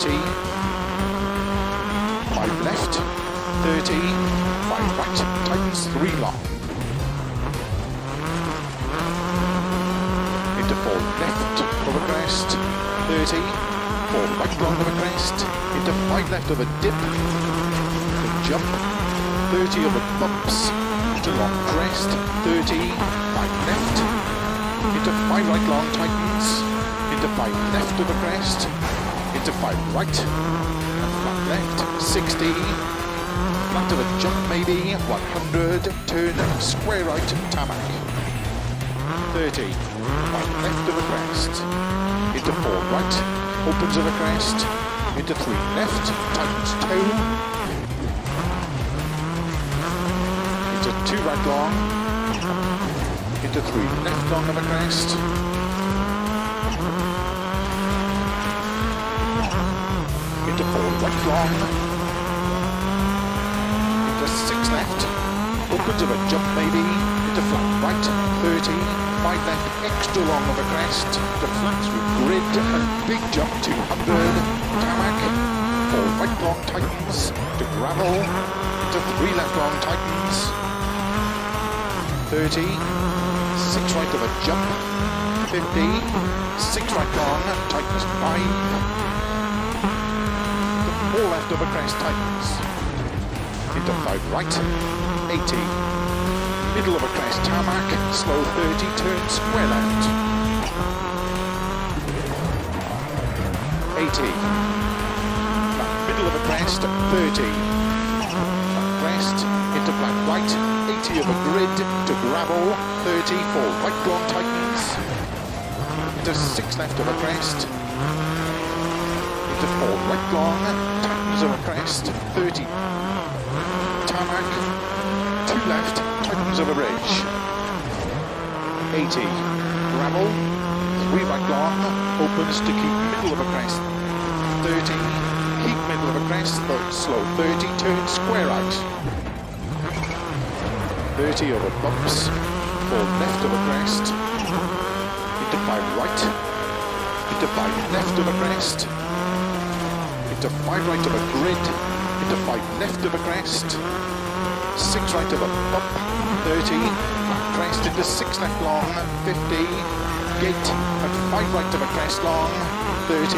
30, 5 left, 30, 5 right, tightens 3 long. Into 4 left over crest, 30, 4 right long over crest, into 5 left over dip, to jump, 30 over bumps, to long crest, 30, 5 left, into 5 right long tightens, into 5 left over crest, into 5 right, and flat left, 60, flat of a jump maybe, 100, turn, square right, tarmac, 30, 5 left of a crest, into 4 right, opens of a crest, into 3 left, tightens toe, into 2 right long, into 3 left long of a crest, into 4 right long, into 6 left, opens of a jump maybe, into flat right, 30, 5 left extra long of a crest, to flat through grid and big jump 200, tarmac, 4 right long tightens, to gravel, into 3 left long tightens, 30, 6 right of a jump, 50, 6 right long, tightens 5, 4 left of a crest tightens, into 5 right, 80, middle of a crest tarmac, slow 30, turn square left, 80, middle of a crest, 30, crest, into flat right, 80 of a grid, to gravel, 30, 4 right long tightens, into 6 left of a crest, into 4 right long, tightens of a crest, 30, tarmac, 2 left, tightens of a ridge, 80, gravel, 3 right long, opens to keep middle of a crest, 30, keep middle of a crest, slow 30, turn square right, 30 over bumps, 4 left of a crest, into 5 right, into 5 left of a crest, into 5 right of a grid, into 5 left of a crest, 6 right of a bump, 30, flat crest into 6 left long, 50, gate, and 5 right of a crest long, 30,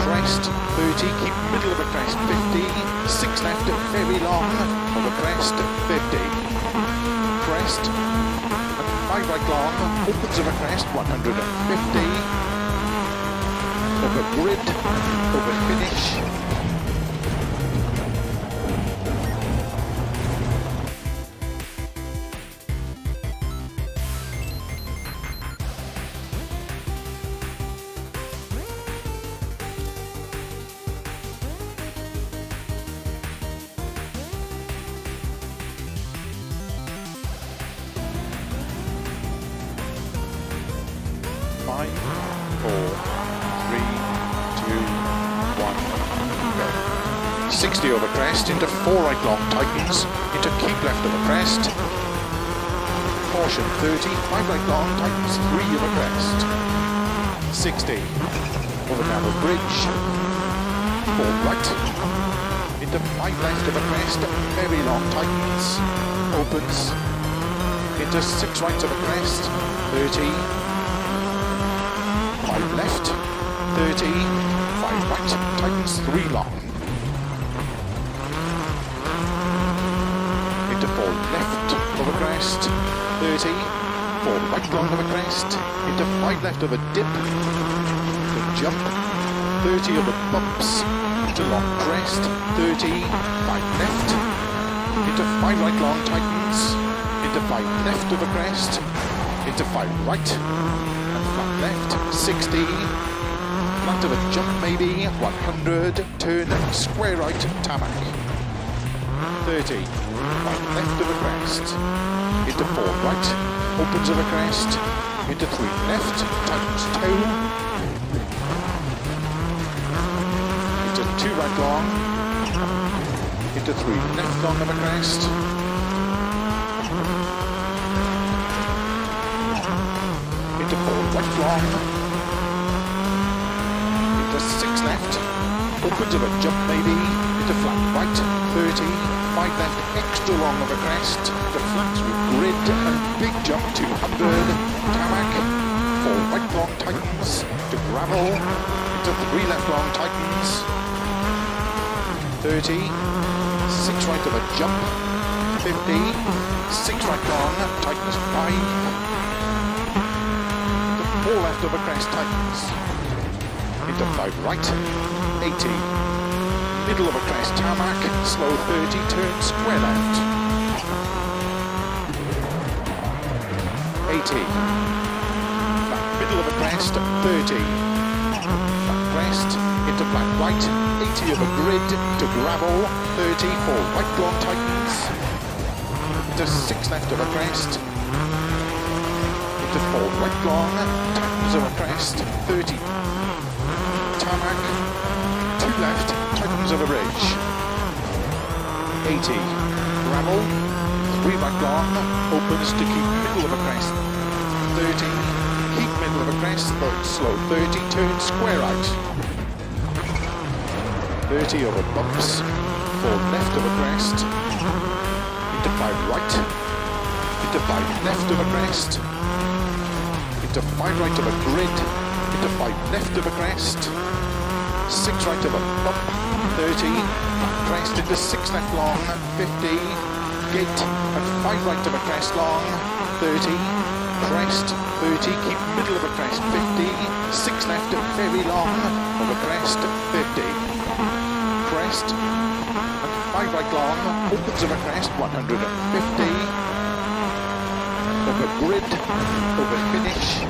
crest, 30, keep middle of a crest, 50, 6 left, very long, of a crest, 50, crest, and 5 right long, opens of a crest, 150, over grid, over finish, Five, 4, 3, 2, 1, go. 60 over crest, into 4 right long tightens, into keep left of a crest, caution 30, 5 right long tightens, 3 of a crest, 60, over narrow bridge, 4 right, into 5 left of a crest, very long tightens, opens, into 6 right of a crest, 30, 5 left, 30, 5 right, tightens 3 long. Into 4 left of a crest, 30, 4 right long of a crest, into 5 left of a dip, to jump, 30 of a bumps, to long crest, 30, 5 left, into 5 right long tightens, into 5 left of a crest, into 5 right, flat left, 60, flat of a jump maybe, 100, turn, square right, tarmac, 30, 5 left of a crest, into 4 right, opens of a crest, into 3 left, tightens toe, into 2 right long, into 3 left long of a crest, into 4 right long, into 6 left, opens of a jump maybe, into flat right, 30, 5 left, extra long of a crest, to flat through grid, and big jump 200, tarmac, 4 right long tightens, to gravel, into 3 left long tightens, 30, 6 right of a jump, 50, 6 right long, tightens 5, to 4 left of a crest tightens, into 5 right, 80, middle of a crest tarmac, slow 30, turn square left, 80, flat middle of a crest, 30, flat crest, into flat right, 80 of a grid, to gravel, 30, 4 right long tightens, into 6 left of a crest, into 4 right long, tightens of a crest, 30, tarmac, 2 left, tightens of a ridge, 80, gravel, 3 right long, opens to keep middle of a crest, 30, keep middle of a crest, slow 30, turn square out, 30 over bumps, 4 left of a crest, into 5 right, into 5 left of a crest, into 5 right of a grid, into 5 left of a crest, 6 right of a bump, 30, flat crest into 6 left long, 50, gate, and 5 right of a crest long, 30, crest, 30, keep middle of a crest, 50, 6 left very long of a crest, 50, crest, and 5 right long, opens of a crest, 150, over grid, over finish,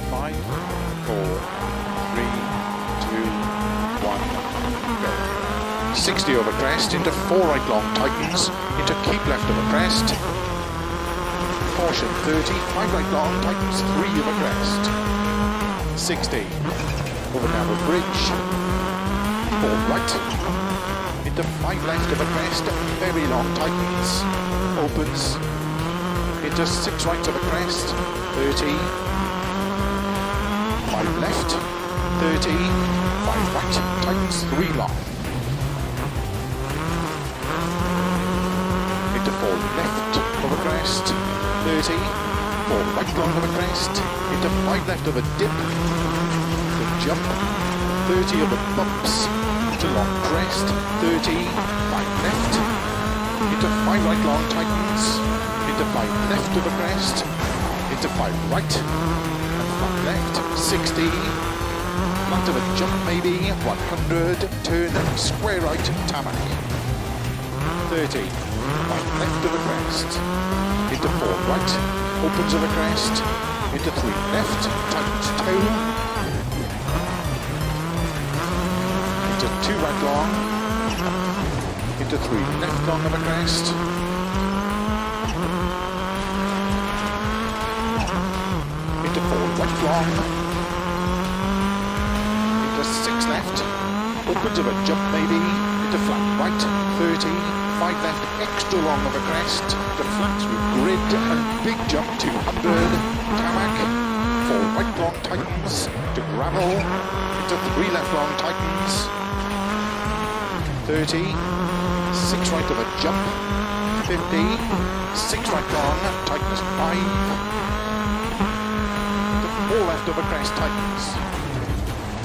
Five, 4, 3, 2, 1, go. 60 over crest, into 4 right long tightens, into keep left of a crest, caution 30, 5 right long tightens, 3 of a crest, 60, over narrow bridge, 4 right, into 5 left of a crest, very long tightens, opens, into 6 right of a crest, 30, 5 left, 30, 5 right, tightens 3 long. Into 4 left of a crest, 30, 4 right long of a crest, into 5 left of a dip, to jump, 30 of a bumps, to long crest, 30, 5 left, into 5 right long tightens, into 5 left of a crest, into 5 right, flat left, 60, flat of a jump maybe, 100, turn square right, tarmac, 30, 5 left of a crest, into 4 right, opens of a crest, into 3 left, tightens toe, into 2 right long, into 3 left long of a crest, into 4 right long, into 6 left, opens of a jump maybe, into flat right, 30, 5 left, extra long of a crest, to flat through grid, and big jump 200, tarmac, 4 right long tightens, to gravel, into 3 left long tightens, 30, 6 right of a jump, 50, 6 right long, tightens 5, 4 left of a crest tightens,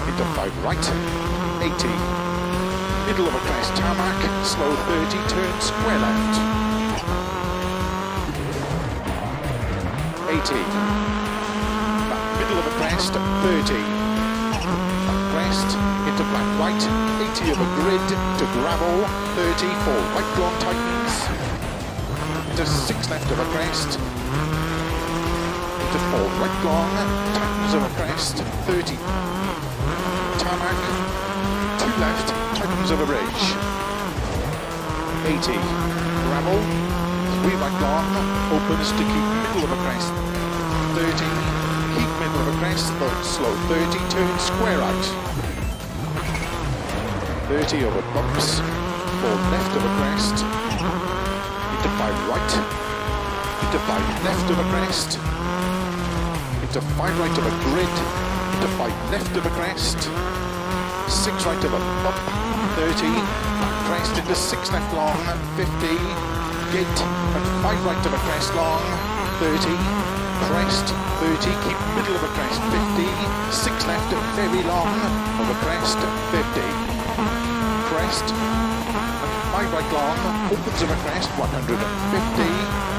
into 5 right, 80, middle of a crest tarmac, slow 30, turn square left, 80, flat middle of a crest, 30, flat crest, into flat right, 80 of a grid, to gravel, 30, 4 right long tightens, into 6 left of a crest, into 4 right long, tightens of a crest, 30, tarmac, 2 left, tightens of a ridge, 80, gravel, Wheel right long, opens to keep middle of a crest. 30, keep middle of a crest, though slow. 30, turn square out. 30 over bumps, 4 left of a crest, into 5 right, into 5 left of a crest, into 5 right of a grid, into 5 left of a crest, 6 right of a bump, 30, crest into 6 left long, 50, gate, and 5 right of a crest long, 30, crest, 30, keep middle of a crest, 50, 6 left, very long, of a crest, 50. Crest, and 5 right long, opens of a crest, 150.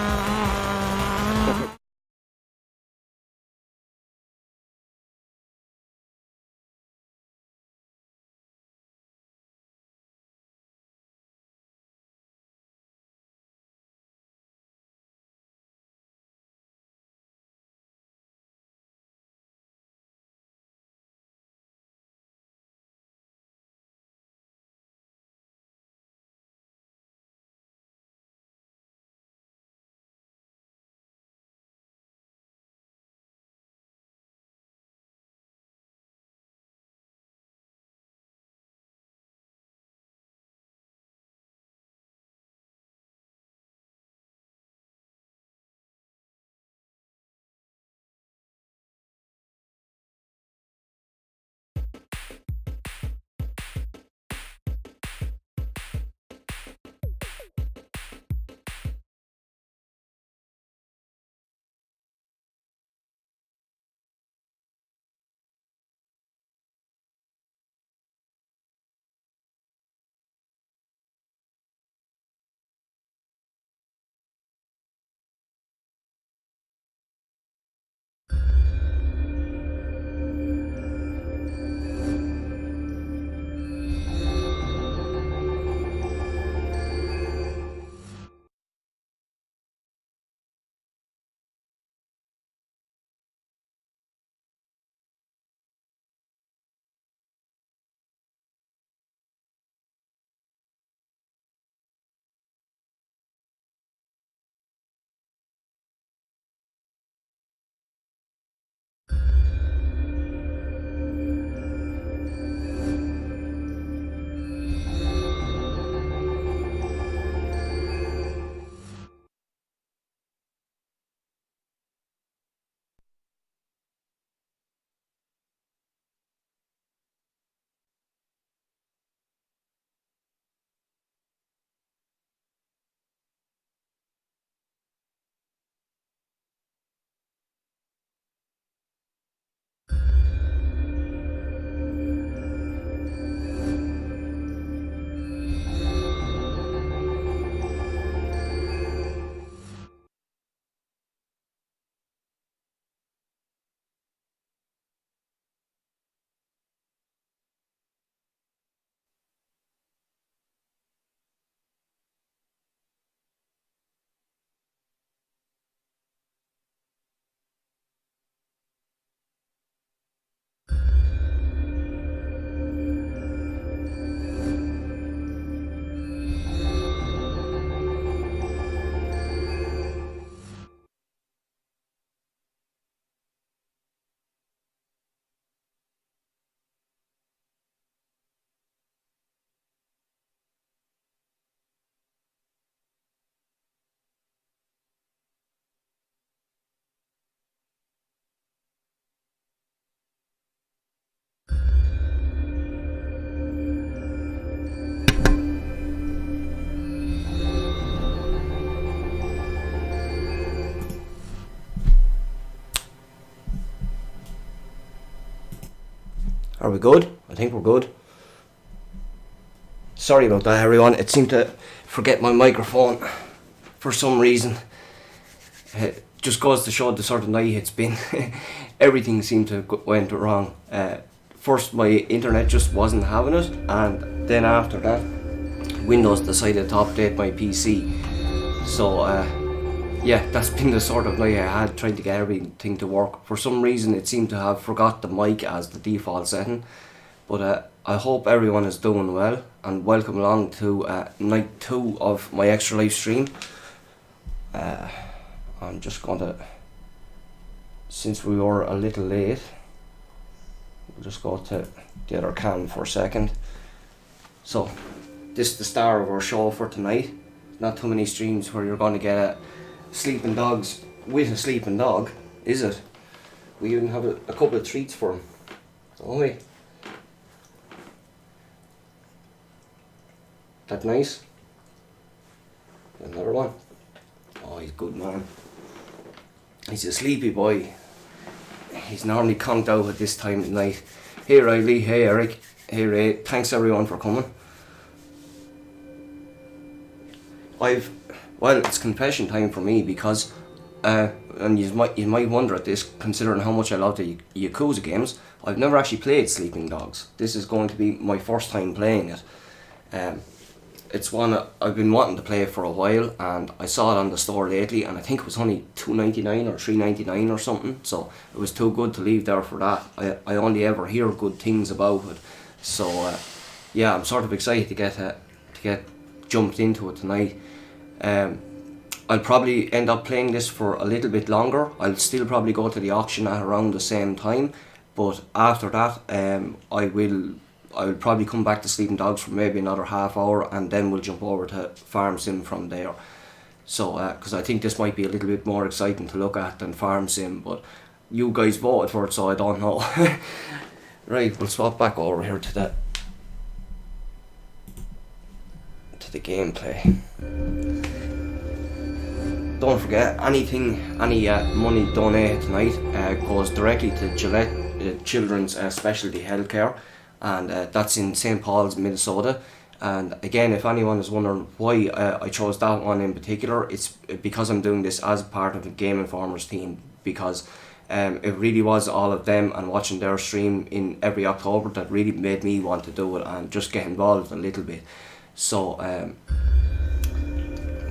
Are we good? I think we're good. Sorry about that, everyone. It seemed to forget my microphone for some reason. It just goes to show the sort of night it's been. Everything seemed to went wrong. First, my internet just wasn't having it, and then after that, Windows decided to update my PC. So, yeah, that's been the sort of night I had trying to get everything to work. For some reason, it seemed to have forgot the mic as the default setting. But I hope everyone is doing well, and welcome along to night 2 of my extra life stream. I'm just going to, since we were a little late, we'll just go to the other cam for a second. So this is the star of our show for tonight. Not too many streams where you're going to get sleeping dogs with a sleeping dog, is it? We even have a couple of treats for him, don't we? That nice? Another one. Oh, he's a good man. He's a sleepy boy. He's normally conked out at this time of night. Hey Riley, hey Eric, hey Ray, thanks everyone for coming. Well, it's confession time for me because, and you might wonder at this, considering how much I love the Yakuza games, I've never actually played Sleeping Dogs. This is going to be my first time playing it. It's one I've been wanting to play for a while, and I saw it on the store lately, and I think it was only $2.99 or $3.99 or something, so it was too good to leave there for that. I only ever hear good things about it, so yeah, I'm sort of excited to get jumped into it tonight. I'll probably end up playing this for a little bit longer. I'll still probably go to the auction at around the same time, but after that I will probably come back to Sleeping Dogs for maybe another half hour, and then we'll jump over to Farm Sim from there. So because I think this might be a little bit more exciting to look at than Farm Sim, but you guys voted for it, so I don't know. Right, we'll swap back over here to the gameplay. Don't forget, any money donated tonight goes directly to Gillette Children's Specialty Healthcare, and that's in St. Paul's, Minnesota. And again, if anyone is wondering why I chose that one in particular, it's because I'm doing this as part of the Game Informers team, because it really was all of them and watching their stream in every October that really made me want to do it and just get involved a little bit. So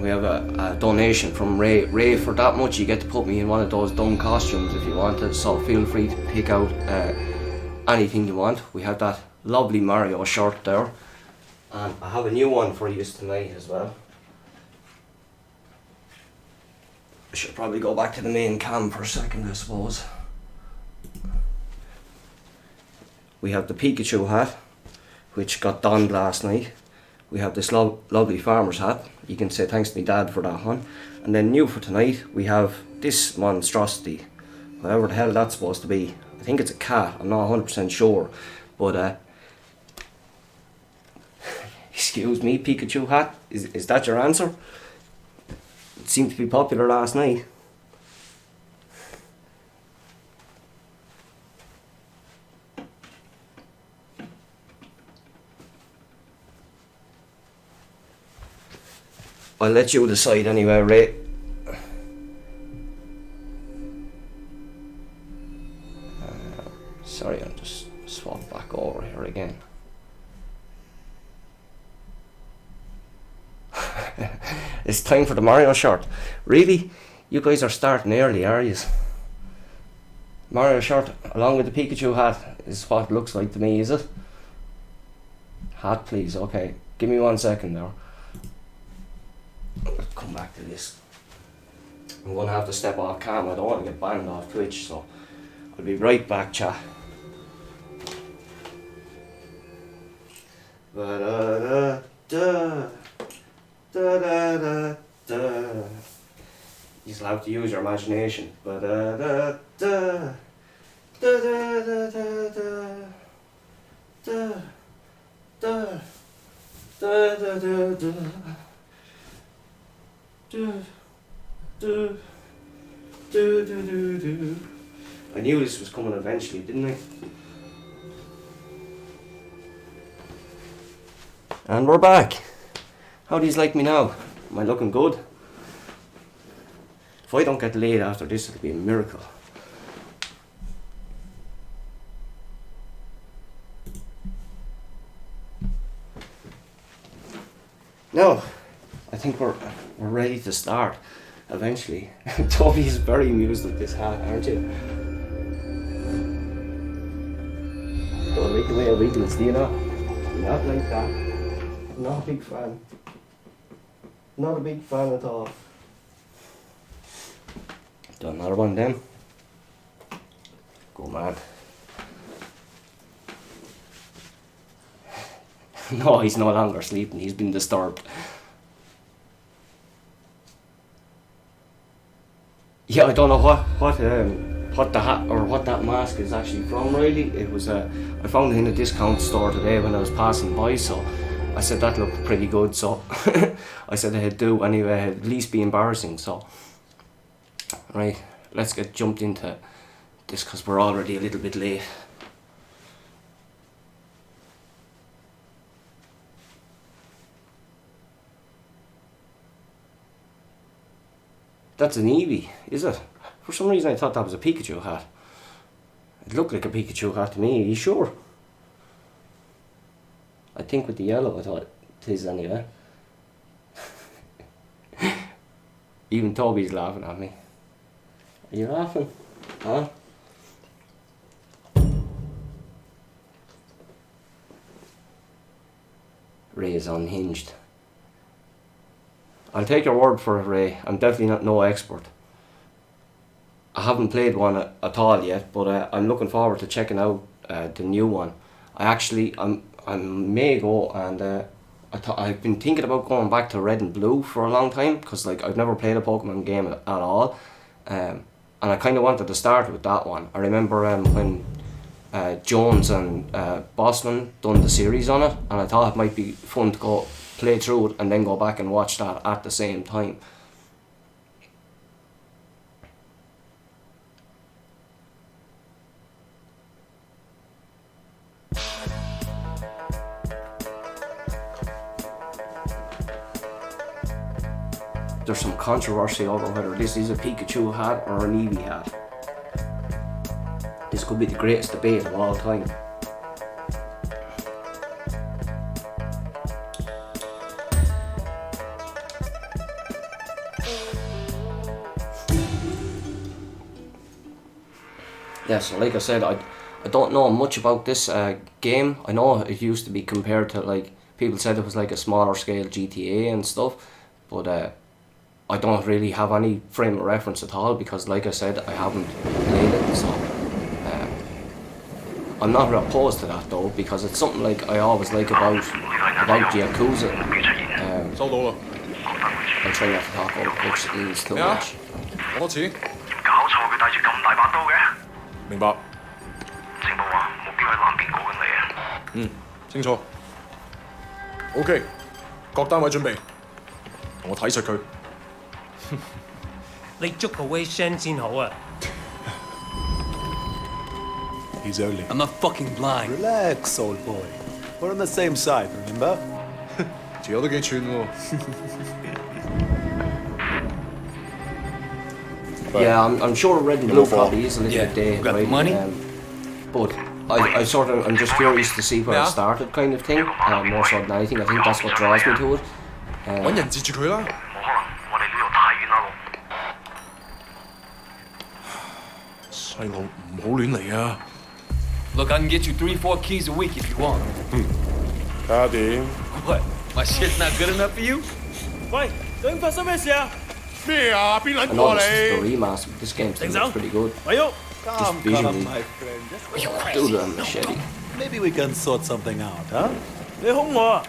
we have a donation from Ray. Ray, for that much you get to put me in one of those dumb costumes if you wanted, so feel free to pick out anything you want. We have that lovely Mario shirt there, and I have a new one for you tonight as well. I should probably go back to the main cam for a second, I suppose. We have the Pikachu hat, which got donned last night. We have this lovely farmer's hat. You can say thanks to my dad for that one. And then new for tonight, we have this monstrosity, whatever the hell that's supposed to be. I think it's a cat, I'm not 100% sure, but excuse me, Pikachu hat, is that your answer? It seemed to be popular last night. I'll let you decide anyway, Ray. Sorry, I'll just swap back over here again. It's time for the Mario shirt. Really? You guys are starting early, are you? Mario shirt along with the Pikachu hat is what it looks like to me, is it? Hat, please. Okay, give me 1 second there. Let's come back to this. I'm going to have to step off cam. I don't want to get banned off Twitch, so I'll be right back, chat. You'll have to use your imagination. I knew this was coming eventually, didn't I? And we're back. How do you like me now? Am I looking good? If I don't get laid after this, it'll be a miracle. Now, I think we're ready to start. Eventually. Toby is very amused with this hat, aren't you? Don't like the way it wiggles, do you know? Not like that. Not a big fan. Not a big fan at all. Do another one then. Go mad. No, he's no longer sleeping. He's been disturbed. Yeah, I don't know what the hat or what that mask is actually from. Really, it was I found it in a discount store today when I was passing by. So I said that looked pretty good. So I said I'd do anyway. It'd at least be embarrassing. So right, let's get jumped into this because we're already a little bit late. That's an Eevee, is it? For some reason I thought that was a Pikachu hat. It looked like a Pikachu hat to me, are you sure? I think with the yellow I thought it is anyway. Even Toby's laughing at me. Are you laughing? Huh? Ray is unhinged. I'll take your word for it, Ray. I'm definitely not no expert. I haven't played one at all yet, but I'm looking forward to checking out the new one. I may go and I've been thinking about going back to Red and Blue for a long time because like I've never played a Pokemon game at all, and I kind of wanted to start with that one. I remember when Jones and Bossman done the series on it, and I thought it might be fun to go play through it and then go back and watch that at the same time. There's some controversy over whether this is a Pikachu hat or an Eevee hat. This could be the greatest debate of all time. Yeah, so like I said, I don't know much about this game. I know it used to be compared to, like, people said it was like a smaller scale GTA and stuff, but I don't really have any frame of reference at all because, like I said, I haven't played it, so I'm not opposed to that though because it's something like I always like about Yakuza. I try not to talk over cutscenes too much. 講多次。搞錯，佢帶住咁大把刀嘅。明白。情報話目標喺南邊過緊你啊。清楚。OK，各單位準備，同我睇實佢。你捉個 Wei Shen 先好啊！ He's only. I'm not fucking blind. Relax, old boy. We're on the same side, remember? 條友都幾串喎。Yeah, I'm sure Red and Blue Move on. probably is a little bit dated, got the right? money? But I'm just curious to see where it started, kind of thing. More so than anything, I think that's what draws me to it. 揾人截住佢啦。冇可能，我哋呢度太遠啦，細路唔好亂嚟啊！ Look, I can get you 3-4 keys a week if you want. 睇下點 What? My shit's not good enough for you? 喂，究竟發生咩事啊？咩啊？邊撚 I know 過 this is the 你？ remaster, but this game still Think so? looks pretty good. 咪喐！ Come, visually. my friend. Dude, and machete. Maybe we can sort something out, huh? 你兇我啊！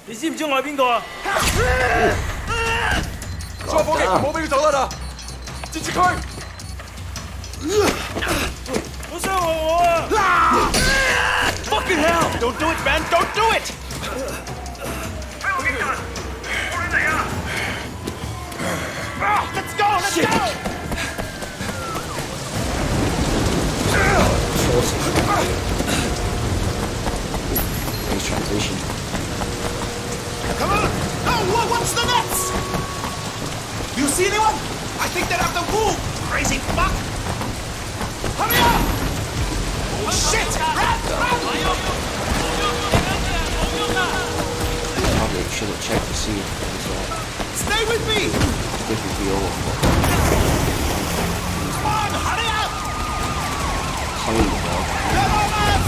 你知唔知我係邊個啊？再火警，唔好俾佢走得啦！截住佢！好傷害我啊 ！Fucking hell! Don't do it, man! Don't do it! 喺我邊近，冇亂嚟啊！ Let's go! Let's go! Nice transition. Come on! Oh, what's the nuts? Do you see anyone? I think they're after Wu! Crazy fuck! Hurry up! Oh shit! Run! Probably should have checked to see if it was Stay with me! if it'd be over. Come on! Hurry up! Kind of over. Come on, man!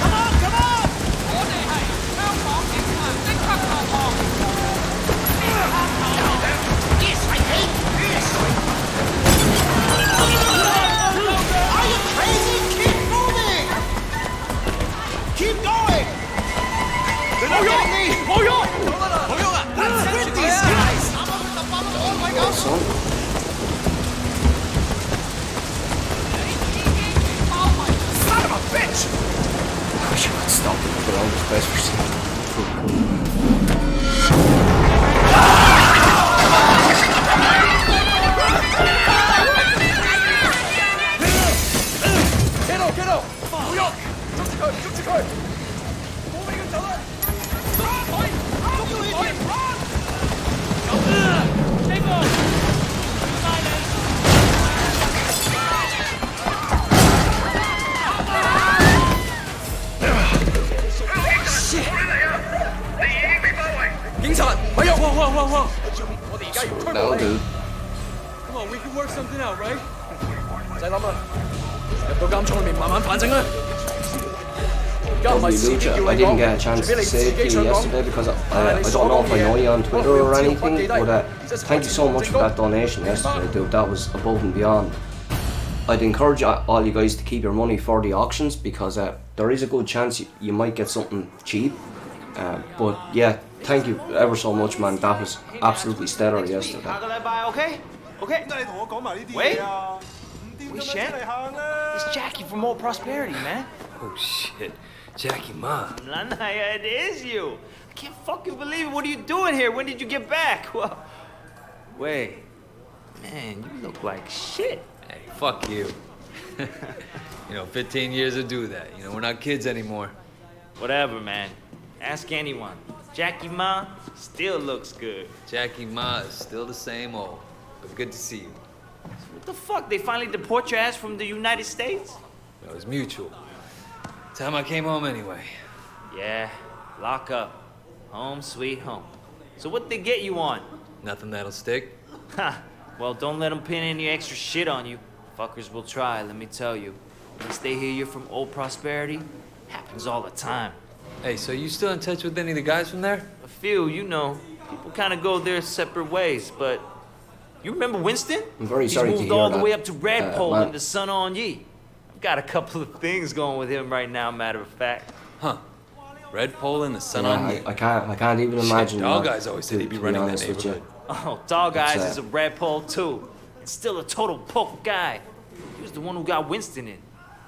Come on! Come on! 我哋係香港警察，即刻投降！ That'll do. Come on, we can work something out, right? 唔使諗啦，入到監倉裏面慢慢反省啦。而家唔係 Lovely 司機叫 Lucha. I 你 didn't 講， get a chance 除非 to 你自 say 己 to you 想講。 yesterday because I don't know if I know you on Twitter or anything, but thank you so much for that donation yesterday, dude. That was above and beyond. I'd encourage all you guys to keep your money for the auctions because there is a good chance you might get something cheap. But yeah, thank you ever so much, man. That was absolutely stellar yesterday. 下個禮拜 OK OK。點解你同我講埋呢啲喂嘢啊？唔掂咁樣 Shen? 出嚟行啦！ It's Jackie from Old Prosperity, man. Oh shit, Jackie Ma. Lanaya, it is you. I can't fucking believe it. What are you doing here? When did you get back? Well, wait, man, you look like shit. Hey, fuck you. 15 years to do that. We're not kids anymore. Whatever, man. Ask anyone. Jackie Ma still looks good. Jackie Ma is still the same old, but good to see you. What the fuck? They finally deport your ass from the United States? It was mutual. Time I came home anyway. Yeah, lock up. Home sweet home. So what they get you on? Nothing that'll stick. Ha! Well, don't let them pin any extra shit on you. Fuckers will try, let me tell you. Once they hear you're from Old Prosperity, happens all the time. Hey, so you still in touch with any of the guys from there? A few, you know, people kind of go their separate ways, but you remember Winston? I'm very He's sorry to moved hear all the that, way up to Redpole man. in the Sun On Ye. I've got a couple of things going with him right now, matter of fact. Huh. Red Pole in the sun Yeah, on you. I can't even imagine. Dog that, Eyes always said he'd be to running that honest with you. neighborhood. Oh, Dog Eyes It's, is a Redpole too. And still a total poke guy. He was the one who got Winston in.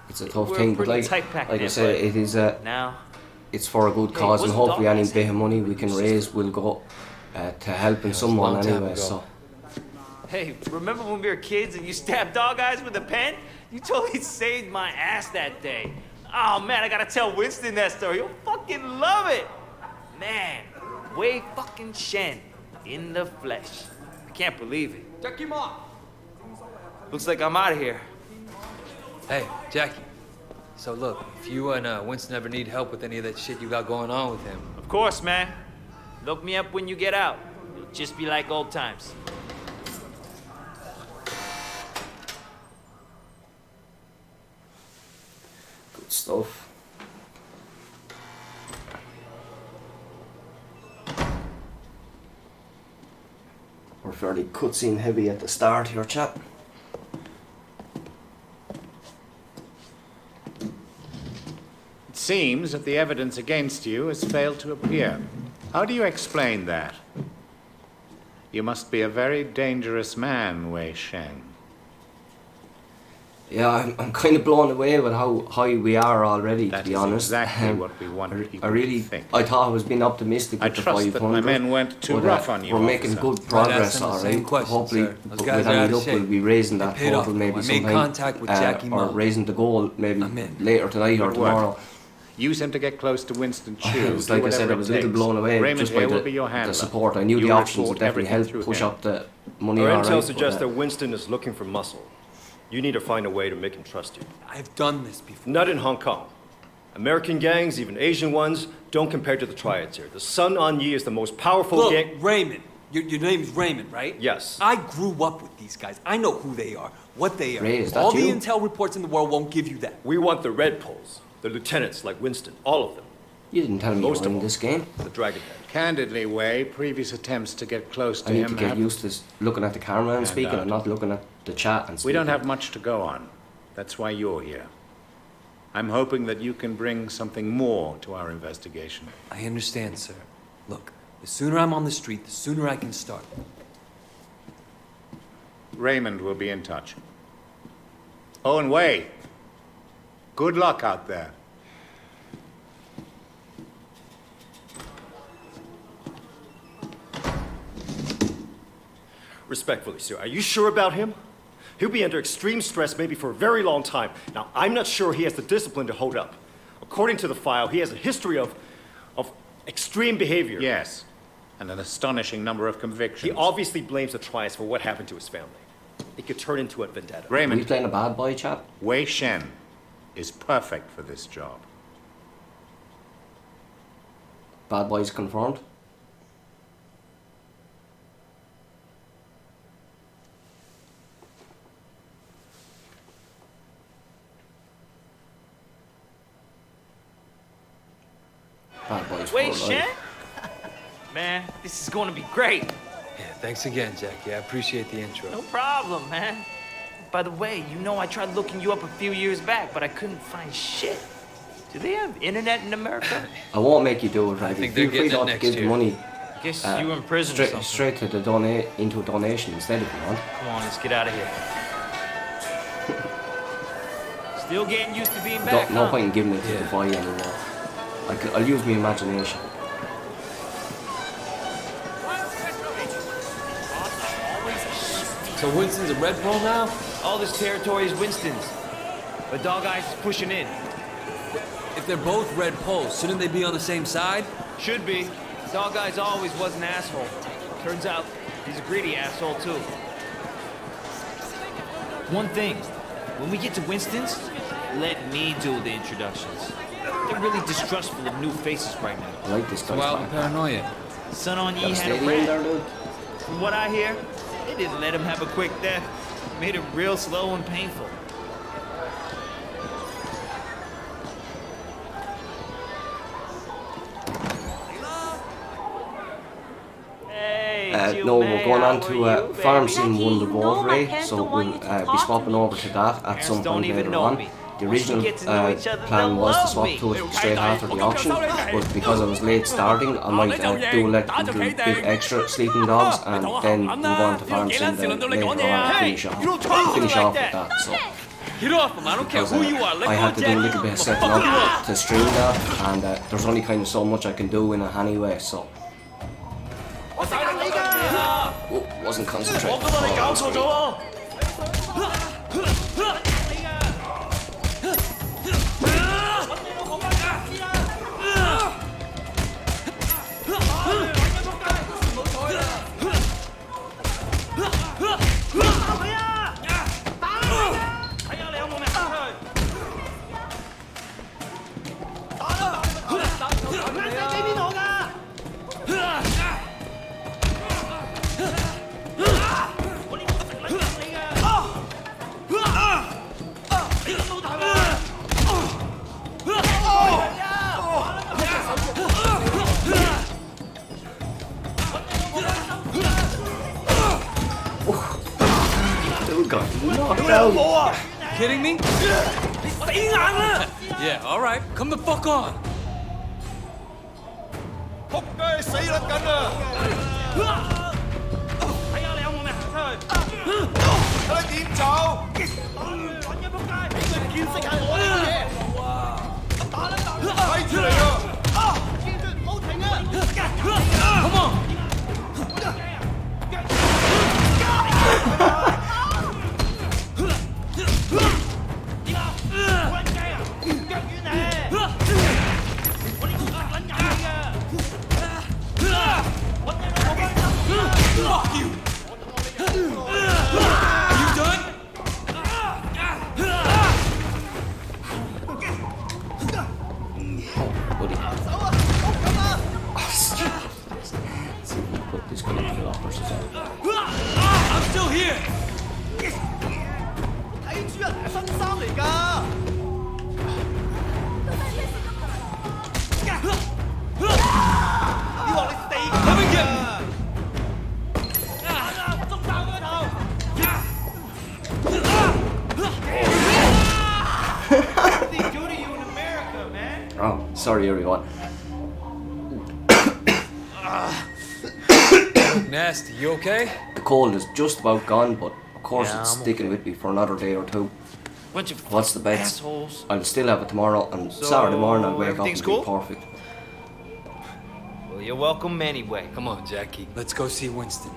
It's a tough We're thing, but pretty like, tight back like I then, said, but it is now, it's for a good Hey, cause, and wasn't hopefully Dog any Eyes bit of money we can raise will go to helping was a someone long time anyway. ago. So hey, remember when we were kids and you stabbed Dog Eyes with a pen? You totally saved my ass that day. Oh man, I gotta tell Winston that story. He'll fucking love it. Man, Wei fucking Shen in the flesh. I can't believe it. Jackie Ma. Looks like I'm out of here. Hey, Jackie. So look, if you and Winston ever need help with any of that shit you got going on with him, Of course, man. Look me up when you get out. It'll just be like old times. good stuff. We're fairly cutscene heavy at the start here, chap. It seems that the evidence against you has failed to appear. How do you explain that? You must be a very dangerous man, Wei Shen. Yeah, I'm kind of blown away with how high we are already, That to be is honest. exactly what we want people I to think. thought I was being optimistic I with the trust 500. that my men weren't too but, rough on you, We're making officer. good progress, them the same alright. question, Hopefully, sir. Those with guys are any out of luck, shape. we'll be raising They that paid total off. maybe I made sometime. contact with Jackie or Ma. raising the goal maybe I'm in. later tonight or Good work. tomorrow. Use him to get close to Winston Chu. It's Do like I said, whatever I was a it little takes. blown away Raymond just by here will be your the handler. support. I knew the You'll options would report definitely everything help through push him. up the money. Our alright, intel but, suggests that Winston is looking for muscle. You need to find a way to make him trust you. I've done this before. Not in Hong Kong. American gangs, even Asian ones, don't compare to the triads here. The Sun On Yi is the most powerful Look, gang. Raymond. Your name's Raymond, right? Yes. I grew up with these guys. I know who they are, what they are. Ray, is that All you? the intel reports in the world won't give you that. We want the Red Poles, the lieutenants like Winston, all of them. You didn't tell me you Most were of in all. this game. The Dragonhead. Candidly, Wei, previous attempts to get close to I need him to get have... used to looking at the camera and speaking out. and not looking at the chat and speaking. We don't have much to go on. That's why you're here. I'm hoping that you can bring something more to our investigation. I understand, sir. Look, the sooner I'm on the street, the sooner I can start. Raymond will be in touch. Oh, and Wei, good luck out there. Respectfully, sir, are you sure about him? He'll be under extreme stress maybe for a very long time. Now, I'm not sure he has the discipline to hold up. According to the file, he has a history of extreme behavior. Yes, and an astonishing number of convictions. He obviously blames the triads for what happened to his family. It could turn into a vendetta. Are we Raymond, playing a bad boy, chap? Wei Shen is perfect for this job. Bad boys confirmed. guys for Wait, life. Shen? Man, this is going to be great. Yeah, thanks again, Jackie. I appreciate the intro. No problem, man. By the way, you know I tried looking you up a few years back, but I couldn't find shit. Do they have internet in America? I won't make you do it, right? I think Feel they're free getting it to next give the year. money I guess you were in prison or something. straight to the into a donation instead if you want. Come on, let's get out of here. Still getting used to being back, No huh? point in giving it to the boy anymore. I'll use my imagination. So Winston's a red pole now? All this territory is Winston's. But Dog Eyes is pushing in. If they're both red poles, shouldn't they be on the same side? Should be. Dog Eyes always was an asshole. Turns out, he's a greedy asshole, too. One thing. When we get to Winston's, let me do the introductions. They're really distrustful of new faces right now. I like this guy's Wild and back. paranoia. Son on Got Yi a had a stadium rat. there, dude? From what I hear, they didn't let him have a quick death. Made it real slow and painful. Hey, No, we're May, going on how to are you, Farm baby? Sim won the you know vote my Ray, parents so don't want we'll you to be talk to swapping me. over to that at Parents some don't point even later know on. me. The Once we original get to know each other, plan they'll was to love swap me. to it straight after the auction, but because I was late starting, I might do a little bit extra sleeping dogs and then move on to Farm Sim later on and finish off with that. So. Get off him, I don't care Because, who you are. Let I go had of to do a Jackie. little bit of setting Fuck you up up. to stream that, and there's only kind of so much I can do in it anyway, so. Oh, wasn't concentrating. Oh, that's great. Dude got knocked out. Kidding me? Yeah, alright. Come the fuck on. Come on. Fuck you. Are you done? Buddy. See if we can put this guy in the lockers as well. I'm still here. Come and get me. What do they do to you in America, man? Oh, sorry everyone. Nasty, you okay? The cold is just about gone, but of course Yeah, it's I'm sticking with me for another day or two. Bunch of What's the bets? assholes. I'll still have it tomorrow, and So, Saturday morning I'll wake up and everything's be cool? perfect. Well, you're welcome anyway. Come on, Jackie. Let's go see Winston.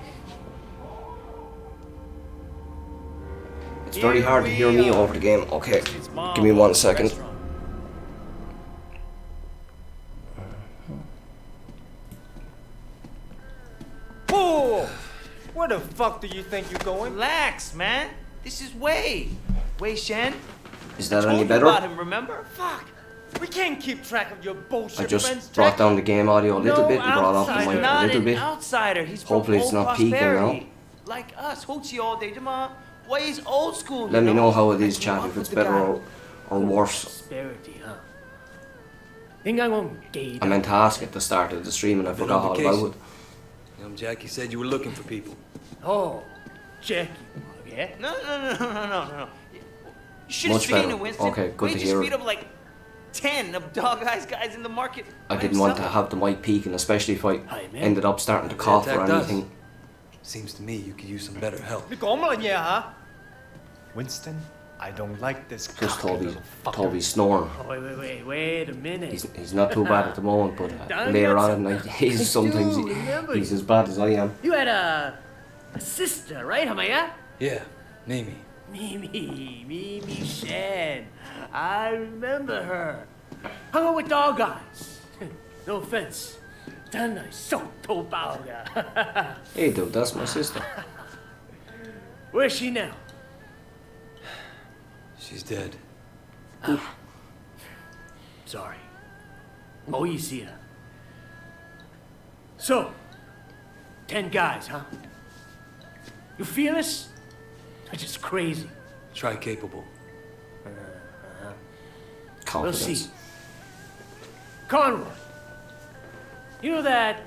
It's very hard to hear me over the game. Okay, give me 1 second. Whoa! Where the fuck do you think you're going? Relax, man. This is Wei. Wei Shen. Is that Told any you about better? him, remember? Fuck. We can't keep track of your bullshit. I just friends, brought Jack. down the game audio a little No bit and brought up the outsider. mic a Not little an bit. outsider. He's Hopefully from it's old not peaking now. prosperity. Like us, hoochie all day, Jama. Wei's old school. Let you me know how it I is, grew chat, up if with it's the better guy. or worse. Prosperity, huh? I meant to ask at the start of the stream and I forgot all about it. Jackie said you were looking for people. Oh, Jackie. Yeah? No. You should have Much seen better. it, Winston. Okay, good we to just hear beat it. up like 10 of Dog Eyes guys in the market. I by didn't want to himself. have the mic peaking, especially if I Hey, man. ended up starting to cough or attacked us. anything. Seems to me you could use some better help. Winston, I don't like this Just cocky Toby, little fucker. Toby's snoring. Oh, wait a minute. He's not too bad at the moment, but later on at night, he's as bad as I am. You had a sister, right, Hamaya? Yeah, Mimi. Mimi Shen. I remember her. Hung out with Dog Eyes. No offense. Done so tobaga. Hey dude, that's my sister. Where's she now? She's dead. Sorry. Oh, you see her. So, 10 guys, huh? You feel us? That's just crazy. Try capable. We'll Confidence. see. Conroy, you know that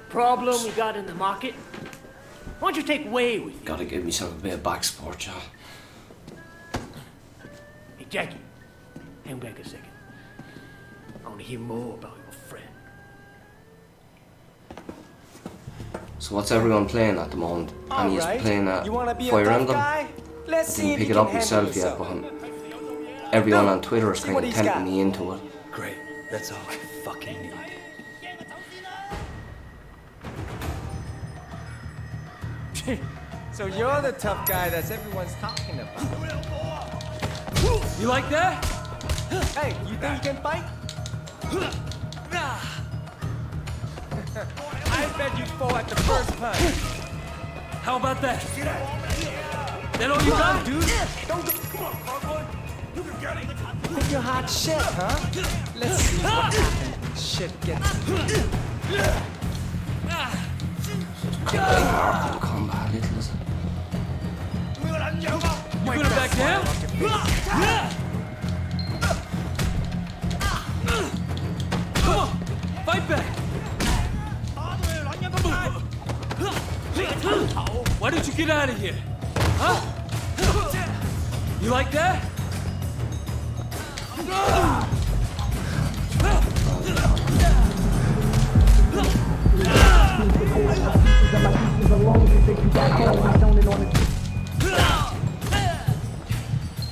problem we got in the market? Why don't you take Way with you? Gotta give myself a bit of back support, John. Hey, Jackie, hang back a second. I want to hear more about your friend. So what's everyone playing at the moment? And he's playing at You wanna be a Fire tough Emblem. guy? Let's see Didn't if pick you it up can handle myself yet, yourself. but everyone on Twitter is See kind what of he's tempting got. me into it. Great. That's all I fucking need. So you're the tough guy that's everyone's talking about. You like that? Hey, you think you can fight? I bet you'd fall at the first punch. How about that? That all you got? Dude, don't get... Think you're hot shit, huh? Let's see what happens when shit gets... Hard combat, little is it? You gonna back down? Come on, fight back! Why don't you get out of here? Huh? You like that?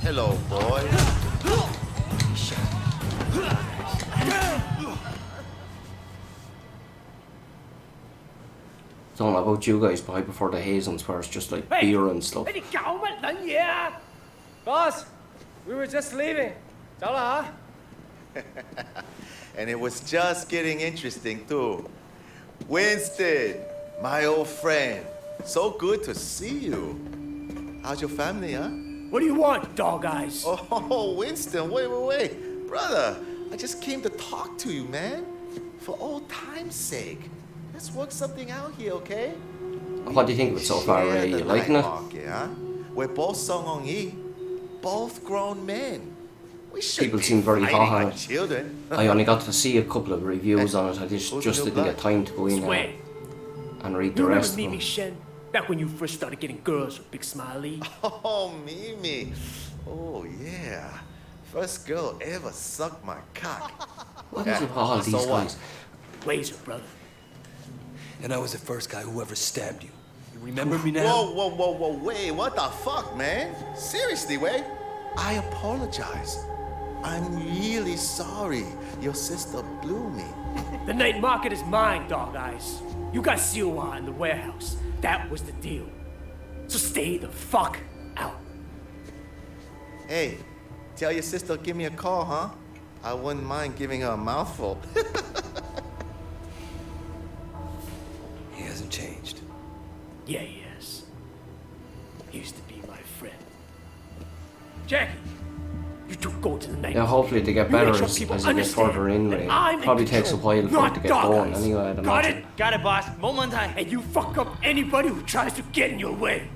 Hello, boy. Don't know about you guys, but I prefer the Hazens where it's just like beer and stuff. Boss, we were just leaving. 走了啊? And it was just getting interesting, too. Winston, my old friend. So good to see you. How's your family, huh? What do you want, Dog Eyes? Oh, Winston, wait. Brother, I just came to talk to you, man. For old time's sake. Let's work something out here, okay? What do you think of it so far, Ray? You liking it? Market, huh? We're both Song Ong Yi, both grown men. We should People be seem very fighting hot on like it. children. I only got to see a couple of reviews on it. I just Who's the didn't new get time to go in Sway. and read the You remember rest of Mimi them. Shen? Back when you first started getting girls with Big Smiley? Oh, Mimi. Oh, yeah. First girl ever sucked my cock. What is it with all so these what? guys? Razor, brother. And I was the first guy who ever stabbed you. You remember me now? Whoa, wait, what the fuck, man? Seriously, wait. I apologize. I'm really sorry your sister blew me. The night market is mine, Dog Eyes. You got Siwa in the warehouse. That was the deal. So stay the fuck out. Hey, tell your sister give me a call, huh? I wouldn't mind giving her a mouthful. He hasn't changed. Yeah, he is. He used to be my friend. Jackie, you two go to the night. Yeah, hopefully they get You make better sure as people you get understand further in, that Ray. I'm in Probably takes a control, while for it not to get Dog going Eyes. anyway, I'd Got imagine. it? Got it, boss. And you fuck up anybody who tries to get in your way.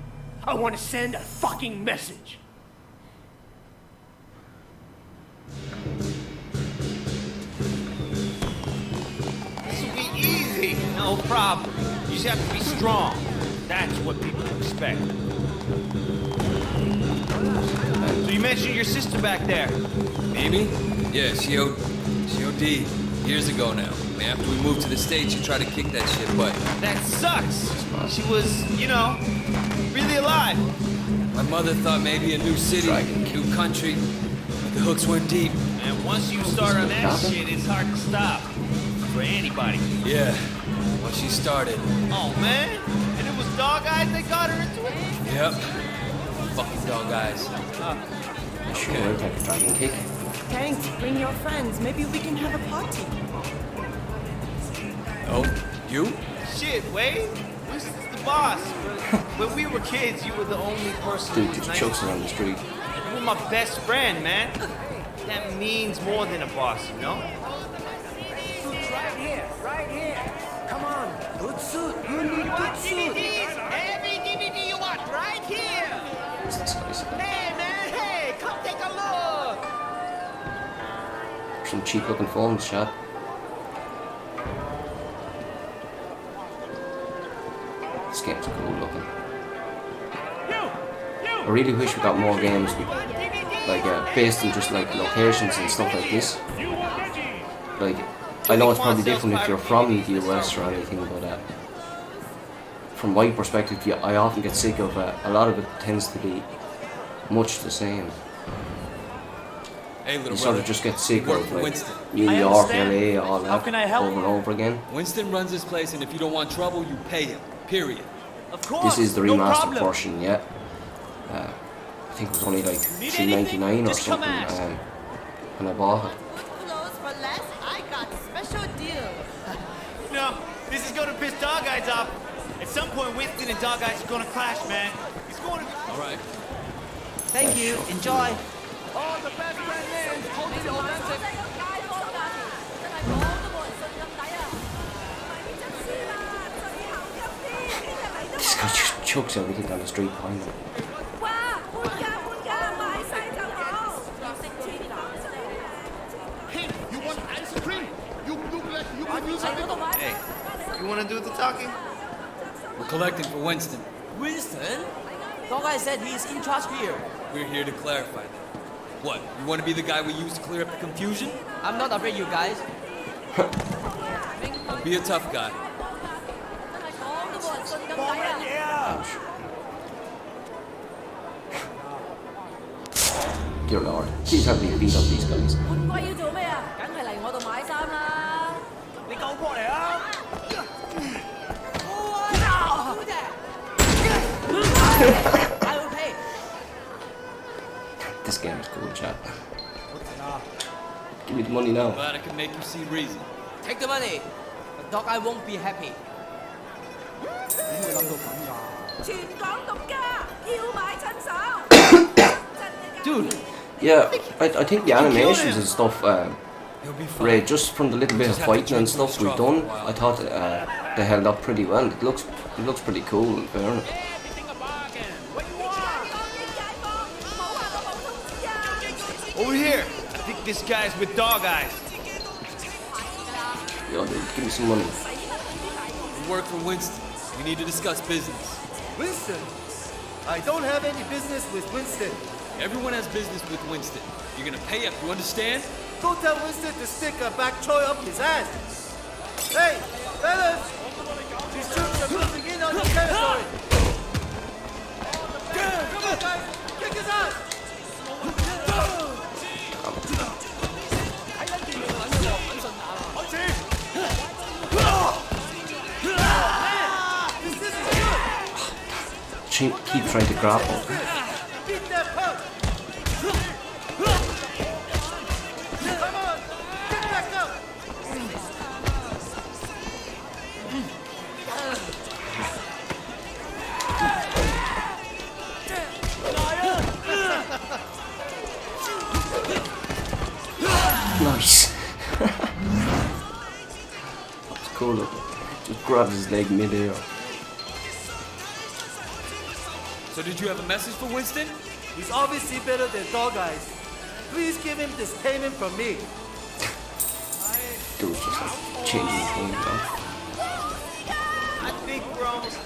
I want to send a fucking message. No problem. You just have to be strong. That's what people expect. So you mentioned your sister back there. Amy? Yeah, she OD'd years ago now. I mean, after we moved to the States, she tried to kick that shit, but That sucks. She was, really alive. my mother thought maybe a new city, new country, but the hooks weren't deep. And once you start on that shit, it's hard to stop. For anybody. Yeah, once she started. Oh, man. And it was Dog Eyes that got her into it? Yep. Fucking dog eyes. Sure, I'll take a dragon kick. Thanks, bring your friends. Maybe we can have a party. Oh, you? Shit, Wade. This is the boss. When we were kids, you were the only person who Dude was just nice chokes to around me. the street. You were my best friend, man. That means more than a boss, you know? Right here. Come on, good suit. You need good suit. Every DVD you want, right here. Hey, man, hey, come take a look. Some cheap looking phones, Chad. This game's cool looking. I really wish we got more games with, like based on just like locations and stuff like this. Like, I know it's probably different if you're from the US or anything, but from my perspective, I often get sick of a lot of it tends to be much the same. Hey, little You sort brother. of just get sick Work of for like Winston. New I York, understand. LA, all How that can I help? over and over again. Winston runs this place, and if you don't want trouble, you pay him. Period. Of course. This is the no remastered problem. version, yeah. I think it was only like Need $3.99 or Just come something ask. when I bought it. Clothes for less, I got special deal. This is gonna piss Dog Eyes off. At some point, Winston and Dog Eyes are gonna clash, man. It's going to be... All right. Thank you. Enjoy. All the best friend names, totally authentic. This guy just chucks everything down the street behind him. Hey, you want ice cream? You look like you could use a little. Hey, you wanna do the talking? We're collecting for Winston. Winston? Dog Guy said he's in charge here. We're here to clarify that. What, you want to be the guy we use to clear up the confusion? I'm not afraid, you guys. Be a tough guy. Dear Lord, please help me beat up these guys. 換季要做咩啊？梗係嚟我度買衫啦！你夠過嚟啊！ I will pay. This game is cool, chat. Give me the money now. Glad I can make you see reason. Take the money. But Dog Eye won't be happy. 全港獨家，要買親手。 Dude, yeah, I think the animations and stuff, He'll be fine. Ray, just from the little bit of fighting and stuff we've done, I thought they held up pretty well. It looks pretty cool, in fairness. Over here. I think this guy's with Dog Eyes. Yo, dude, give me some money. We work for Winston. We need to discuss business. Winston, I don't have any business with Winston. Everyone has business with Winston. You're gonna pay up, you understand? Go tell Winston to stick a back choy up his ass. Hey, fellas, these troops are moving in on your territory. Come on, guys, kick his ass. Keep trying to grapple. Beat that punk. Come on, get back up. Nice. It's cool looking. Just grabs his leg mid-air. So did you have a message for Winston? He's obviously better than Dog Eyes. Please give him this payment from me. Dude's just like changing the game, man.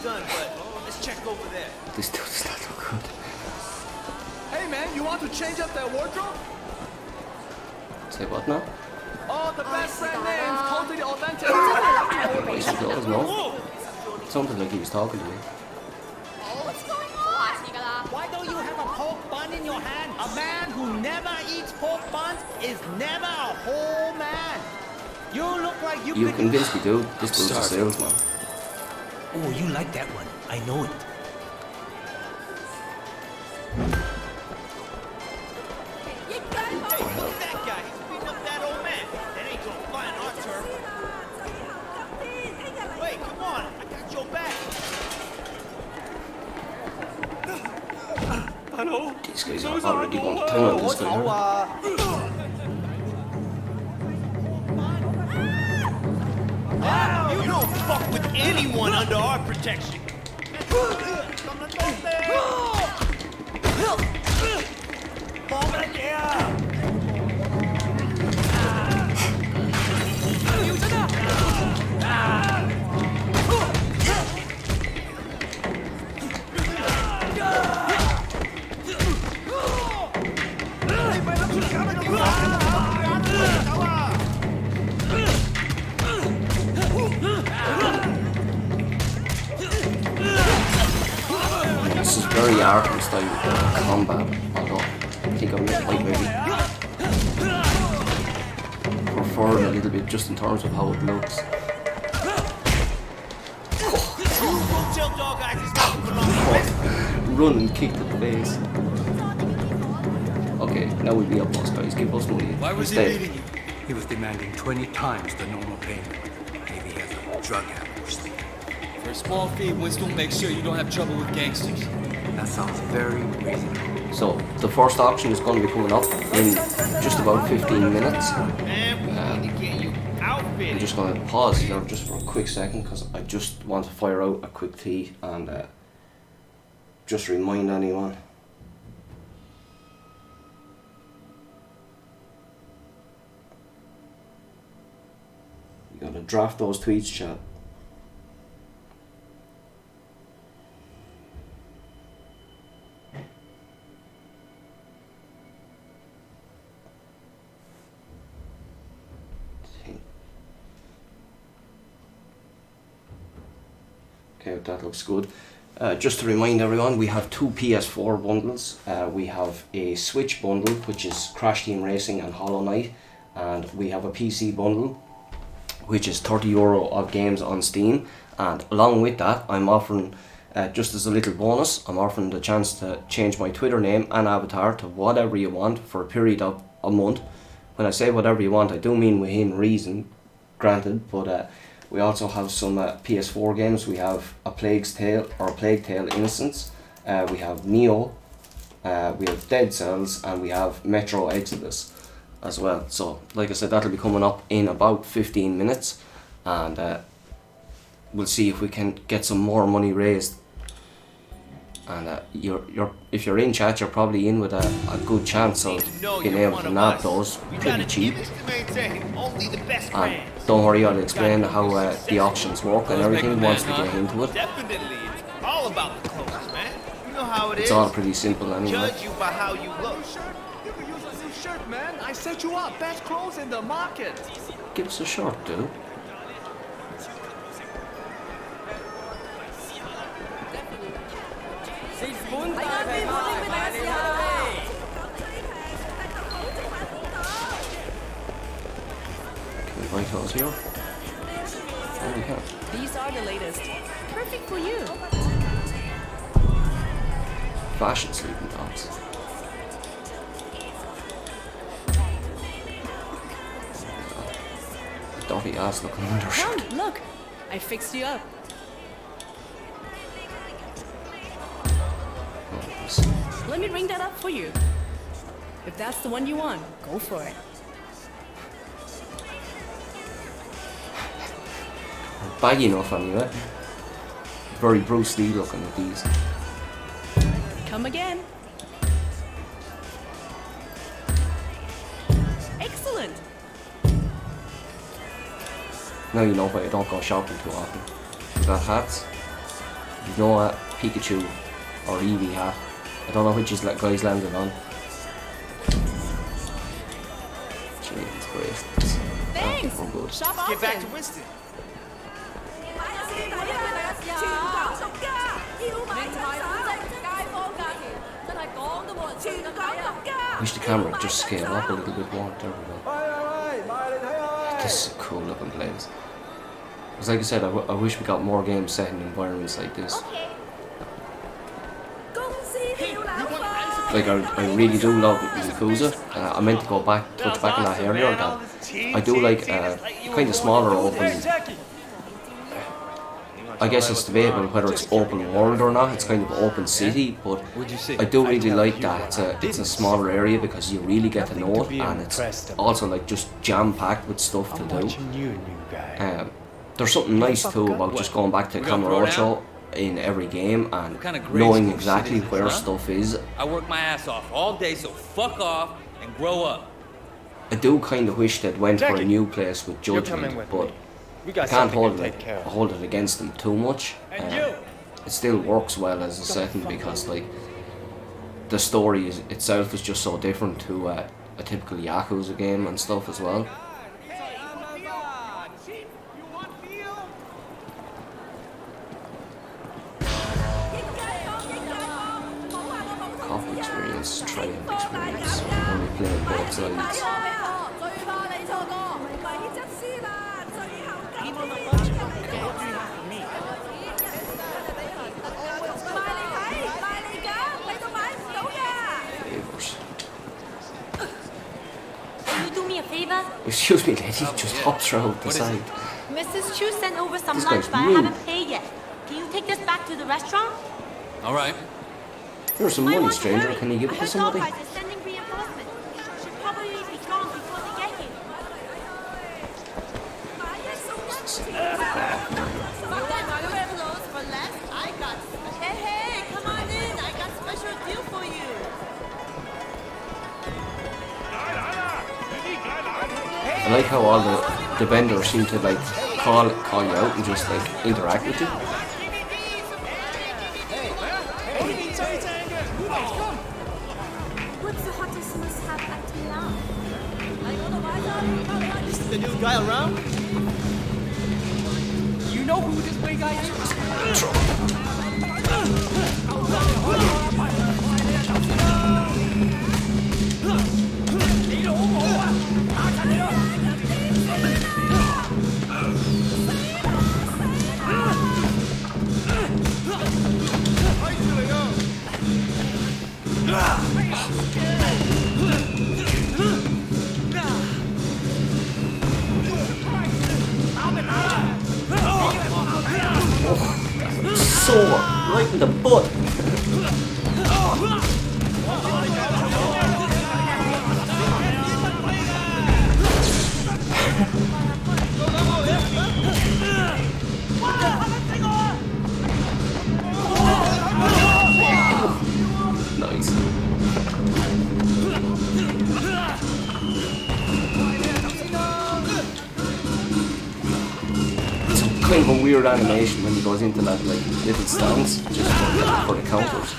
done, but let's check over there. This dude does not look good. Hey man, you want to change up that wardrobe? Say what now? Oh, the best brand names, totally authentic. Nice clothes, no? Sounded like he was talking to me. What's going on? Why don't you have a pork bun in your hand? A man who never eats pork buns is never a whole man. You look like you You could convinced me, dude. This dude's a salesman. Oh, you like that one. I know it. That guy, he's beating up that old man. That ain't gonna fly on our turf. Wait, come on. I got your back. These guys are already going to turn on this guy. You don't fuck with anyone under our protection. This is very Arkham style combat, although I think I'm quite maybe prefer it a little bit just in terms of how it looks. Run and kick to the face. Okay, now we'll be up boss guys, give us money. Why was he instead. beating you? He was demanding 20 times the normal payment. Maybe he has a drug habit or something. For a small fee, Winston will make sure you don't have trouble with gangsters. That sounds very reasonable. So, the first auction is going to be coming up in just about 15 minutes. I'm just going to pause here just for a quick second because I just want to fire out a quick tea and just remind anyone. You got to draft those tweets, chat. Okay, that looks good. Just to remind everyone, we have two PS4 bundles. We have a Switch bundle, which is Crash Team Racing and Hollow Knight, and we have a PC bundle, which is €30 of games on Steam. And along with that, I'm offering, just as a little bonus, I'm offering the chance to change my Twitter name and avatar to whatever you want for a period of a month. When I say whatever you want, I do mean within reason, granted, but we also have some PS4 games. We have A Plague Tale Innocence, we have Neo, we have Dead Cells, and we have Metro Exodus as well. So, like I said, that'll be coming up in about 15 minutes, and we'll see if we can get some more money raised. And if you're in chat, you're probably in with a good chance of being able to nab those pretty cheap. And don't worry, I'll explain how the auctions work and everything once we get into it. Definitely, it's all about the clothes, man. You know how it is. It's all pretty simple anyway. Judge you by how you look. You can use a new shirt, man. I set you up. Best clothes in the market. Give us a shirt, dude. Can we buy clothes here? Oh, we can. These are the latest. Perfect for you. Fashion sleeping dogs. Dirty ass looking undershirt. Come, look. I fixed you up. Let me ring that up for you. If that's the one you want, go for it. Baggy enough anyway. Very Bruce Lee looking with these. Come again. Excellent. Now you know why I don't go shopping too often. We got hats. You've no Pikachu or Eevee hat. I don't know which is guys landed on. Jesus Christ. Thanks. Oh, good. Shop Let's get back to often. Winston. Wish the camera would just scale up a little bit more. There we go. This is a cool looking place. Because like I said, I wish we got more games set in environments like this. Like I really do love Yakuza. I meant to touch back on that earlier. That I do like kind of smaller open. I guess it's debatable whether it's open world or not. It's kind of open city, but I do really like that it's a smaller area because you really get to know it, and it's also like just jam packed with stuff to do. There's something nice too about just going back to Kamurocho in every game and knowing exactly where stuff is. I work my ass off all day, so fuck off and grow up. I do kind of wish they'd went for a new place with Judgment, but I can't hold it against them too much. It still works well as a setting because like the story itself is just so different to a typical Yakuza game and stuff as well. Cop experience, triumph experience, only playing both sides. Can you do me a favor? Excuse me, lady, just hop through the side. Mrs. Chu sent over some This lunch, guy's but I rude. haven't paid yet. Can you take this back to the restaurant? All right. Here's some money, stranger. Can you give it to somebody? I heard Dollars is sending reinforcements. Should probably be gone before they get here. Hey, come on in. I got a special deal for you. I like how all the vendors seem to like call you out and just like interact with you. What's the hottest must-have acting now? This is the new guy around? You know who this way guy is? Sore, right in the butt. Nice. It's kind of a weird animation when he goes into that like little stance just for the counters.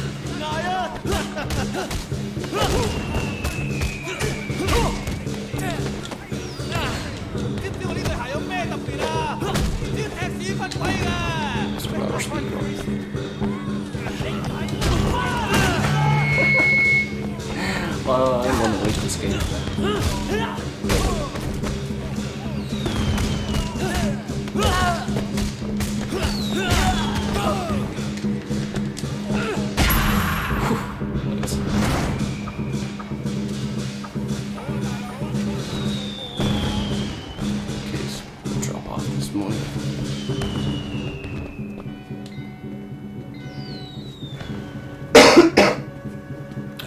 It's another speed run. I'm gonna wait this game. Drop off this money.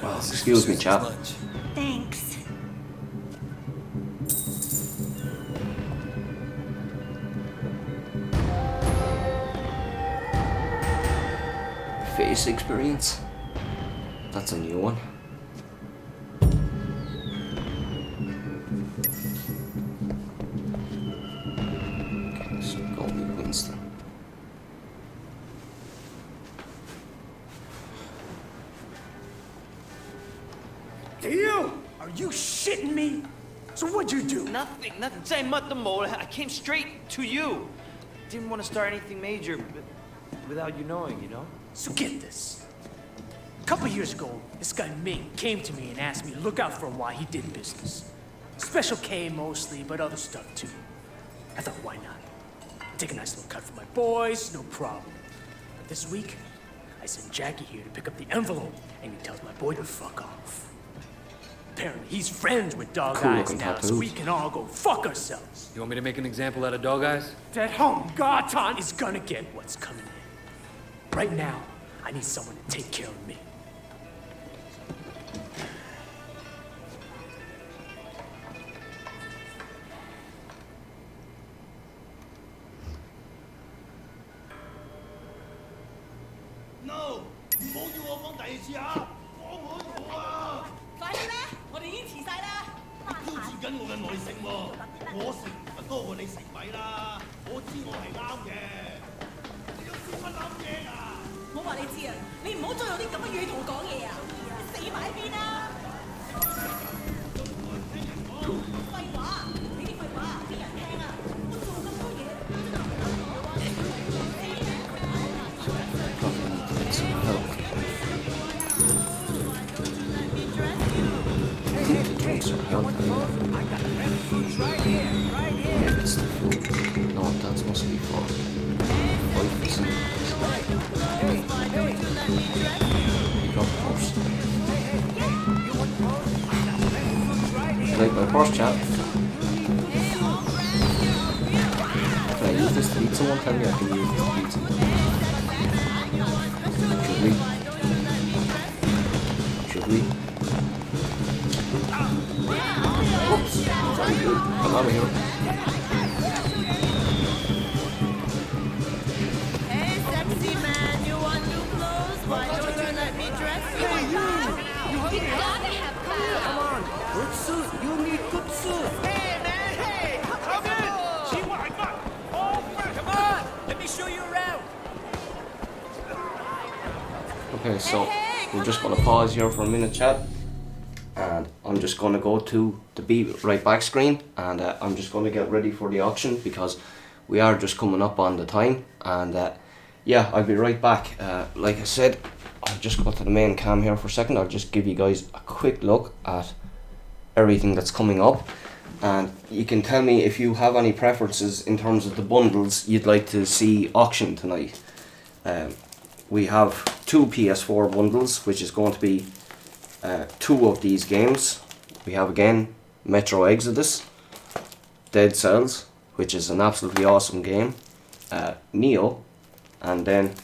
Well, excuse me, chap. Thanks. Face experience. That's a new one. Okay, so go with Winston. you shitting me? So what'd you do? Nothing. 真係乜都冇. I came straight to you. Didn't want to start anything major, but without you knowing, you know? So get this. A couple years ago, this guy Ming came to me and asked me to look out for him while he did business. Special K mostly, but other stuff too. I thought, why not? Take a nice little cut for my boys, no problem. But this week, I sent Jackie here to pick up the envelope, and he tells my boy to fuck off. Apparently, he's friends with Dog Eyes now, so we can all go fuck ourselves. You want me to make an example out of Dog Eyes? That home Garton is gonna get what's coming in. Right now, I need someone to take care of me. No， 唔好要我講第二次啊！放開我啊！快啲啦，我哋已經遲晒啦。挑戰緊我嘅耐性喎，我食就多過你食米啦。我知我係啱嘅，你有屎忽諗嘢啊！我話你知啊，你唔好再用啲咁嘅語言同我講嘢啊！你死埋一邊啦！廢話，你啲廢話邊人聽啊？我做咁多嘢。Yeah, it's the food. No, that's supposed to be for wife. Drop the horse. Like my horse chat. Can I use this to eat someone? Tell me I can use this to eat someone. Should we? Oops, sorry dude, come out of here. Hey, sexy man, you want new clothes? Why don't you let me dress you? Hey, you gotta have clothes. Come on, good suit. You need good suit. Hey, man, hey, come in. Come on, let me show you around. Okay, so we're just going to pause here for a minute, chat. And I'm just going to go to the Be Right Back screen, and I'm just going to get ready for the auction because we are just coming up on the time. And yeah, I'll be right back. Like I said, I'll just go to the main cam here for a second. I'll just give you guys a quick look at everything that's coming up, and you can tell me if you have any preferences in terms of the bundles you'd like to see auctioned tonight. We have 2 PS4 bundles, which is going to be 2 of these games. We have again Metro Exodus, Dead Cells, which is an absolutely awesome game, Neo, and then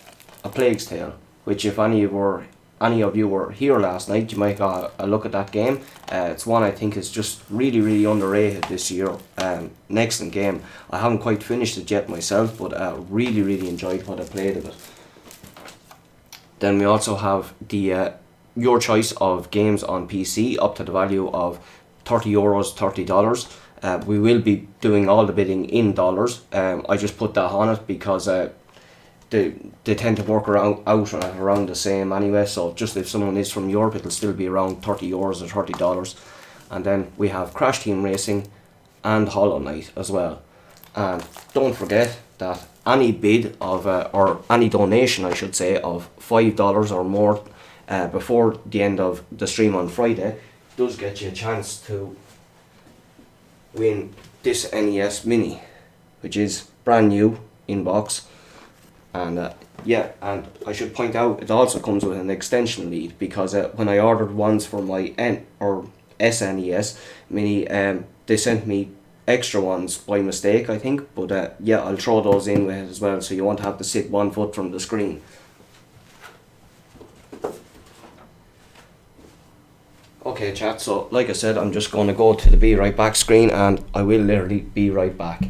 A Plague's Tale, which if any of you were here last night, you might got a look at that game. It's one I think is just really underrated this year. An excellent game. I haven't quite finished it yet myself, but really enjoyed what I played of it. Then we also have the your choice of games on PC up to the value of €30, $30. We will be doing all the bidding in dollars. I just put that on it because they tend to work around the same anyway. So just if someone is from Europe, it'll still be around €30 or $30. And then we have Crash Team Racing and Hollow Knight as well. And don't forget that any bid of or any donation, I should say, of $5 or more before the end of the stream on Friday does get you a chance to win this NES Mini, which is brand new in box. And yeah, and I should point out it also comes with an extension lead, because when I ordered ones for my SNES Mini, they sent me extra ones by mistake, I think, but yeah, I'll throw those in with it as well, so you won't have to sit 1 foot from the screen. Okay chat, so like I said, I'm just going to go to the Be Right Back screen, and I will literally be right back.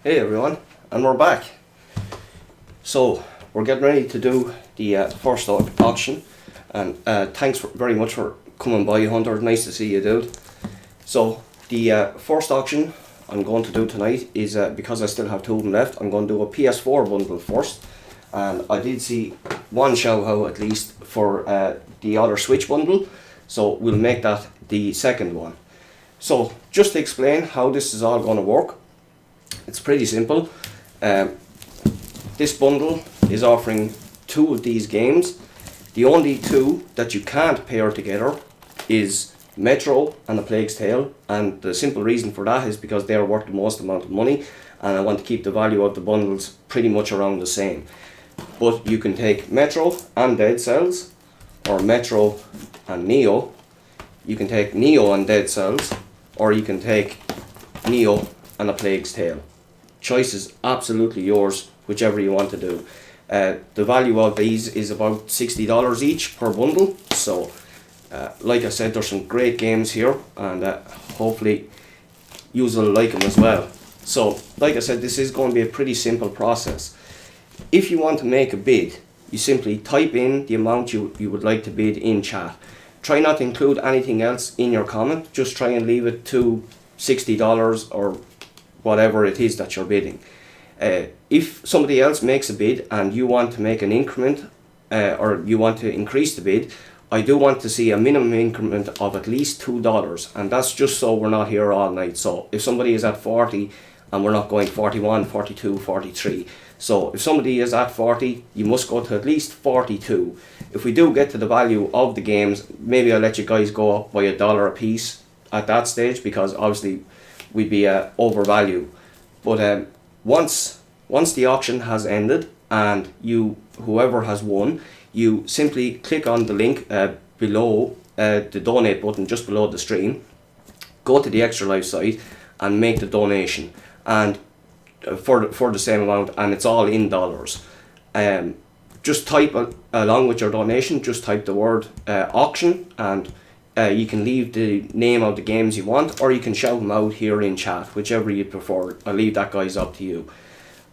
Hey everyone, and we're back. So we're getting ready to do the first auction, and thanks very much for coming by, Hunter. Nice to see you, dude. So the first auction I'm going to do tonight is, because I still have 2 of them left, I'm going to do a PS4 bundle first. And I did see one shout out at least for the other Switch bundle, so we'll make that the second one. So just to explain how this is all going to work, it's pretty simple. This bundle is offering 2 of these games. The only 2 that you can't pair together is Metro and A Plague's Tale, and the simple reason for that is because they are worth the most amount of money, and I want to keep the value of the bundles pretty much around the same. But you can take Metro and Dead Cells, or Metro and Neo. You can take Neo and Dead Cells, or you can take Neo and A Plague's Tale. Choice is absolutely yours, whichever you want to do. The value of these is about $60 each per bundle, so like I said, there's some great games here, and hopefully you will like them as well. So like I said, this is going to be a pretty simple process. If you want to make a bid, you simply type in the amount you would like to bid in chat. Try not to include anything else in your comment, just try and leave it to $60 or whatever it is that you're bidding. If somebody else makes a bid and you want to make an increment, or you want to increase the bid, I do want to see a minimum increment of at least $2, and that's just so we're not here all night. So if somebody is at 40 and we're not going 41, 42, 43. So if somebody is at 40, you must go to at least 42. If we do get to the value of the games, maybe I'll let you guys go up by $1 a piece at that stage, because obviously we'd be overvalue. But once the auction has ended and whoever has won, you simply click on the link below the donate button just below the stream, go to the Extra Life site and make the donation, and for the same amount, and it's all in dollars. Just type along with your donation, just type the word auction, and you can leave the name of the games you want, or you can shout them out here in chat, whichever you prefer. I'll leave that, guys, up to you.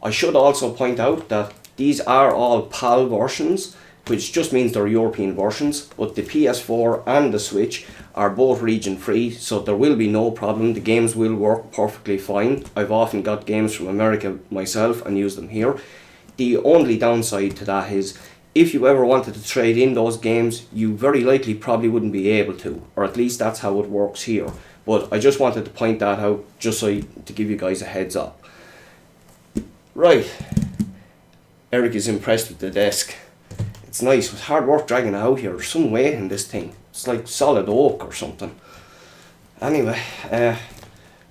I should also point out that these are all PAL versions, which just means they're European versions, but the PS4 and the Switch are both region free, so there will be no problem. The games will work perfectly fine. I've often got games from America myself and use them here. The only downside to that is, if you ever wanted to trade in those games, you very likely probably wouldn't be able to, or at least that's how it works here. But I just wanted to point that out, just to give you guys a heads up. Right, Eric is impressed with the desk. It's nice. It's hard work dragging it out here. There's some weight in this thing. It's like solid oak or something. Anyway,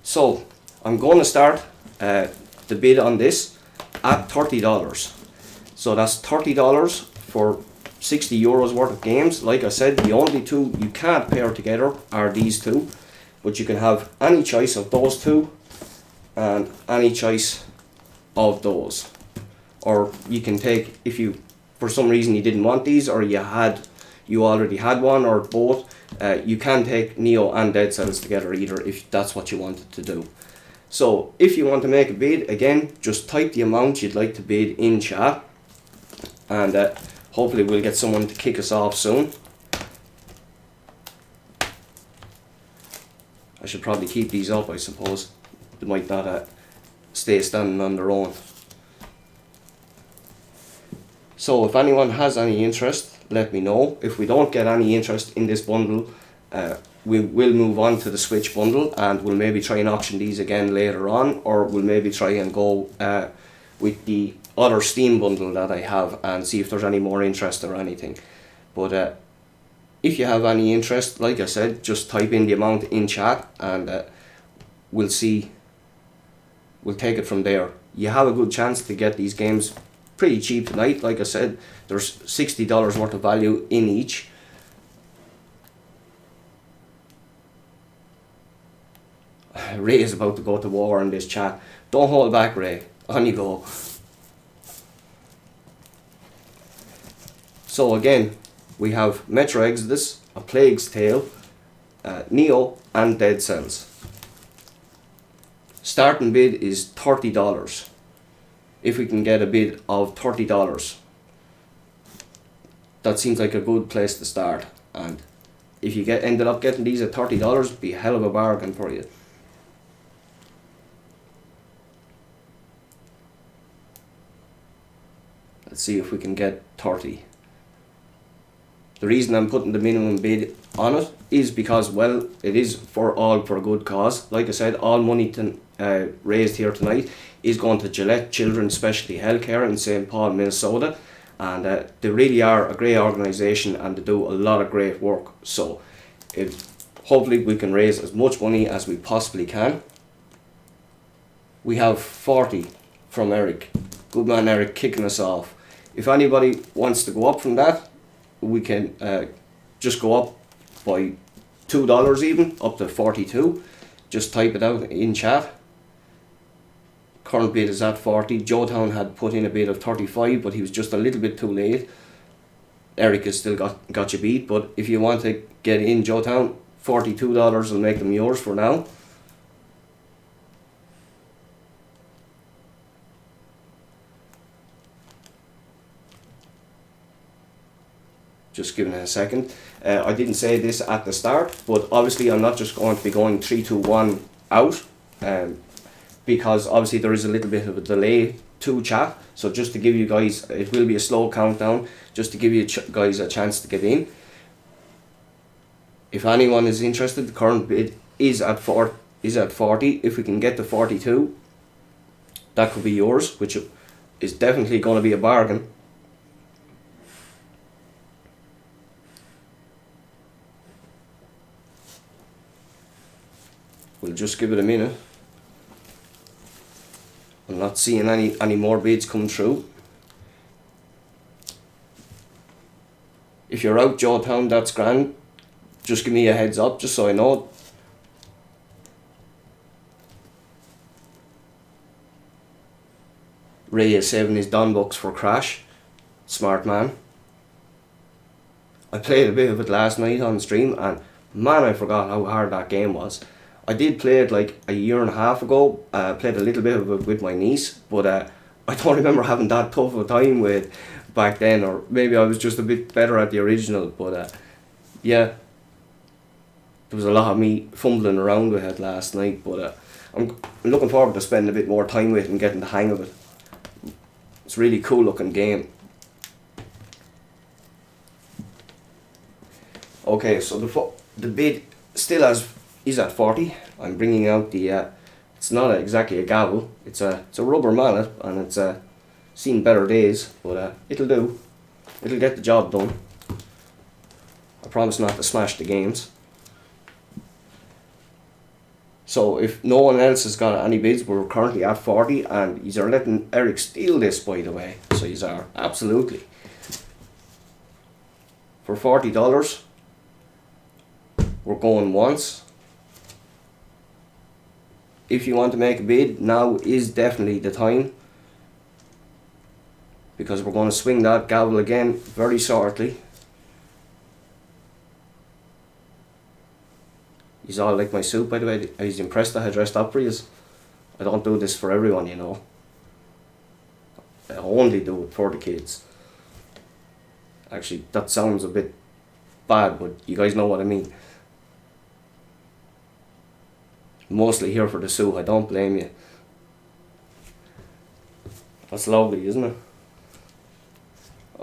so I'm going to start the bid on this at $30. So that's $30 for 60 euros worth of games. Like I said, the only 2 you can't pair together are these 2, but you can have any choice of those 2 and any choice of those. Or you can take, if you for some reason you didn't want these, or you already had one, or both, you can take Neo and Dead Cells together either, if that's what you wanted to do. So if you want to make a bid, again, just type the amount you'd like to bid in chat, and hopefully we'll get someone to kick us off soon. I should probably keep these up, I suppose. They might not stay standing on their own. So if anyone has any interest, let me know. If we don't get any interest in this bundle, we will move on to the Switch bundle, and we'll maybe try and auction these again later on, or we'll maybe try and go with the other Steam bundle that I have and see if there's any more interest or anything. But if you have any interest, like I said, just type in the amount in chat, and we'll see. We'll take it from there. You have a good chance to get these games pretty cheap tonight. Like I said, there's $60 worth of value in each. Ray is about to go to war in this chat. Don't hold back, Ray. On you go. So again, we have Metro Exodus, A Plague's Tale, Neo and Dead Cells. Starting bid is $30. If we can get a bid of $30, that seems like a good place to start. And if you ended up getting these at $30, it'd be a hell of a bargain for you. Let's see if we can get 30. The reason I'm putting the minimum bid on it is because, well, it is for a good cause. Like I said, all money raised here tonight is going to Gillette Children's Specialty Healthcare in St. Paul, Minnesota. And they really are a great organisation, and they do a lot of great work. So hopefully we can raise as much money as we possibly can. We have 40 from Eric. Good man Eric kicking us off. If anybody wants to go up from that, we can just go up by $2 even, up to 42. Just type it out in chat. Current bid is at 40. Joetown had put in a bid of 35, but he was just a little bit too late. Eric has still got you beat, but if you want to get in Joetown, $42 will make them yours for now. Just giving it a second. I didn't say this at the start, but obviously I'm not just going to be going 3, 2, 1 out, because obviously there is a little bit of a delay to chat. So just to give you guys, it will be a slow countdown, just to give you guys a chance to get in. If anyone is interested, the current bid is at 40. If we can get to 42, that could be yours, which is definitely going to be a bargain. We'll just give it a minute. I'm not seeing any more bids come through. If you're out Joetown, that's grand. Just give me a heads up, just so I know. Ray is saving his Don bucks for Crash. Smart man. I played a bit of it last night on stream, and man, I forgot how hard that game was. I did play it like a year and a half ago. Played a little bit of it with my niece, but I don't remember having that tough a time with back then, or maybe I was just a bit better at the original. But yeah, there was a lot of me fumbling around with it last night. But I'm looking forward to spending a bit more time with it and getting the hang of it. It's a really cool looking game. Okay, so the bid still is at 40. I'm bringing out the it's not exactly a gavel, it's a rubber mallet, and it's seen better days, but it'll do. It'll get the job done. I promise not to smash the games. So if no one else has got any bids, we're currently at 40, and yous are letting Eric steal this, by the way. So yous are, absolutely. For $40, we're going once. If you want to make a bid, now is definitely the time, because we're going to swing that gavel again very shortly. He's all like my suit, by the way. He's impressed that I dressed up for you. I don't do this for everyone, you know. I only do it for the kids. Actually, that sounds a bit bad, but you guys know what I mean. Mostly here for the suit, I don't blame you. That's lovely, isn't it?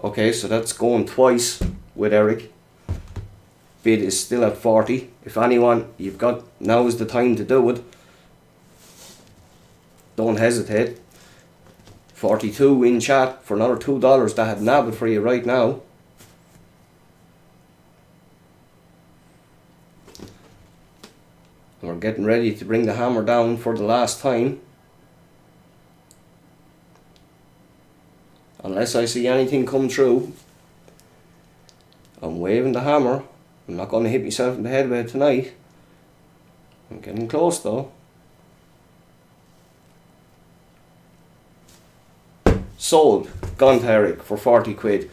Okay, so that's going twice with Eric. Bid is still at 40. If anyone, now is the time to do it. Don't hesitate. 42 in chat for another $2. That had nabbed it for you right now. We're getting ready to bring the hammer down for the last time. Unless I see anything come through. I'm waving the hammer. I'm not going to hit myself in the head with it tonight. I'm getting close though. Sold. Gone to Eric for 40 quid.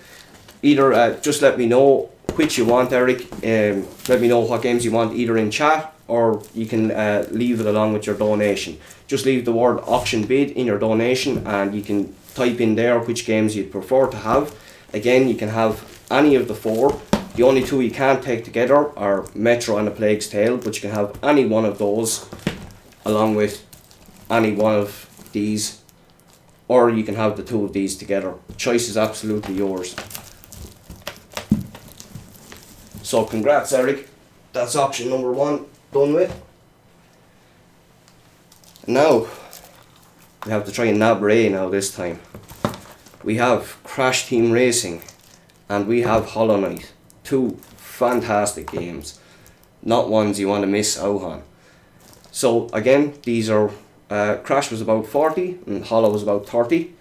Either just let me know which you want, Eric. Let me know what games you want, either in chat or you can leave it along with your donation. Just leave the word auction bid in your donation, and you can type in there which games you'd prefer to have. Again, you can have any of the 4. The only 2 you can't take together are Metro and A Plague's Tale, but you can have any one of those along with any one of these, or you can have the 2 of these together. Choice is absolutely yours. So congrats, Eric. That's option number 1 done with. Now we have to try and nab Ray now this time. We have Crash Team Racing and we have Hollow Knight. 2 fantastic games. Not ones you want to miss out on. So again, these are Crash was about 40 and Hollow was about 30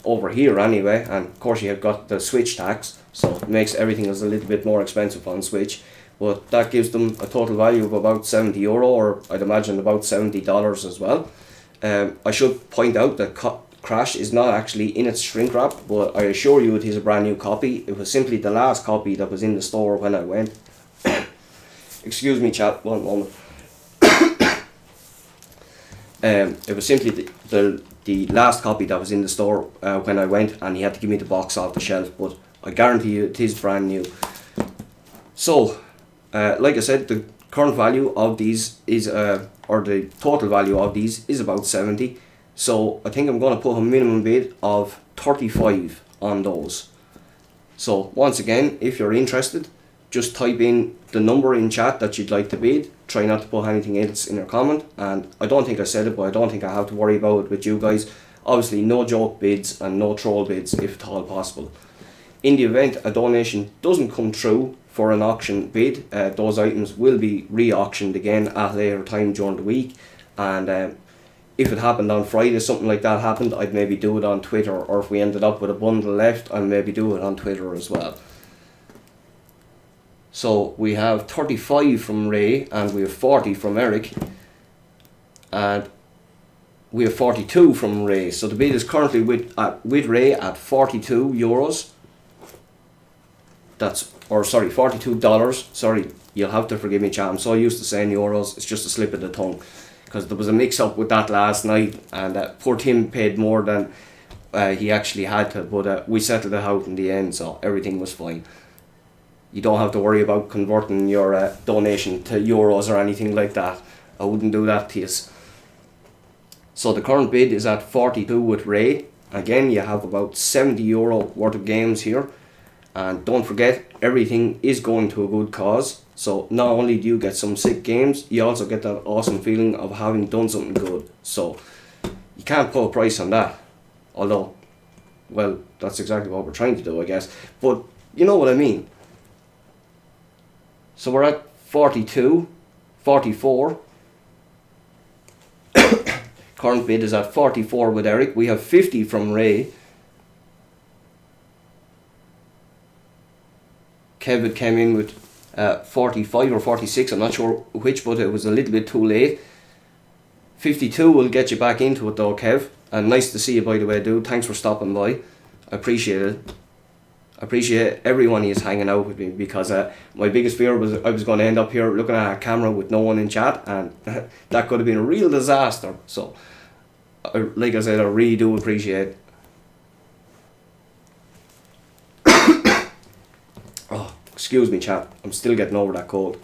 over here anyway, and of course you have got the Switch tax, so it makes everything is a little bit more expensive on Switch, but that gives them a total value of about €70, or I'd imagine about $70 as well. I should point out that Crash is not actually in its shrink wrap, but I assure you it is a brand new copy. It was simply the last copy that was in the store when I went. Excuse me chat, one moment. It was simply the last copy that was in the store when I went, and he had to give me the box off the shelf, but I guarantee you it is brand new. So like I said, the current value of these is or the total value of these is about 70. So I think I'm going to put a minimum bid of 35 on those. So once again, if you're interested, just type in the number in chat that you'd like to bid. Try not to put anything else in your comment, and I don't think I said it, but I don't think I have to worry about it with you guys. Obviously no joke bids and no troll bids if at all possible. In the event a donation doesn't come through for an auction bid, those items will be re-auctioned again at a later time during the week, and if it happened on Friday, something like that happened, I'd maybe do it on Twitter, or if we ended up with a bundle left, I'll maybe do it on Twitter as well. So we have 35 from Ray, and we have 40 from Eric, and we have 42 from Ray. So the bid is currently with Ray at €42. That's, or sorry, $42. Sorry, you'll have to forgive me, chat. I'm so used to saying euros, it's just a slip of the tongue, because there was a mix up with that last night, and poor Tim paid more than he actually had to, but we settled it out in the end, so everything was fine. You don't have to worry about converting your donation to euros or anything like that. I wouldn't do that to you. So the current bid is at 42 with Ray. Again, you have about €70 worth of games here. And don't forget, everything is going to a good cause. So not only do you get some sick games, you also get that awesome feeling of having done something good. So you can't put a price on that. Although, well, that's exactly what we're trying to do, I guess. But you know what I mean. So we're at 42, 44. Current bid is at 44 with Eric. We have 50 from Ray. Kevin came in with 45 or 46, I'm not sure which, but it was a little bit too late. 52 will get you back into it though, Kev. And nice to see you, by the way, dude. Thanks for stopping by. I appreciate it. I appreciate everyone who's hanging out with me, because my biggest fear was I was going to end up here looking at a camera with no one in chat, and that could have been a real disaster. So, like I said, I really do appreciate it. Oh, excuse me, chat. I'm still getting over that cold.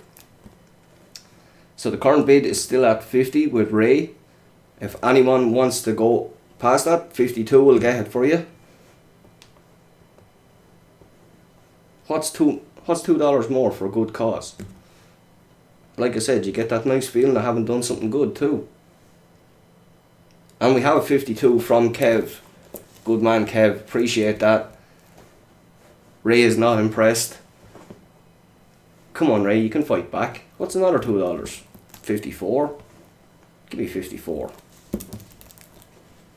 So the current bid is still at 50 with Ray. If anyone wants to go past that, 52 will get it for you. What's $2 more for a good cause? Like I said, you get that nice feeling of having done something good too. And we have 52 from Kev. Good man, Kev. Appreciate that. Ray is not impressed. Come on, Ray, you can fight back. What's another $2? 54? Give me 54.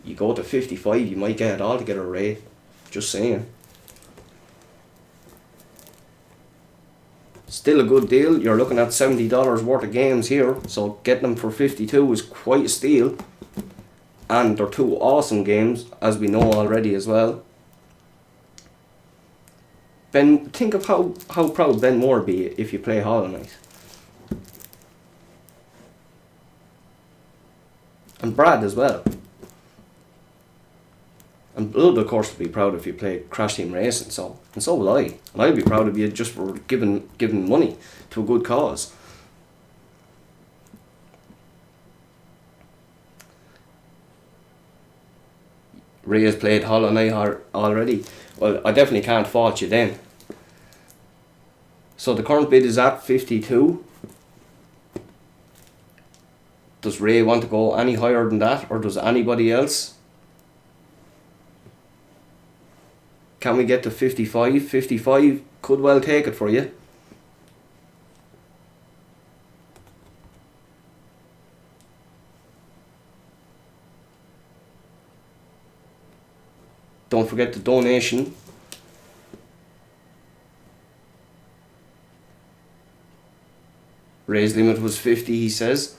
You go to 55, you might get it all together, Ray. Just saying. Still a good deal. You're looking at $70 worth of games here, so getting them for 52 is quite a steal. And they're 2 awesome games, as we know already as well. Ben, think of how proud Ben Moore would be if you play Hollow Knight. And Brad as well. And Blood, of course, will be proud if you play Crash Team Racing, and so will I. And I'll be proud of you just for giving money to a good cause. Ray has played Hollow Knight already. Well, I definitely can't fault you then. So the current bid is at 52. Does Ray want to go any higher than that, or does anybody else? Can we get to 55? 55 could well take it for you. Don't forget the donation. Ray's limit was 50, he says.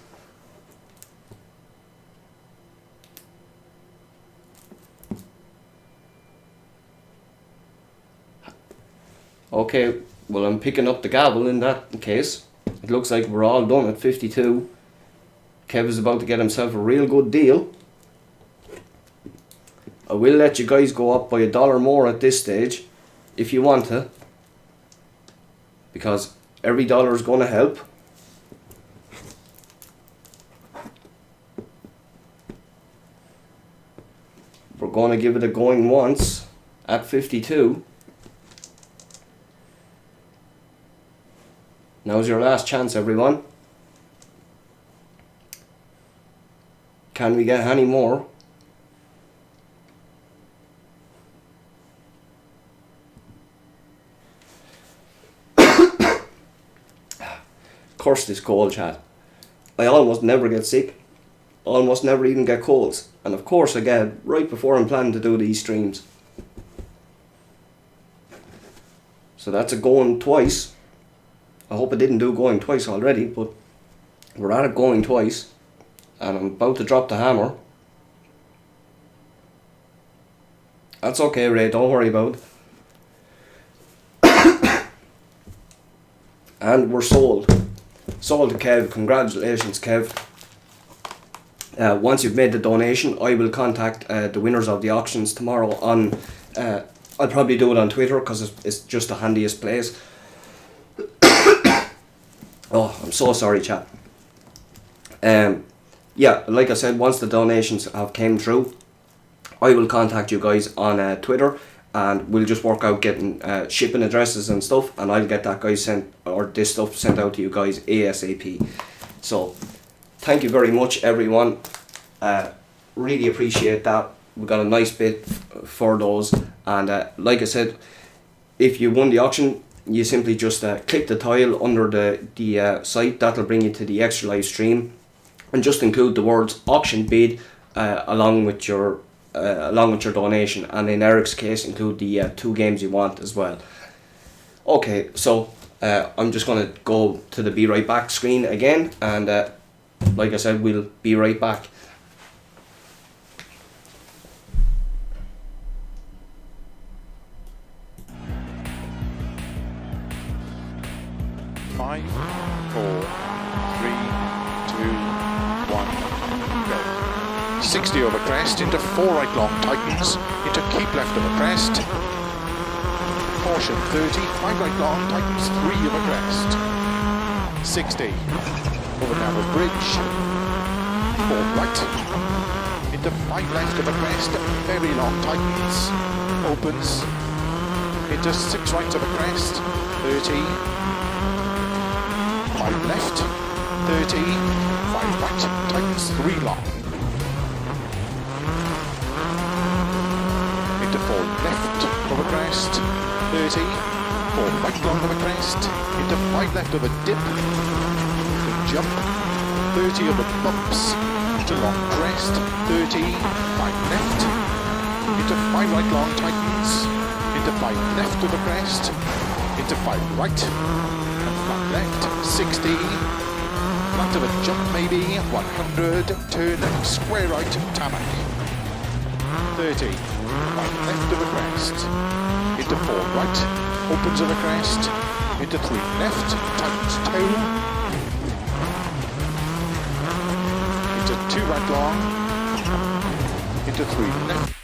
Okay, well, I'm picking up the gavel in that case. It looks like we're all done at 52. Kev is about to get himself a real good deal. I will let you guys go up by $1 more at this stage, if you want to. Because every dollar is going to help. We're going to give it a going once at 52. Now's your last chance, everyone. Can we get any more? Curse this cold, chat. I almost never get sick. Almost never even get colds. And of course I get it right before I'm planning to do these streams. So that's a going twice. I hope I didn't do going twice already, but we're at it going twice. And I'm about to drop the hammer. That's okay, Ray, don't worry about it. And we're sold. Sold to Kev. Congratulations, Kev. Once you've made the donation, I will contact the winners of the auctions tomorrow on... I'll probably do it on Twitter because it's just the handiest place. Oh, I'm so sorry, chat. Yeah, like I said, once the donations have came through, I will contact you guys on Twitter, and we'll just work out getting shipping addresses and stuff, and I'll get that guy sent, or this stuff sent out to you guys ASAP. So, thank you very much, everyone. Really appreciate that. We got a nice bit for those, and like I said, if you won the auction, you simply just click the tile under the site. That'll bring you to the extra live stream, and just include the words auction bid along with your donation, and in Eric's case include the 2 games you want as well. Okay, so I'm just going to go to the be right back screen again, and like I said, we'll be right back. Five, 4, 3, 2, 1, go. 60 over crest, into 4 right long tightens, into keep left over crest. Caution 30, 5 right long tightens, 3 over crest. 60 over narrow bridge. 4 right, into 5 left over crest, very long tightens, opens, into 6 right over crest, 30. 5 left, 30, 5 right, tightens 3 long. Into 4 left over crest, 30, 4 right long over crest, into 5 left over dip, jump, 30 over bumps, to long crest, 30, 5 left, into 5 right long tightens, into 5 left over crest, into 5 right, flat left, 60, flat of a jump maybe, 100, turn, square right, tarmac, 30, right left of a crest, into 4 right, opens of a crest, into 3 left, tightens toe, into 2 right long, into 3 left.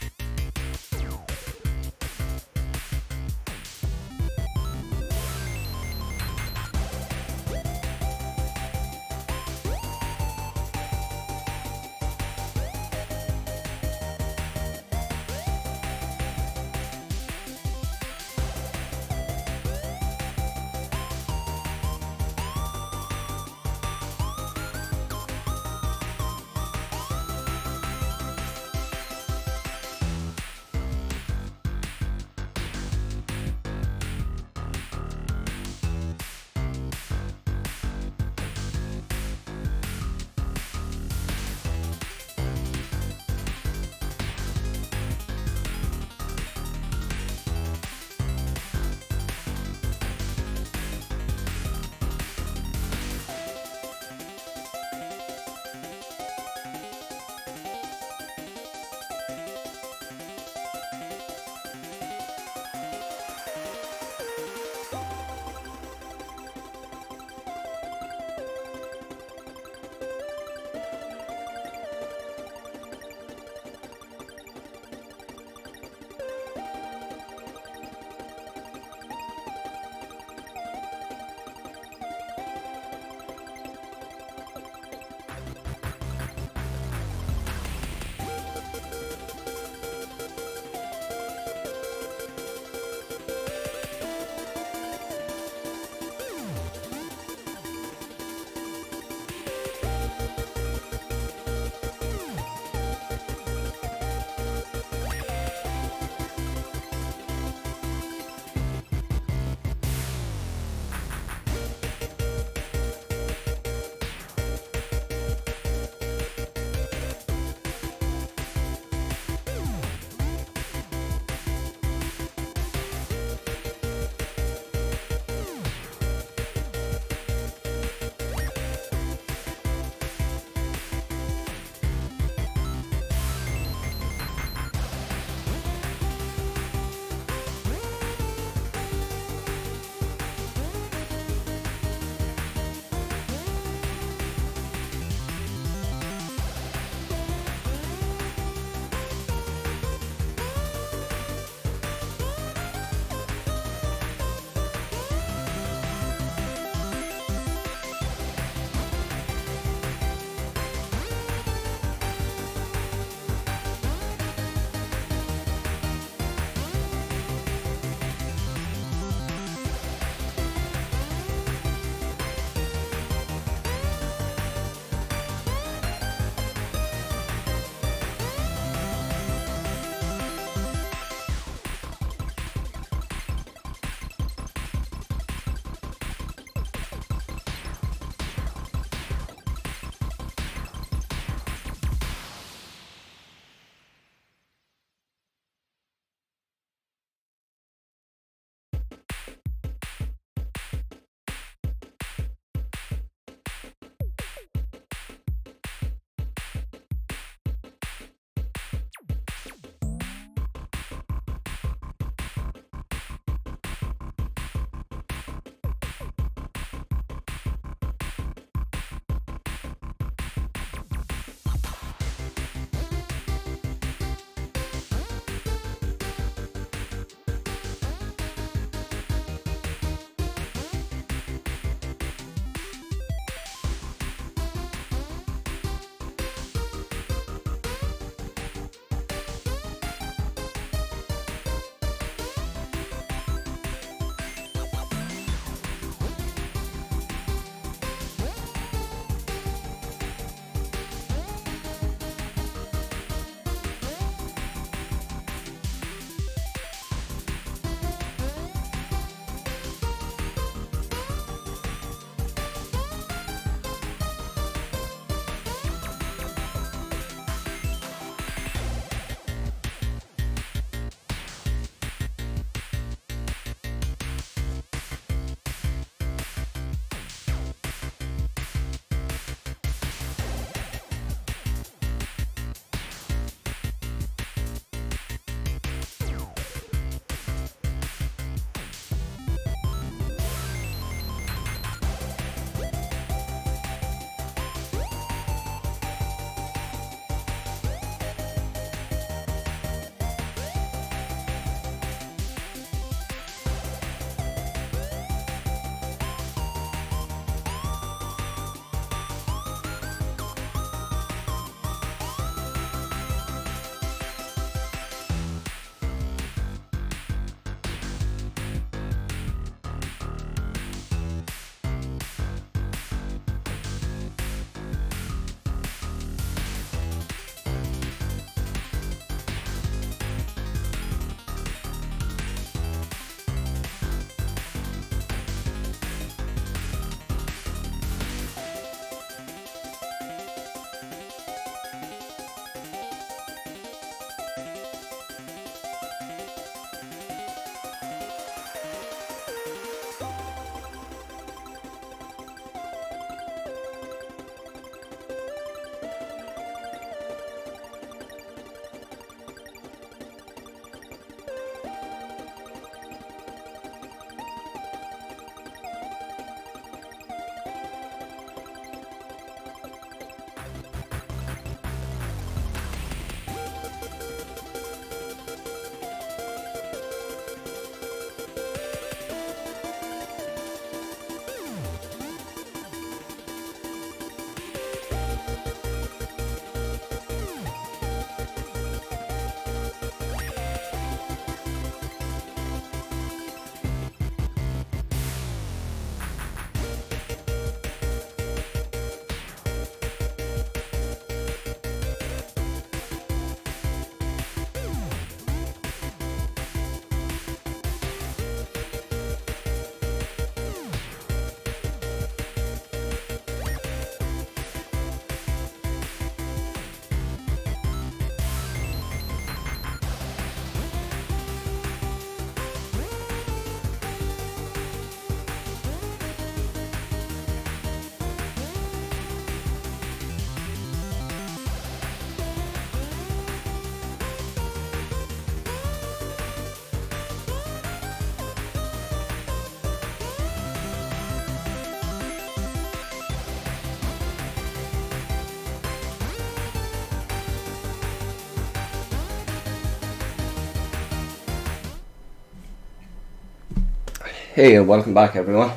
Hey, welcome back everyone.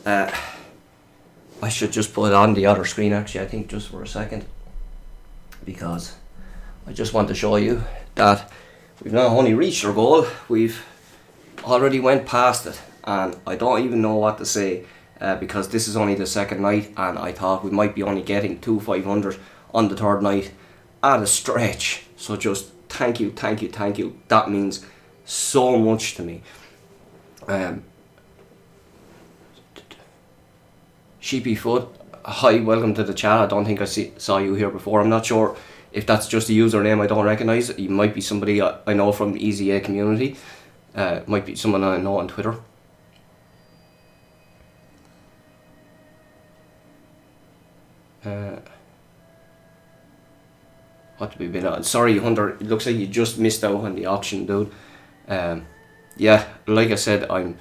I should just put it on the other screen actually, I think, just for a second, because I just want to show you that we've not only reached our goal, we've already went past it, and I don't even know what to say, because this is only the second night and I thought we might be only getting 500 on the third night at a stretch. So just thank you, that means so much to me. Sheepy Foot, hi, welcome to the chat. I don't think I saw you here before. I'm not sure if that's just a username I don't recognise. You might be somebody I know from the EZA community. Might be someone I know on Twitter. What have we been on? Sorry Hunter, it looks like you just missed out on the auction, dude. Yeah, like I said, I'm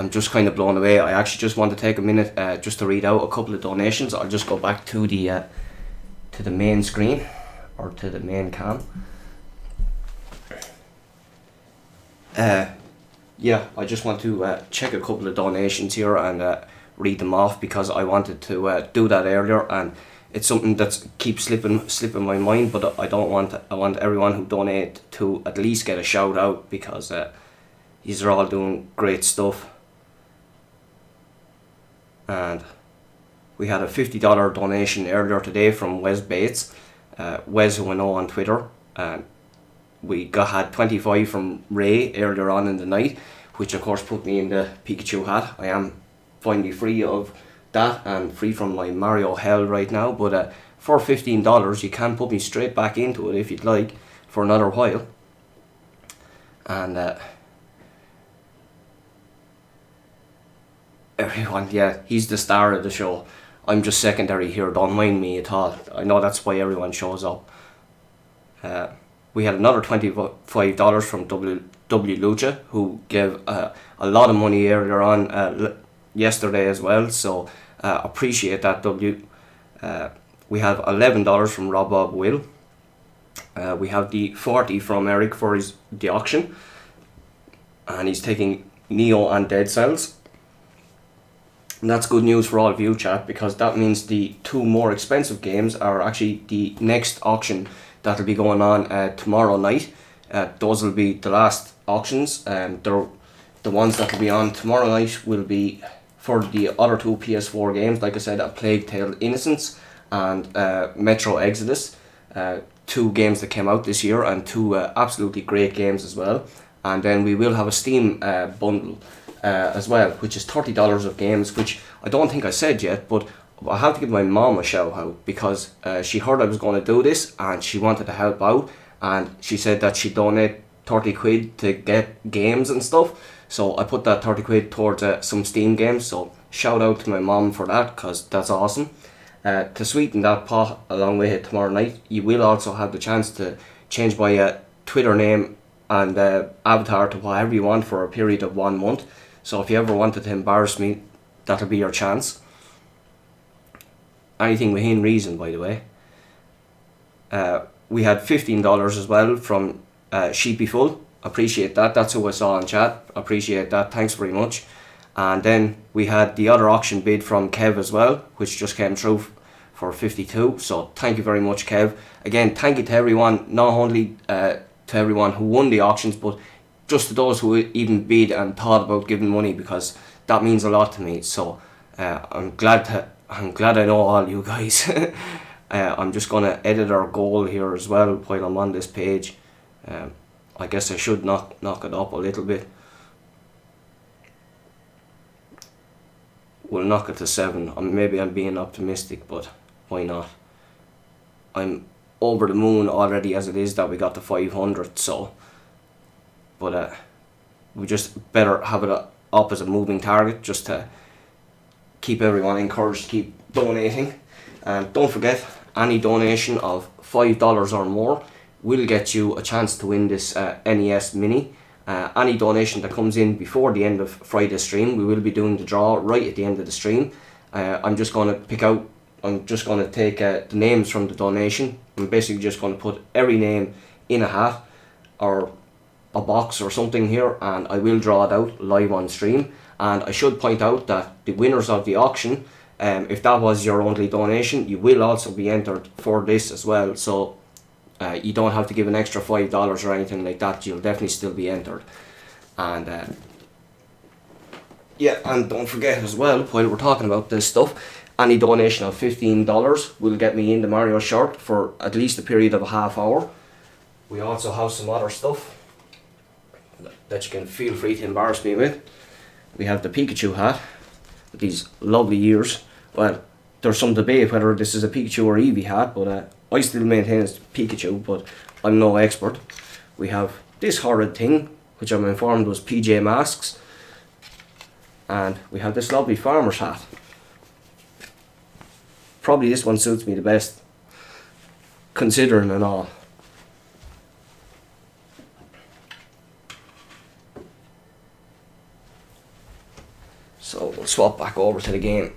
just kind of blown away. I actually just want to take a minute just to read out a couple of donations. I'll just go back to the main screen, or to the main cam. Yeah, I just want to check a couple of donations here and read them off, because I wanted to do that earlier, and it's something that keeps slipping my mind. But I want everyone who donate to at least get a shout out, because these are all doing great stuff. And we had a $50 donation earlier today from Wes Bates, Wes, who I know on Twitter, and we had 25 from Ray earlier on in the night, which of course put me in the Pikachu hat. I am finally free of that and free from my Mario hell right now, but for $15 you can put me straight back into it if you'd like for another while. And everyone, yeah, he's the star of the show. I'm just secondary here, don't mind me at all. I know that's why everyone shows up. We had another $25 from W Lucha, who gave a lot of money earlier on yesterday as well, so appreciate that, W. We have $11 from Rob Bob Will. We have the 40 from Eric for the auction, and he's taking Neo and Dead Cells. And that's good news for all of you, chat, because that means the two more expensive games are actually the next auction that'll be going on tomorrow night. Those will be the last auctions. The ones that will be on tomorrow night will be for the other two PS4 games. Like I said, A Plague Tale Innocence and Metro Exodus. Two games that came out this year, and two absolutely great games as well. And then we will have a Steam bundle as well, which is $30 of games, which I don't think I said yet, but I have to give my mom a shout out, because she heard I was going to do this and she wanted to help out, and she said that she'd donate 30 quid to get games and stuff, so I put that 30 quid towards some Steam games, so shout out to my mom for that, because that's awesome. To sweeten that pot along with it tomorrow night, you will also have the chance to change my Twitter name and avatar to whatever you want for a period of 1 month. So if you ever wanted to embarrass me, that'll be your chance. Anything within reason, by the way. We had $15 as well from Sheepy Full. Appreciate that. That's who I saw in chat. Appreciate that. Thanks very much. And then we had the other auction bid from Kev as well, which just came through for 52. So thank you very much, Kev. Again, thank you to everyone, not only to everyone who won the auctions, but just to those who even bid and thought about giving money, because that means a lot to me. So I'm glad I know all you guys. I'm just gonna edit our goal here as well while I'm on this page. I guess I should knock it up a little bit. We'll knock it to 7. Maybe I'm being optimistic, but why not? I'm over the moon already as it is that we got to 500, so. But we just better have it up as a moving target, just to keep everyone encouraged to keep donating. And don't forget, any donation of $5 or more will get you a chance to win this NES Mini. Any donation that comes in before the end of Friday's stream, we will be doing the draw right at the end of the stream. I'm just going to take the names from the donation. I'm basically just going to put every name in a hat, or a box or something here, and I will draw it out live on stream. And I should point out that the winners of the auction, if that was your only donation, you will also be entered for this as well. So you don't have to give an extra $5 or anything like that. You'll definitely still be entered. And yeah, and don't forget as well, while we're talking about this stuff, any donation of $15 will get me in the Mario shirt for at least a period of a half hour. We also have some other stuff that you can feel free to embarrass me with. We have the Pikachu hat with these lovely ears. Well, there's some debate whether this is a Pikachu or Eevee hat, but I still maintain it's Pikachu, but I'm no expert. We have this horrid thing, which I'm informed was PJ Masks. And we have this lovely farmer's hat. Probably this one suits me the best, considering and all. So we'll swap back over to the game.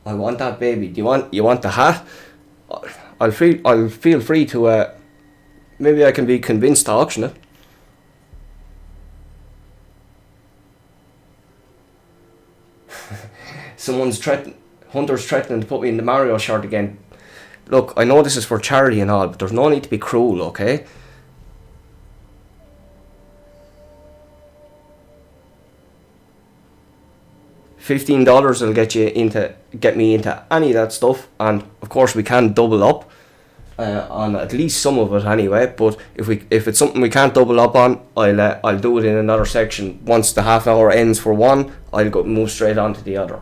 I want that, baby. Do you want the hat? I'll feel free to maybe I can be convinced to auction it. Hunter's threatening to put me in the Mario shirt again. Look, I know this is for charity and all, but there's no need to be cruel, okay? $15 will get me into any of that stuff, and of course we can double up on at least some of it anyway. But if it's something we can't double up on, I'll do it in another section. Once the half hour ends for one, I'll move straight on to the other.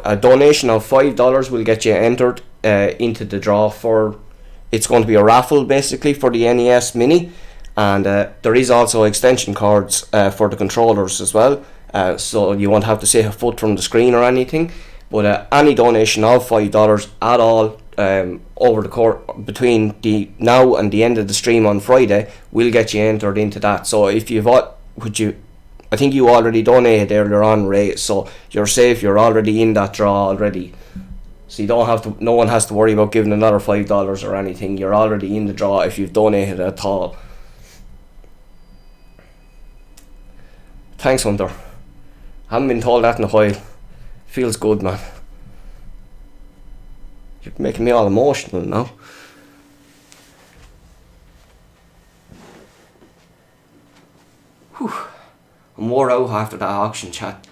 A donation of $5 will get you entered into the draw for. It's going to be a raffle basically for the NES Mini, and there is also extension cords for the controllers as well. So you won't have to say a foot from the screen or anything. But any donation of $5 at all over the course between the now and the end of the stream on Friday will get you entered into that. So if I think you already donated earlier on, Ray, so you're safe. You're already in that draw already, so you don't have to. No one has to worry about giving another $5 or anything. You're already in the draw if you've donated at all. Thanks, Hunter. Haven't been told that in a while. Feels good, man. You're making me all emotional now. Whew. I'm wore out after that auction chat.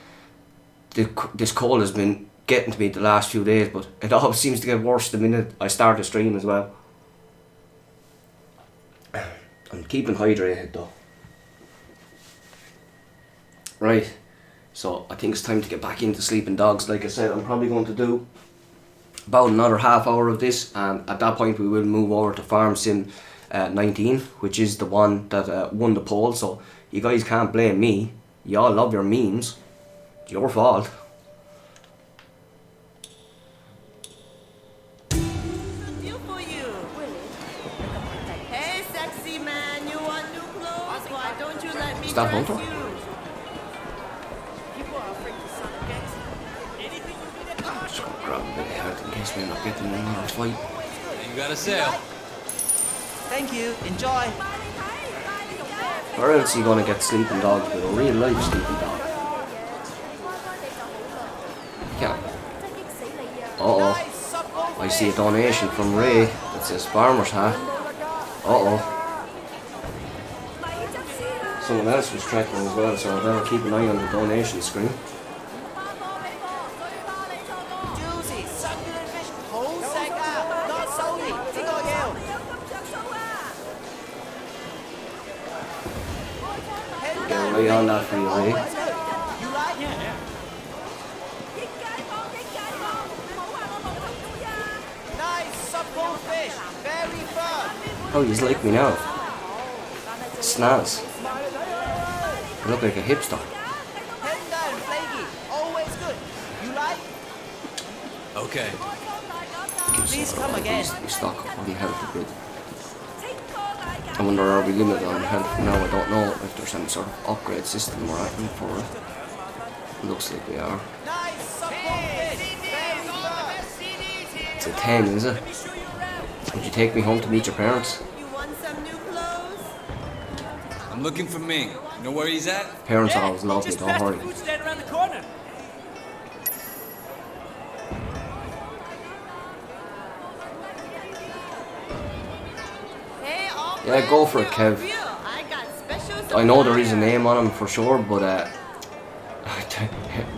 This cold has been getting to me the last few days, but it always seems to get worse the minute I start the stream as well. I'm keeping hydrated though. Right, so I think it's time to get back into Sleeping Dogs. Like I said, I'm probably going to do about another half hour of this, and at that point we will move over to Farm Sim 19, which is the one that won the poll. So you guys can't blame me. Y'all love your memes. It's your fault. Hey, sexy man, you want new clothes? Why don't you let me Is that Hunter? Just grab a bit of health in case we're not getting in another fight. You got a sale. Thank you. Enjoy. Where else are you gonna get Sleeping Dogs with a real life Sleeping Dog? Yeah. Uh-oh. I see a donation from Ray that says farmer's hat. Uh-oh. Someone else was tracking as well, so I better keep an eye on the donation screen. Get on that for you, Ray. Oh, he's like me now. Snaz. I look like a hipster. Okay. Please come again. We stock up on health a bit. I wonder, are we limited on health now? I don't know if there's any sort of upgrade system or anything for it. Looks like we are. It's a 10, is it? Would you take me home to meet your parents? You want some new clothes? I'm looking for Ming. You know where he's at? Parents always love me, Just don't past the worry. food stand around the corner. Hey, all Yeah, go for it, Kev. real. I got special I know there is a name on him for sure, but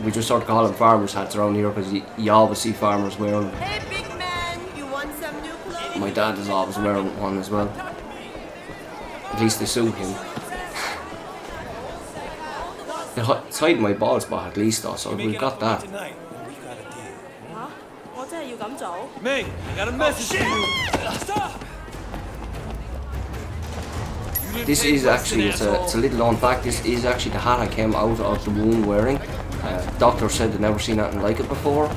we just sort of call them farmers hats around here because you always see farmers wearing them. Hey, big man, you want some new clothes? My dad is always wearing one as well. At least they suit him. It's hiding my bald spot at least though, so we've got that. Huh? 我真係要咁做？ Ming, I got a message for you. Stop! This is actually, it's a little known fact, this is actually the hat I came out of the wound wearing. Doctor said they'd never seen anything like it before.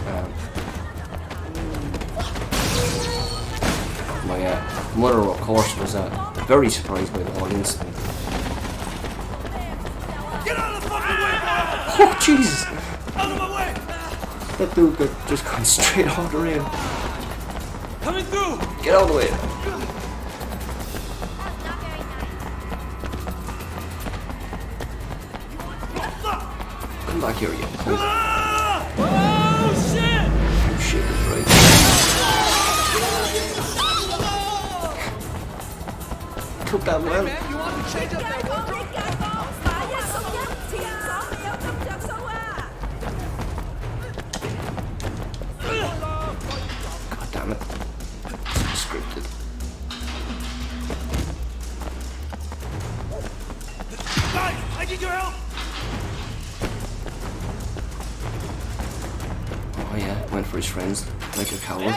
My mother, of course, was very surprised by the whole incident. Get out of the fucking way, boy! Oh, Jesus! Out of my way! That dude got just gone straight off the rail. Coming through! Get out of the way! Come back here, you cunt. Oh, shit! Oh, shit, is right. Took that well. Man, you want to change up that wardrobe? God damn it. It's scripted. Guys, I need your help! Oh yeah, went for his friends, like a coward.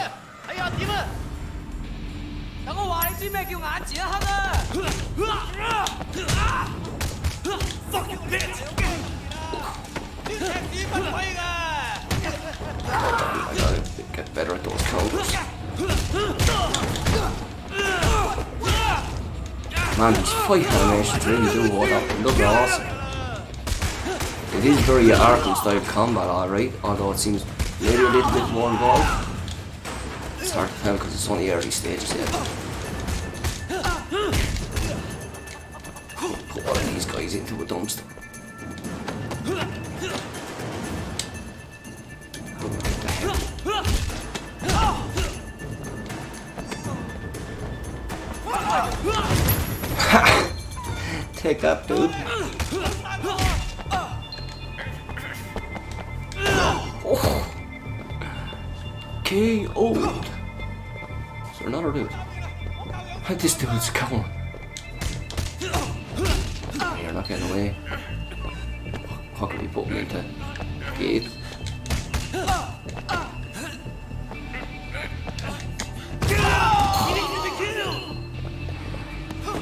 哎呀，點啊？等我話你知咩叫眼前一黑啊 ！Fucking bitch！ 啲赤子不歸㗎！ I gotta get better at those counters. Man, these fight animations really do look awesome. It is very Arkham style combat, alright, although it seems maybe a little bit more involved. It's hard to tell because it's only early stages yet. Put one of these guys into a dumpster. Take that, dude. Oh. KO'd. Is there another dude? This dude's going. You're not getting away. How can we put him into gate?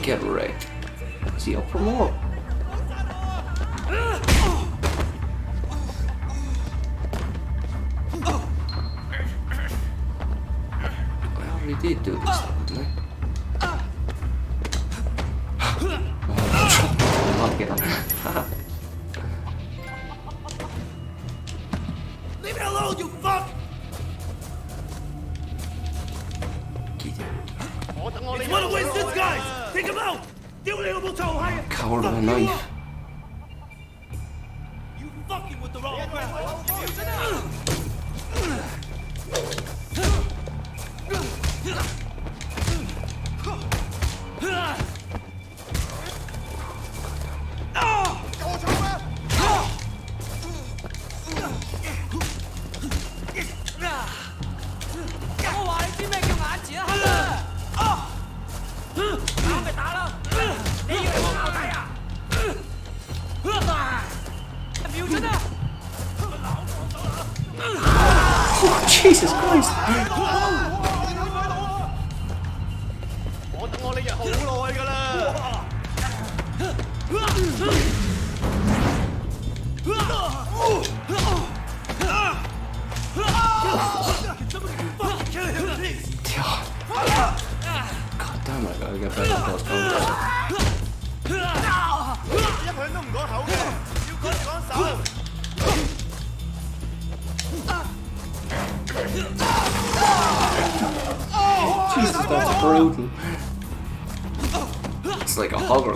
Get wrecked. Is he up for more? I already did do this, didn't I? I'll get on. Leave me alone, you fuck! It's one of Winston's guys! Take him out! Coward with a knife. You fucking with the wrong crowd! Oh, Jesus Christ! Gotta get better at those counters. 一向都唔講口嘅，要講就講手。 Jesus, that's brutal. It's like a hugger.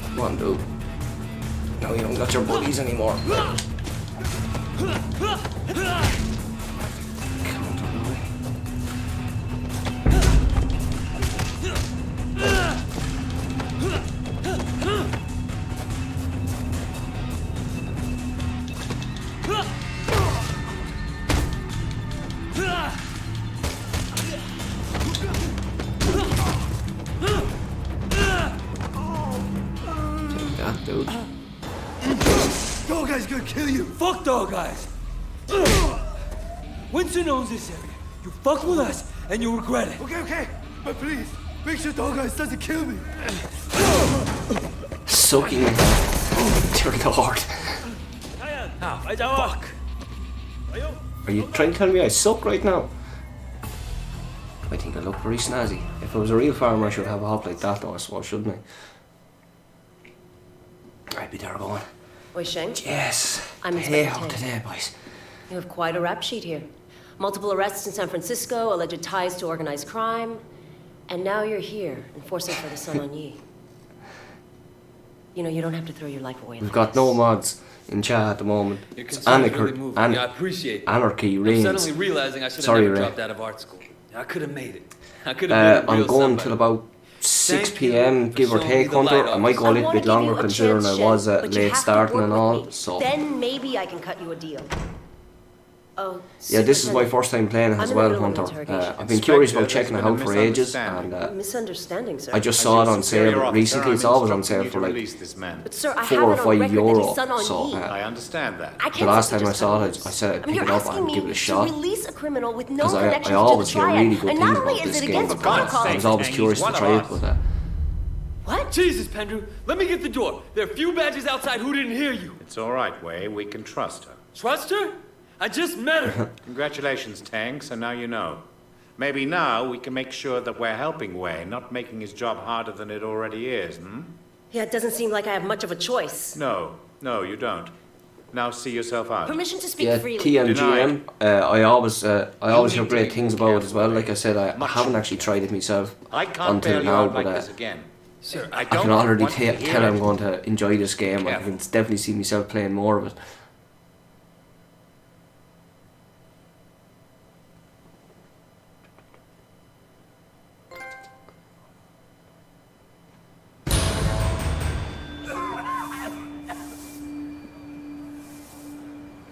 Come on, dude. No, you don't got your buddies anymore. Dude. Dog Eye's gonna kill you. Fuck Dog Eyes. Winston owns this area. You fuck with us, and you'll regret it. Okay. But please, make sure Dog Eyes doesn't kill me. Soaking in dear Lord. Fuck. Are you trying to tell me I suck right now? I think I look very snazzy. If I was a real farmer, I should have a hop like that, though, I suppose, shouldn't I? I'd be there going. Wei Sheng? Yes. I'm Hey, Inspector how Tang. today, boys? You have quite a rap sheet here. Multiple arrests in San Francisco, alleged ties to organized crime, and now you're here, enforcing for the Sun On Yi. You know, you don't have to throw your life away. We've got no mods in chat at the moment. Your It's concern's really moving me. I appreciate that. Anarchy I'm reigns. suddenly realizing I should have Sorry, never Ray. dropped out of art school. I could have made it. I could have been a real I'm going somebody. till about 6 Thank you p.m. for give or showing me take, the Hunter. light I might go a I little wanna bit give you longer a considering chance, I was Shen, but you late have to starting work and with all. me. So Then maybe I can cut you a deal. Oh, yeah, this is my Superintendent, first time playing it I'm as in the well, middle of an Hunter. interrogation. I've been curious about Inspector, checking it there's out been for a ages, misunderstanding. and Misunderstanding, sir. I just saw it on sale recently. It's always on sale for like But sir, I 4 have or it on 5 record that euro. he's Sun On So Yi. I understand that. I the can't last simply time I just saw cut it, loose. I said I'd I mean, pick you're it up asking and give it a me shot. to release a criminal with no 'Cause connection I to always the hear triad, really good and things not only about is this it game, against but protocol. I was always curious to try it, but What? Jesus, Pendrew, let me get the door. There are a few badges outside who didn't hear you. It's all right, Wei. We can trust her. Trust her? I just met her. Congratulations, Tang. So now you know. Maybe now we can make sure that we're helping Wei, not making his job harder than it already is, Yeah, it doesn't seem like I have much of a choice. No, you don't. Now see yourself out. Permission to speak yeah, freely. TMGM. I always hear great things about it as well. Like I said, I haven't actually tried it myself I can't until bail you now, out like but this again. Sir, I can already tell I'm going to enjoy this game. I can definitely see myself playing more of it.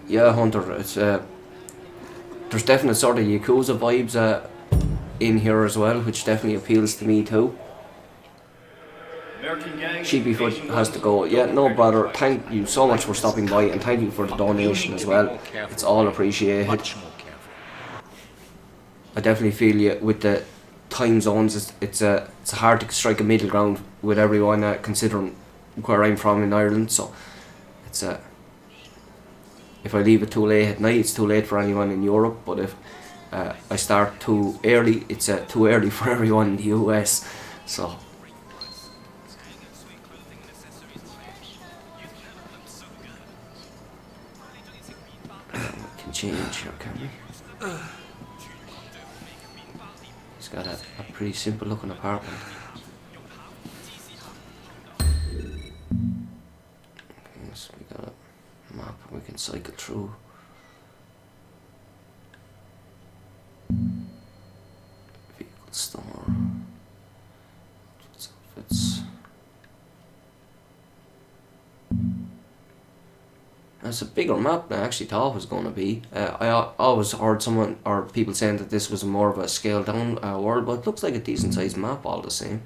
Yeah, Hunter, it's there's definite sort of Yakuza vibes in here as well, which definitely appeals to me too. Sheepyfoot has to go. Yeah, no bother. Thank you so much for stopping by, and thank you for the donation as well. It's all appreciated. I definitely feel you with the time zones. It's hard to strike a middle ground with everyone, considering where I'm from in Ireland. So it's if I leave it too late at night, it's too late for anyone in Europe. But if I start too early, it's too early for everyone in the US. So. We can change here, can we? It's got a pretty simple looking apartment. Okay, so we got a map we can cycle through. Vehicle store. Outfits. It's a bigger map than I actually thought it was going to be. I always heard someone or people saying that this was more of a scaled down world, but it looks like a decent sized map all the same.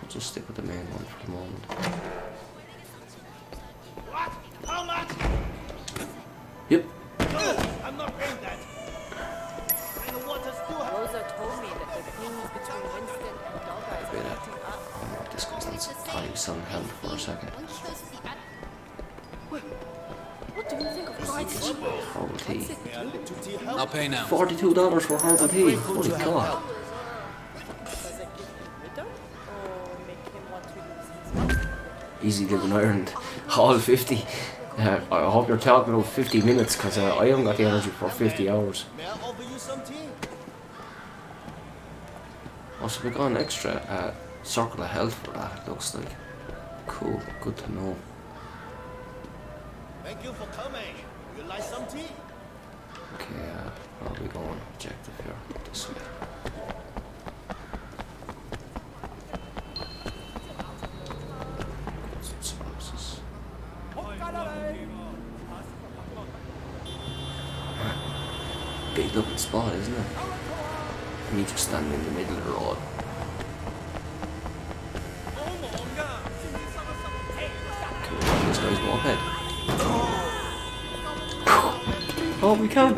We'll just stick with the main one for the moment. What? How much? Yep. No, I'm not paying that. I know What do you think of Christ's Herbal tea. I'll pay now. $42 for herbal tea. Holy God. Easy living Ireland. All 50. I hope you're talking about 50 minutes because I haven't got the energy for 50 hours. Also, we got an extra circle of health for that, it looks like. Cool, good to know. Thank you for coming. You like some tea? Okay, where are we going? Objective here. This way. Services. Big looking spot, isn't it? Me just standing in the middle of the road. Can we run this guy's moped? Oh, we can!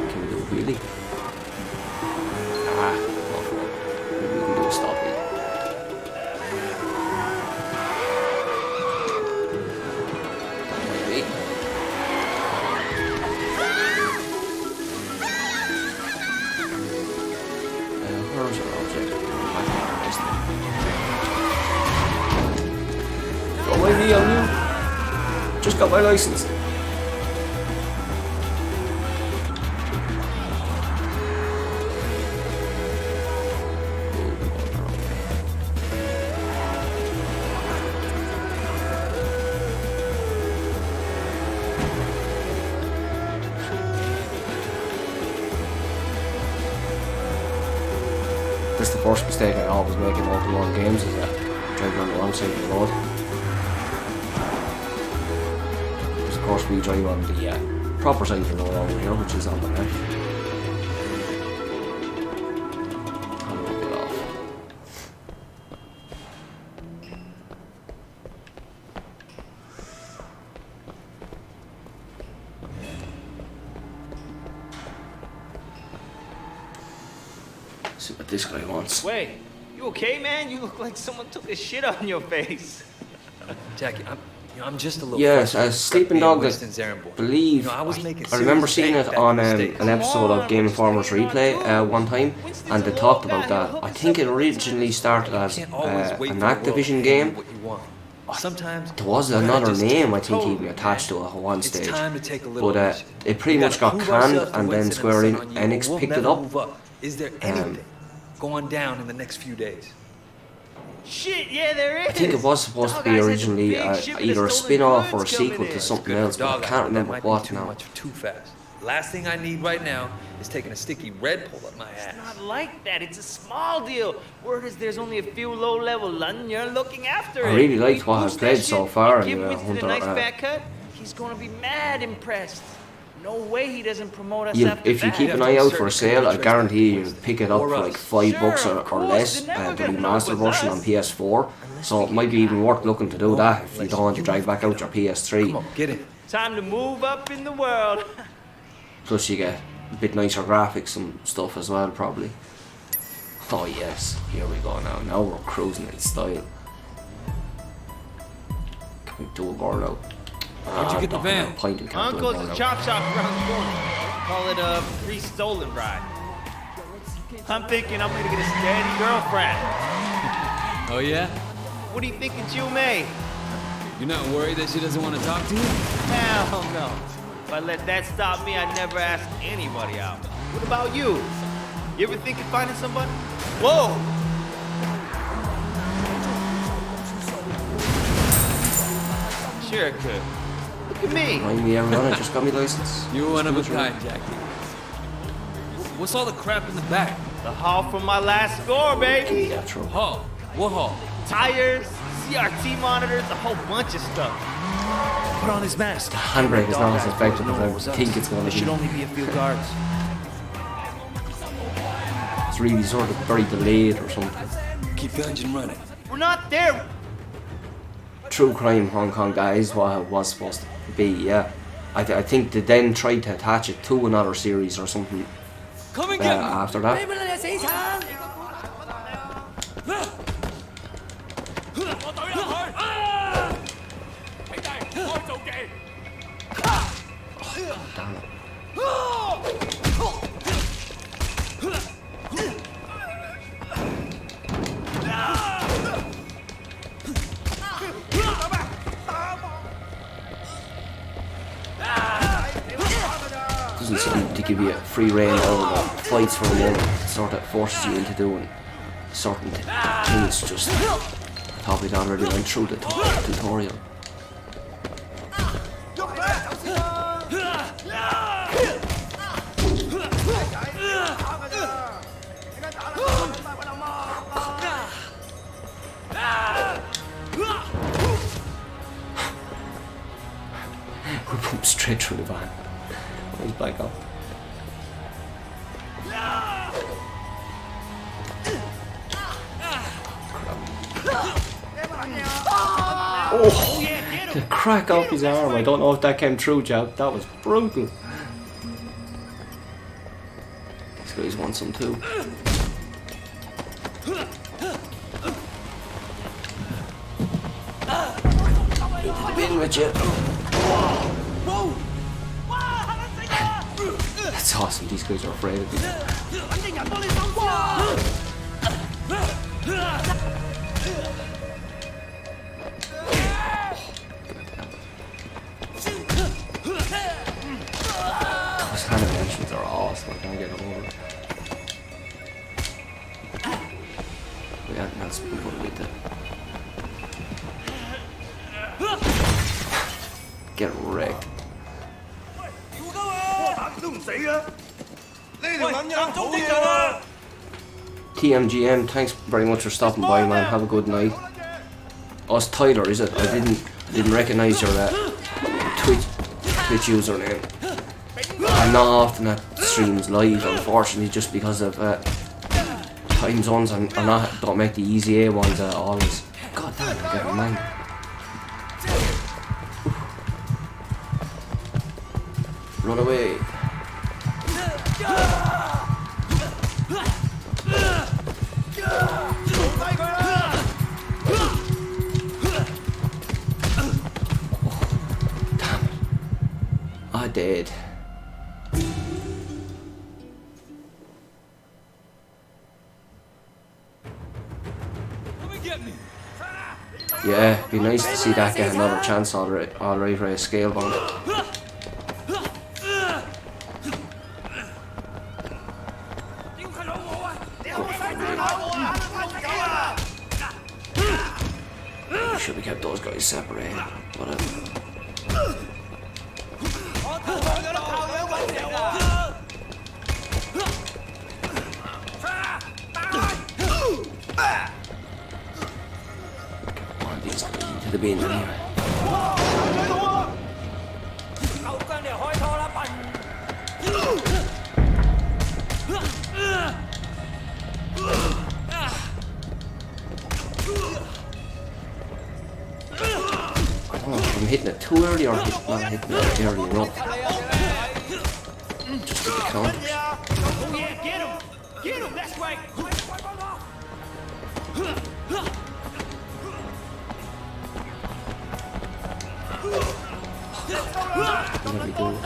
Can we do a wheelie? Ah, no, maybe we can do a stop wheel. Maybe. Where's our object? Got my V on you. Just got my license. That's the first mistake I always make in open world games, is that driving on the wrong side of the road. Because of course we drive on the proper side of the road over here, which is on the left. I'll look it off. See what this guy wants. Wait, you okay, man? You look like someone took a shit on your face. Jackie, I'm just a little. Yes, Sleeping Dog, Winston's errand boy. believe. I remember seeing it on an episode of Game Informer's Replay one time, and they talked about that. I think it originally started as an Activision game. Sometimes there was another name, I think, even attached to it at one stage. But it pretty much got canned, and then Square Enix picked it up. Is there anything going down in the next few days? Shit, yeah, there is. I think it was supposed to be originally either a spin-off or a sequel to something else, but I can't remember what now. Too fast. Last thing I need right now is taking a sticky red pull up my ass. It's not like that. It's a small deal. Word is there's only a few low-level London. You're looking after it. I really liked what I've played so far in Hunter. Nice fat cut. He's gonna be mad impressed. No way he doesn't promote us after If you keep an eye out for a sale, I guarantee you'll pick it up for like $5 or less, the remastered version on PS4. So it might be even worth looking to do that if you don't want to drag back out your PS3. Come on, get it. Time to move up in the world. Plus you get a bit nicer graphics and stuff as well, probably. Oh yes, here we go now. Now we're cruising in style. Can we do a burnout? How'd you get the van? Uncle's a chop shop around the corner. Call it a free stolen ride. I'm thinking I'm gonna get a steady girlfriend. Oh yeah? What do you think of Jill May? You're not worried that she doesn't want to talk to you? Hell no. If I let that stop me, I'd never ask anybody out. What about you? You ever think of finding somebody? Whoa! Sure it could. Look at me. Remind me, everyone, I just got my license. You're one of a kind, Jackie. What's all the crap in the back? The haul from my last score, baby. Yeah, true. Haul? What haul? Tires, CRT monitors, a whole bunch of stuff. Put on his mask. The handbrake is not as effective as I think it's going to be. There should only be a few guards. It's really sort of very delayed or something. Keep the engine running. We're not there. True Crime Hong Kong, that is what it was supposed to be, yeah. I think they then tried to attach it to another series or something. after that. Damn it. Doesn't seem to give you free rein over the fights for a moment. It sort of forces you into doing certain things. Just I thought we'd already went through the tutorial. We bumped straight through the van. He's back up. Oh, the crack off his arm. I don't know if that came through, Jab. That was brutal. These guys want some too. Into the bin with you. That's awesome, these guys are afraid of me. Those animations are awesome, I can't get over it. We got nuts before we did. Get wrecked. TMGM, thanks very much for stopping by, man. Have a good night. Oh, it's Tyler, is it? I didn't recognise your Twitch username. I'm not often at streams live, unfortunately, just because of time zones. Don't make the easy A ones always. God damn, I'm getting mine. Run away. Damn it. I did. Yeah, it'd be nice to see that get another chance alright for a scale bomb. Should have kept those guys separated. Whatever. One of these guys into the bin anyway. I'm hitting it too early or not hitting it early enough. Just with the counters. Oh yeah, get him! Get him, that's right! What are we doing?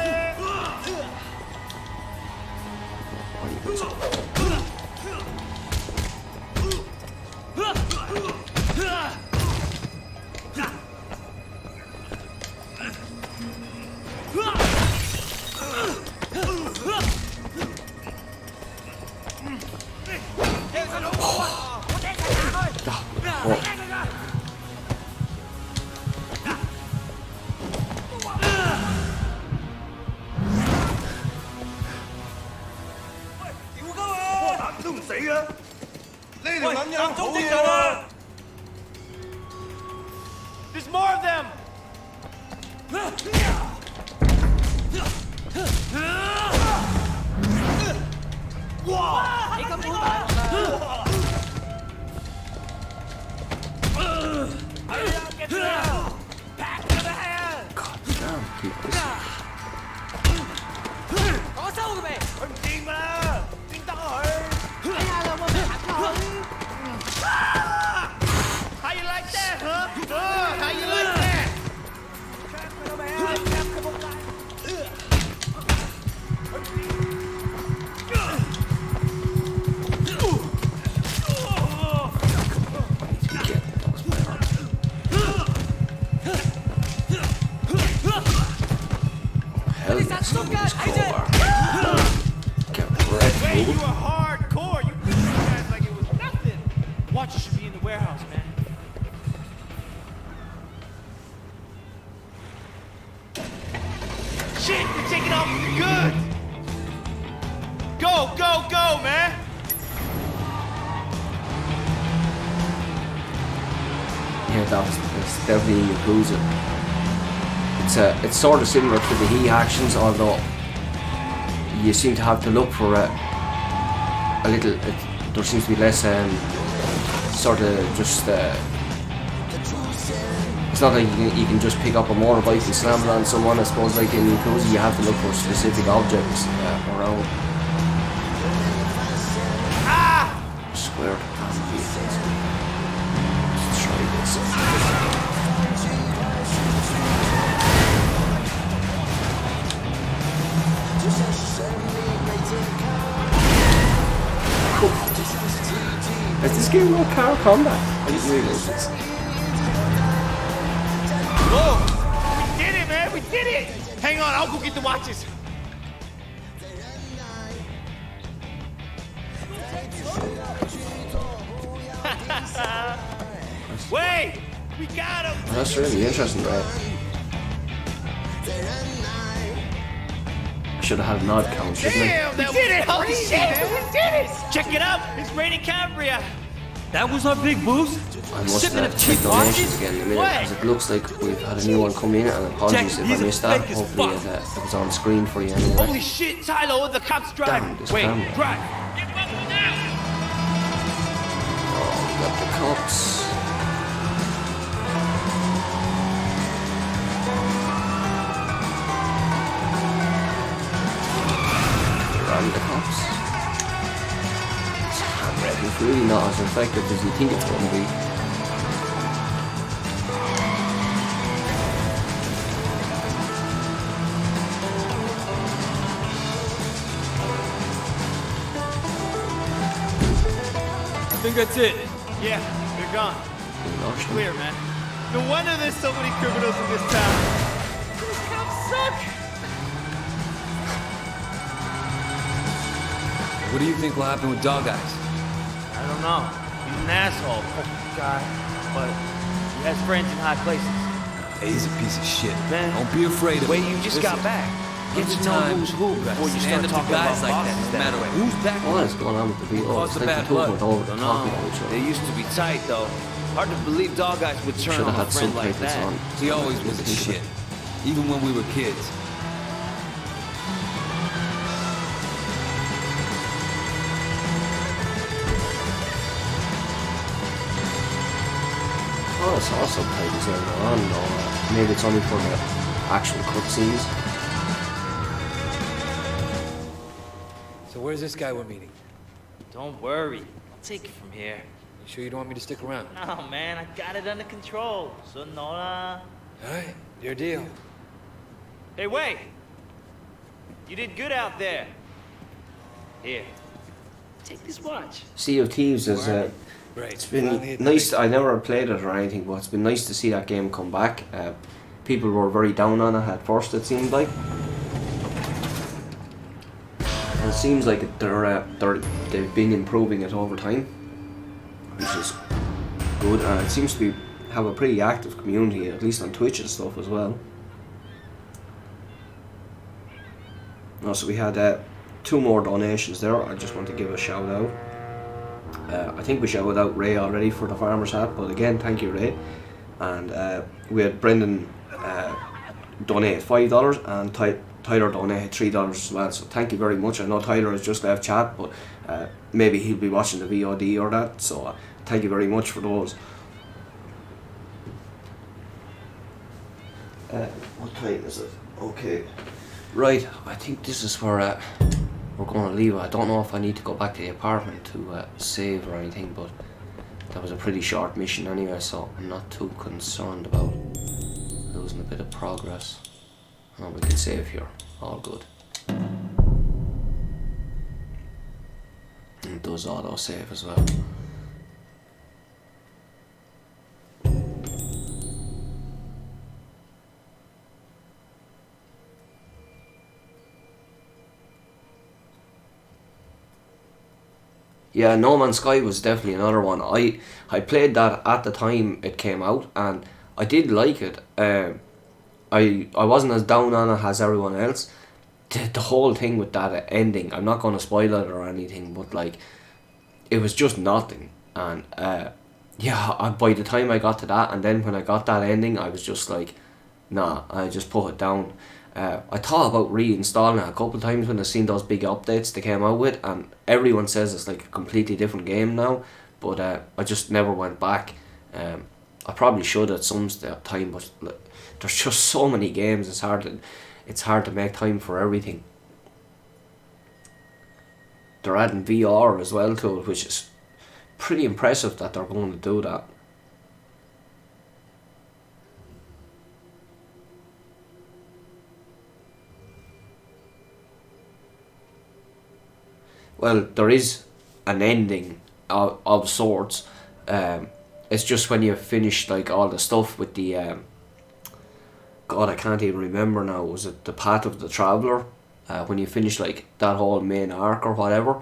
What are you guys doing? There's more of them! God damn, keep this. Có sâu kìa mày! Không chìm mà! watches should be in the warehouse, man. Shit, they're taking off for good! Go, go, go, man! Yeah, that's definitely Yakuza. It's sort of similar to the He actions, although you seem to have to look for a little. There seems to be less sort of just. It's not like you can just pick up a motorbike and slam it on someone. I suppose like in Yakuza you have to look for specific objects around. Squared vehicles. Let's try this. Is this game no car combat? I didn't realize this. Whoa! We did it, man! We did it! Hang on, I'll go get the watches. Wait! We got him! That's really interesting, right? I should have had an odd count, shouldn't I? Damn, we did it! Holy shit! We did it! Check it out! It's raining Cambria! That was our big boost? I must Shipment of check cheap donations watches? again in a minute What? because it looks like we've had a new one come in, and apologies Jack, if I he's missed that. fake as Hopefully fuck. it was on screen for you anyway. Holy shit, Tyler, the cops driving! Damn, this Wait, camera. drive! Oh, we got the cops. Around the cops. This handbrake is really not as effective as you think it's going to be. I think that's it. Yeah, they're gone. Clear, man. No wonder there's so many criminals in this town. These cops suck! What do you think will happen with Dog Eyes? I don't know. He's an asshole, guy, but he has friends in high places. He's a piece of shit. Man, don't be afraid of wait, him. you just Listen, got back. Get there's to a know time who's who before you stand start up to talking guys about like that, bosses no matter way. who's back. What is going on with the VO? Cause It's the like bad the two blood. went over Don't talking know. about each other. They used to be tight, though. Hard to believe Dog Eyes would turn Should on have a had friend like subtitles that. on. He always was a shit. Even when we were kids. Oh, I saw subtitles earlier on, though. Maybe it's only for the actual cutscenes. So where's this guy we're meeting? Don't worry. I'll take it from here. You sure you don't want me to stick around? No, man, I got it under control. Sonora. Alright, your deal. Hey, wait! You did good out there. Here. Take this watch. Sea of Thieves is it's been nice. I never played it or anything, but it's been nice to see that game come back. People were very down on it at first, it seemed like. And it seems like they've been improving it over time, which is good. And it seems to have a pretty active community, at least on Twitch and stuff as well. Also, we had 2 more donations there. I just want to give a shout out. I think we shouted out Ray already for the farmer's hat, but again, thank you, Ray. And we had Brendan donate $5 and Tyler donated $3 as well. So thank you very much. I know Tyler has just left chat, but maybe he'll be watching the VOD or that. So thank you very much for those. What time is it? Okay. Right, I think this is where we're going to leave. I don't know if I need to go back to the apartment to save or anything, but that was a pretty short mission anyway, so I'm not too concerned about losing a bit of progress. Oh, we can save here. All good. And it does auto save as well. Yeah, No Man's Sky was definitely another one. I played that at the time it came out, and I did like it. I wasn't as down on it as everyone else. The whole thing with that ending, I'm not going to spoil it or anything, but like, it was just nothing. And by the time I got to that, and then when I got that ending, I was just like, nah, I just put it down. I thought about reinstalling it a couple of times when I seen those big updates they came out with, and everyone says it's like a completely different game now, but I just never went back. I probably should at some time, but like, there's just so many games, it's hard to make time for everything. They're adding VR as well to it, which is pretty impressive that they're going to do that. Well, there is an ending of sorts. It's just when you finish like all the stuff with the God, I can't even remember now. Was it the Path of the Traveler? When you finish like that whole main arc or whatever,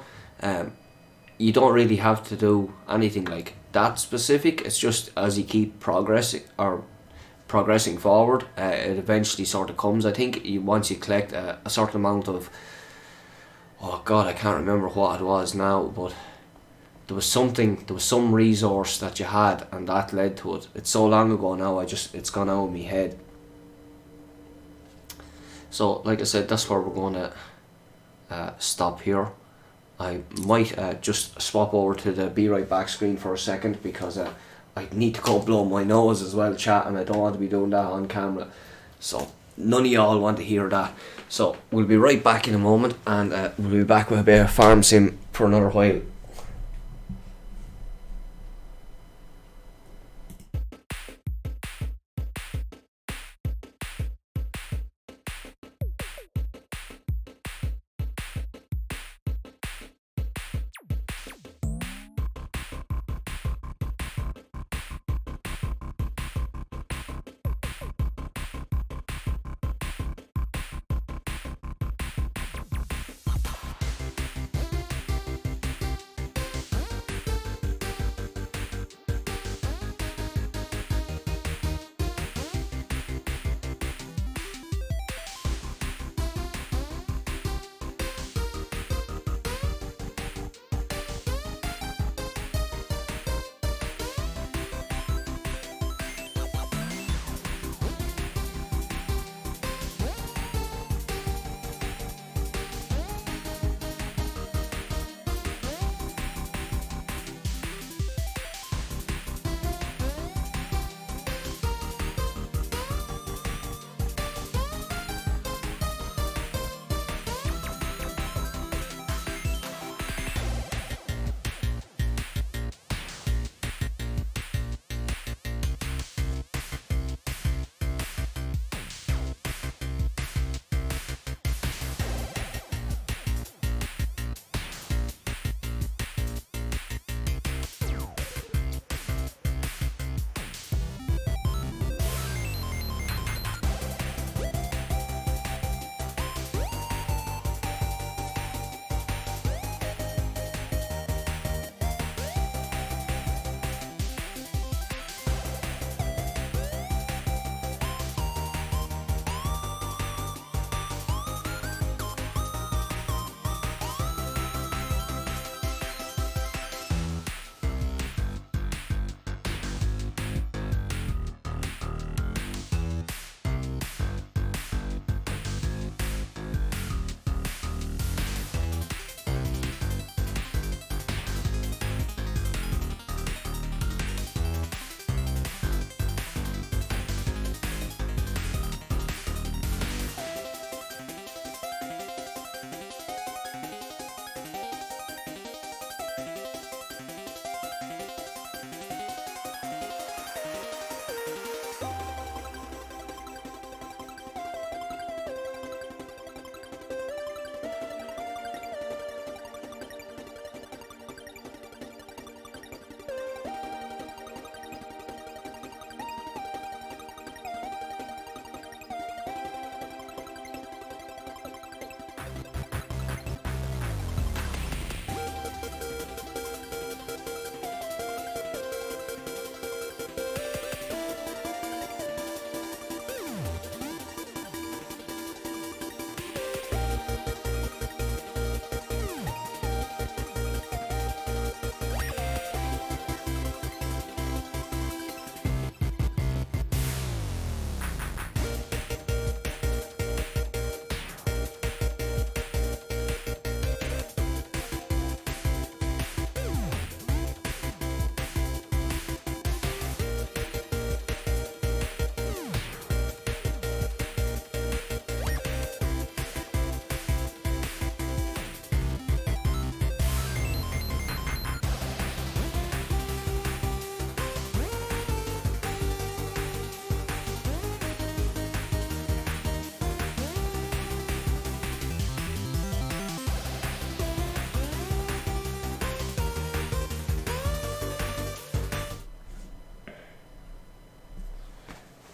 you don't really have to do anything like that specific. It's just as you keep progressing forward, it eventually sort of comes. I think once you collect a certain amount of, oh God, I can't remember what it was now, but there was some resource that you had, and that led to it. It's so long ago now, it's gone out of my head. So, like I said, that's where we're going to stop here. I might just swap over to the Be Right Back screen for a second, because I need to go blow my nose as well chatting. I don't want to be doing that on camera. So, none of y'all want to hear that. So, we'll be right back in a moment, and we'll be back with a bit of Farm Sim for another while.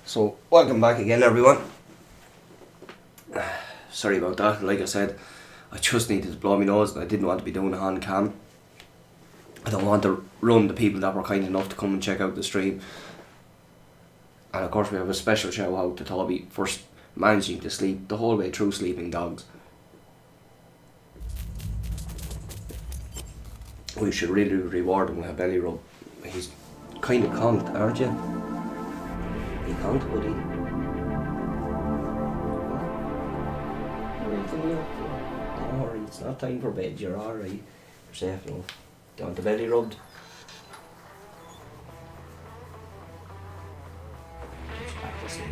So, welcome back again, everyone. Sorry about that. Like I said, I just needed to blow my nose and I didn't want to be doing it on cam. I don't want to run the people that were kind enough to come and check out the stream. And of course we have a special shout out to Toby for managing to sleep the whole way through Sleeping Dogs. We should really reward him with a belly rub. He's kind of conked, aren't you? He conked, would he? Don't worry, it's not time for bed, you're alright. You're safe enough. Do you want the belly rubbed? Just back to sleep.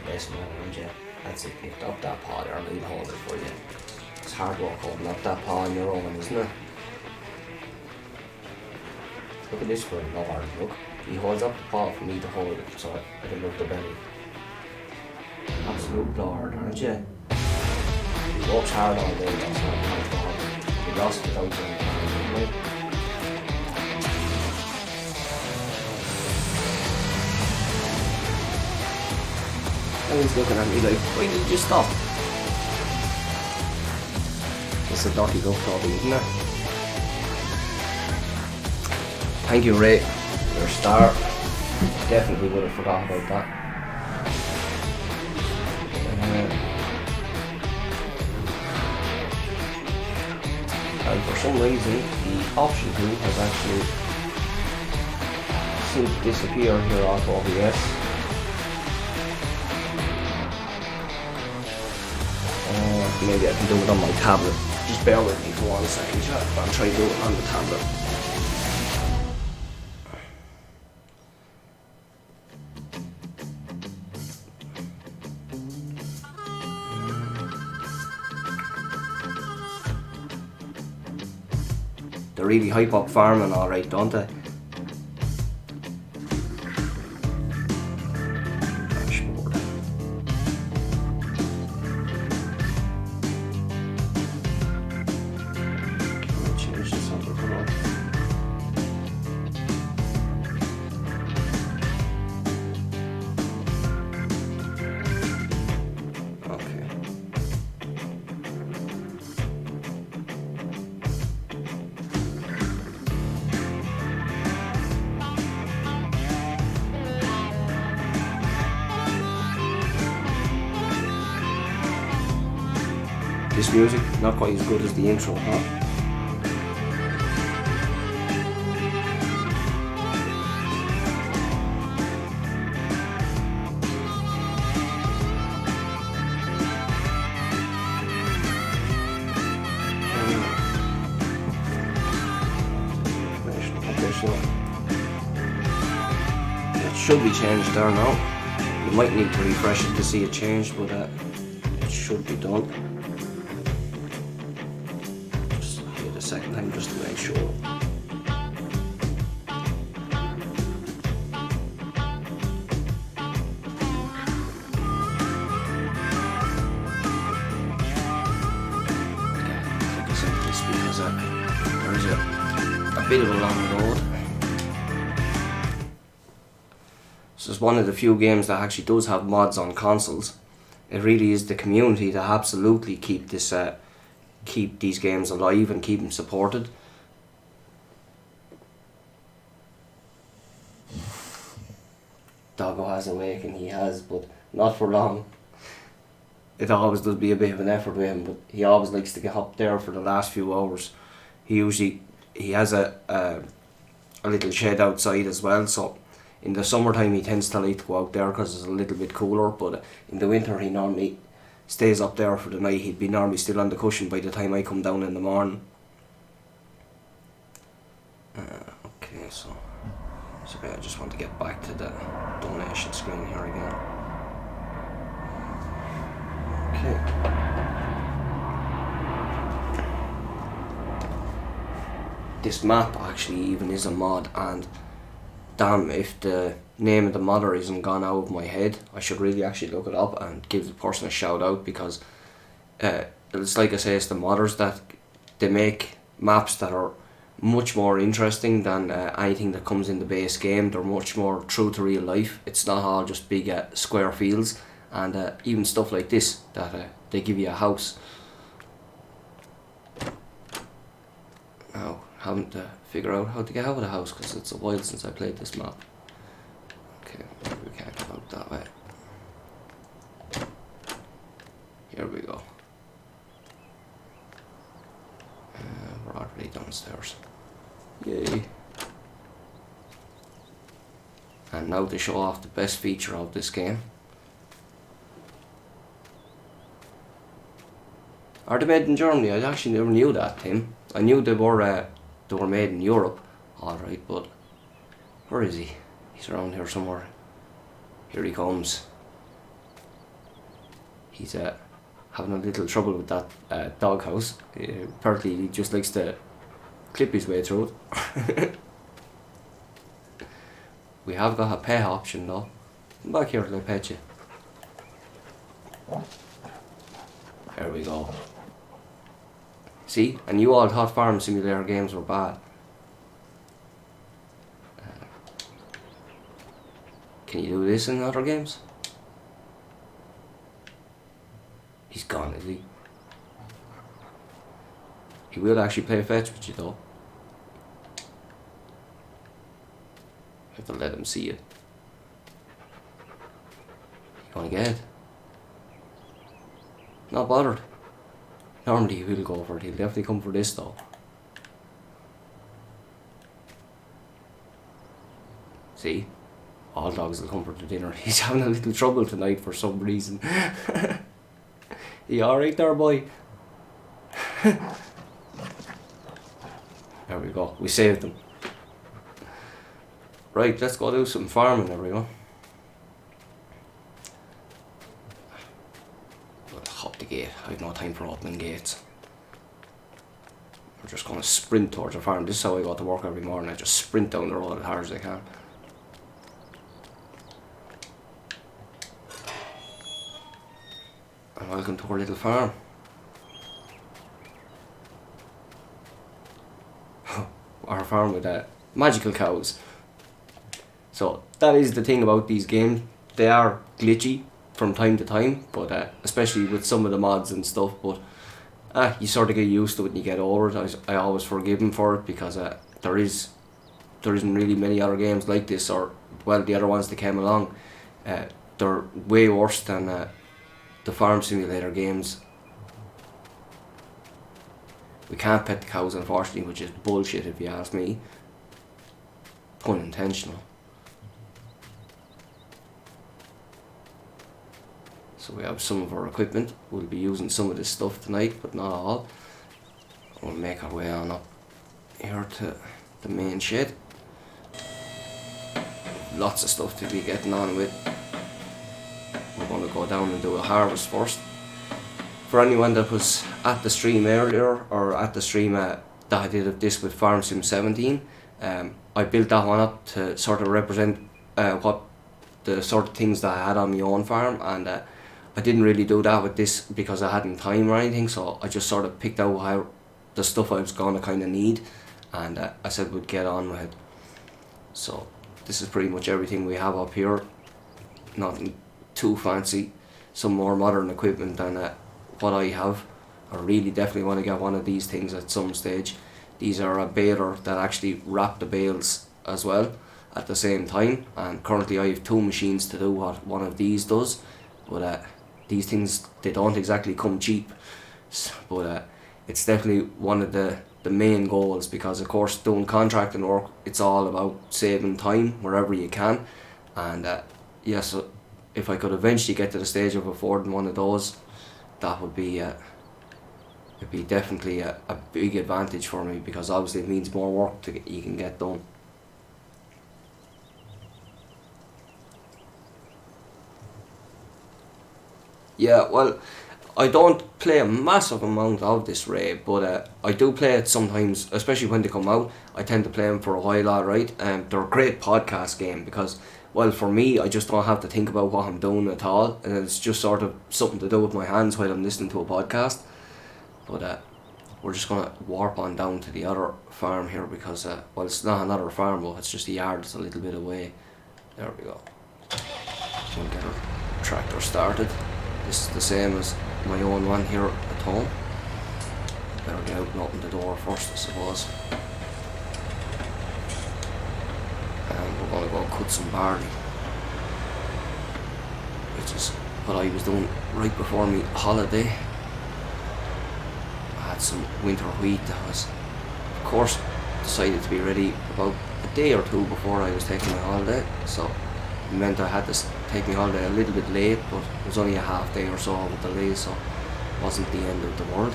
Yes, man, aren't you? That's it, picked up that paw there, and I'll hold it for you. It's hard work holding up that paw on your own, isn't it? Look at this for a Lord, look. He holds up the paw for me to hold it, so I can rub the belly. Absolute Lord, aren't you? He works hard all day, that's not comfortable. He lost it without doing it. And he's looking at me like, why did you stop? It's a dirty look probably, isn't it? Thank you, Ray. You're a star. Definitely would have forgot about that. And for some reason, the option tool has actually seemed to disappear here off OBS. Maybe I can do it on my tablet. Just bear with me for 1 second, chat. I'll try to do it on the tablet. They really hype up farming alright, don't they? This music, not quite as good as the intro, huh? Okay, so it should be changed there now. You might need to refresh it to see it changed, but it should be done. Second time just to make sure. Like I said, this because there is a bit of a long road. So it's one of the few games that actually does have mods on consoles. It really is the community that absolutely keep this keep these games alive and keep them supported. Doggo has awakened, he has, but not for long. It always does be a bit of an effort with him, but he always likes to get up there for the last few hours. He has a little shed outside as well, so in the summertime he tends to like to go out there because it's a little bit cooler, but in the winter he normally stays up there for the night. He'd be normally still on the cushion by the time I come down in the morning. Okay, so I just want to get back to the donation screen here again. Okay. This map actually even is a mod, and damn if the name of the modder isn't gone out of my head. I should really actually look it up and give the person a shout out, because it's like I say, it's the modders that they make maps that are much more interesting than anything that comes in the base game. They're much more true to real life. It's not all just big square fields, and even stuff like this, that they give you a house. Now, having to figure out how to get out of the house because it's a while since I played this map. Okay, we can't go out that way. Here we go. We're already downstairs. Yay. And now to show off the best feature of this game. Are they made in Germany? I actually never knew that, Tim. I knew they were made in Europe, alright, but where is he? He's around here somewhere. Here he comes. He's having a little trouble with that doghouse. Apparently he just likes to clip his way through it. We have got a pet option though. Come back here till I pet you. There we go. See, and you all thought Farm Simulator games were bad. Can you do this in other games? He's gone, is he? He will actually play fetch with you though. You have to let him see it. You gonna get it? Not bothered. Normally he will go for it. He'll definitely come for this though. See? All dogs will come for the dinner. He's having a little trouble tonight for some reason. You alright there, boy? There we go. We saved him. Right, let's go do some farming, everyone. Hop the gate. I have no time for opening gates. We're just going to sprint towards the farm. This is how I go to work every morning. I just sprint down the road as hard as I can. And welcome to our little farm. Our farm with magical cows. So that is the thing about these games. They are glitchy from time to time, but especially with some of the mods and stuff, but you sort of get used to it and you get over it. I always forgive them for it because there isn't really many other games like this, or well, the other ones that came along, they're way worse than the Farm Simulator games. We can't pet the cows, unfortunately, which is bullshit if you ask me. Pun intentional. So we have some of our equipment. We'll be using some of this stuff tonight, but not all. We'll make our way on up here to the main shed. Lots of stuff to be getting on with. We're going to go down and do a harvest first. For anyone that was at the stream earlier, or at the stream that I did of this with Farm Sim 17, I built that one up to sort of represent what the sort of things that I had on my own farm, and I didn't really do that with this because I hadn't time or anything, so I just sort of picked out how the stuff I was going to kind of need, and I said we'd get on with it. So this is pretty much everything we have up here. Nothing too fancy. Some more modern equipment than what I have. I really definitely want to get one of these things at some stage. These are a baler that actually wrap the bales as well at the same time, and currently I have two machines to do what one of these does, but these things, they don't exactly come cheap, but it's definitely one of the main goals, because of course doing contracting work, it's all about saving time wherever you can, and yeah, so if I could eventually get to the stage of affording one of those, that would be it'd be definitely a big advantage for me, because obviously it means more work you can get done. Yeah, well, I don't play a massive amount of this raid, but I do play it sometimes, especially when they come out. I tend to play them for a while, alright. They're a great podcast game because, well, for me, I just don't have to think about what I'm doing at all, and it's just sort of something to do with my hands while I'm listening to a podcast. But we're just going to warp on down to the other farm here because, well, it's not another farm, but it's just a yard that's a little bit away. There we go. We'll get our tractor started. This is the same as my own one here at home. Better get out and open the door first, I suppose. And we're going to go cut some barley, which is what I was doing right before my holiday. I had some winter wheat that was, of course, decided to be ready about a day or two before I was taking my holiday, so it meant I had to take my holiday a little bit late, but it was only a half day or so of a delay, so it wasn't the end of the world.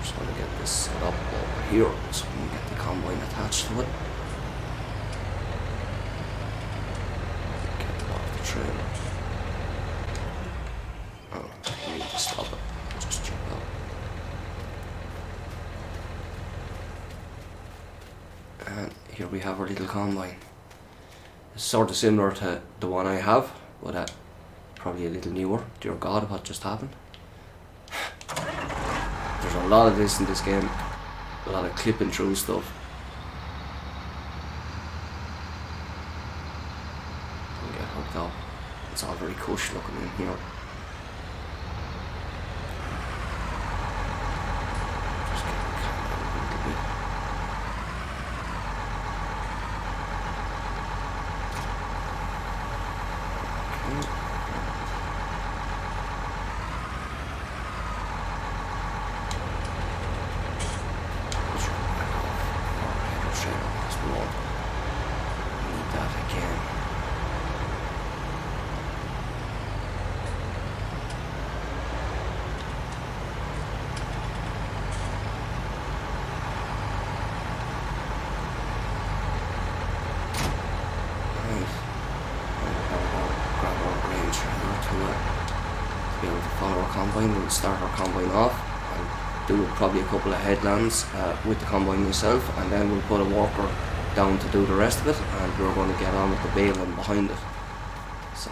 Just want to get this set up over here so we can get the combine attached to it. Get it off the trailer. Oh, I need to stop it. Just jump out. And here we have our little combine. It's sort of similar to the one I have, but probably a little newer. Dear God, what just happened? There's a lot of this in this game, a lot of clipping through stuff. We'll get hooked up. It's all very cush looking in here. Just get the camera a little bit. Okay. We'll start our combine off. I'll do probably a couple of headlands with the combine myself, and then we'll put a walker down to do the rest of it, and we're going to get on with the baling behind it. So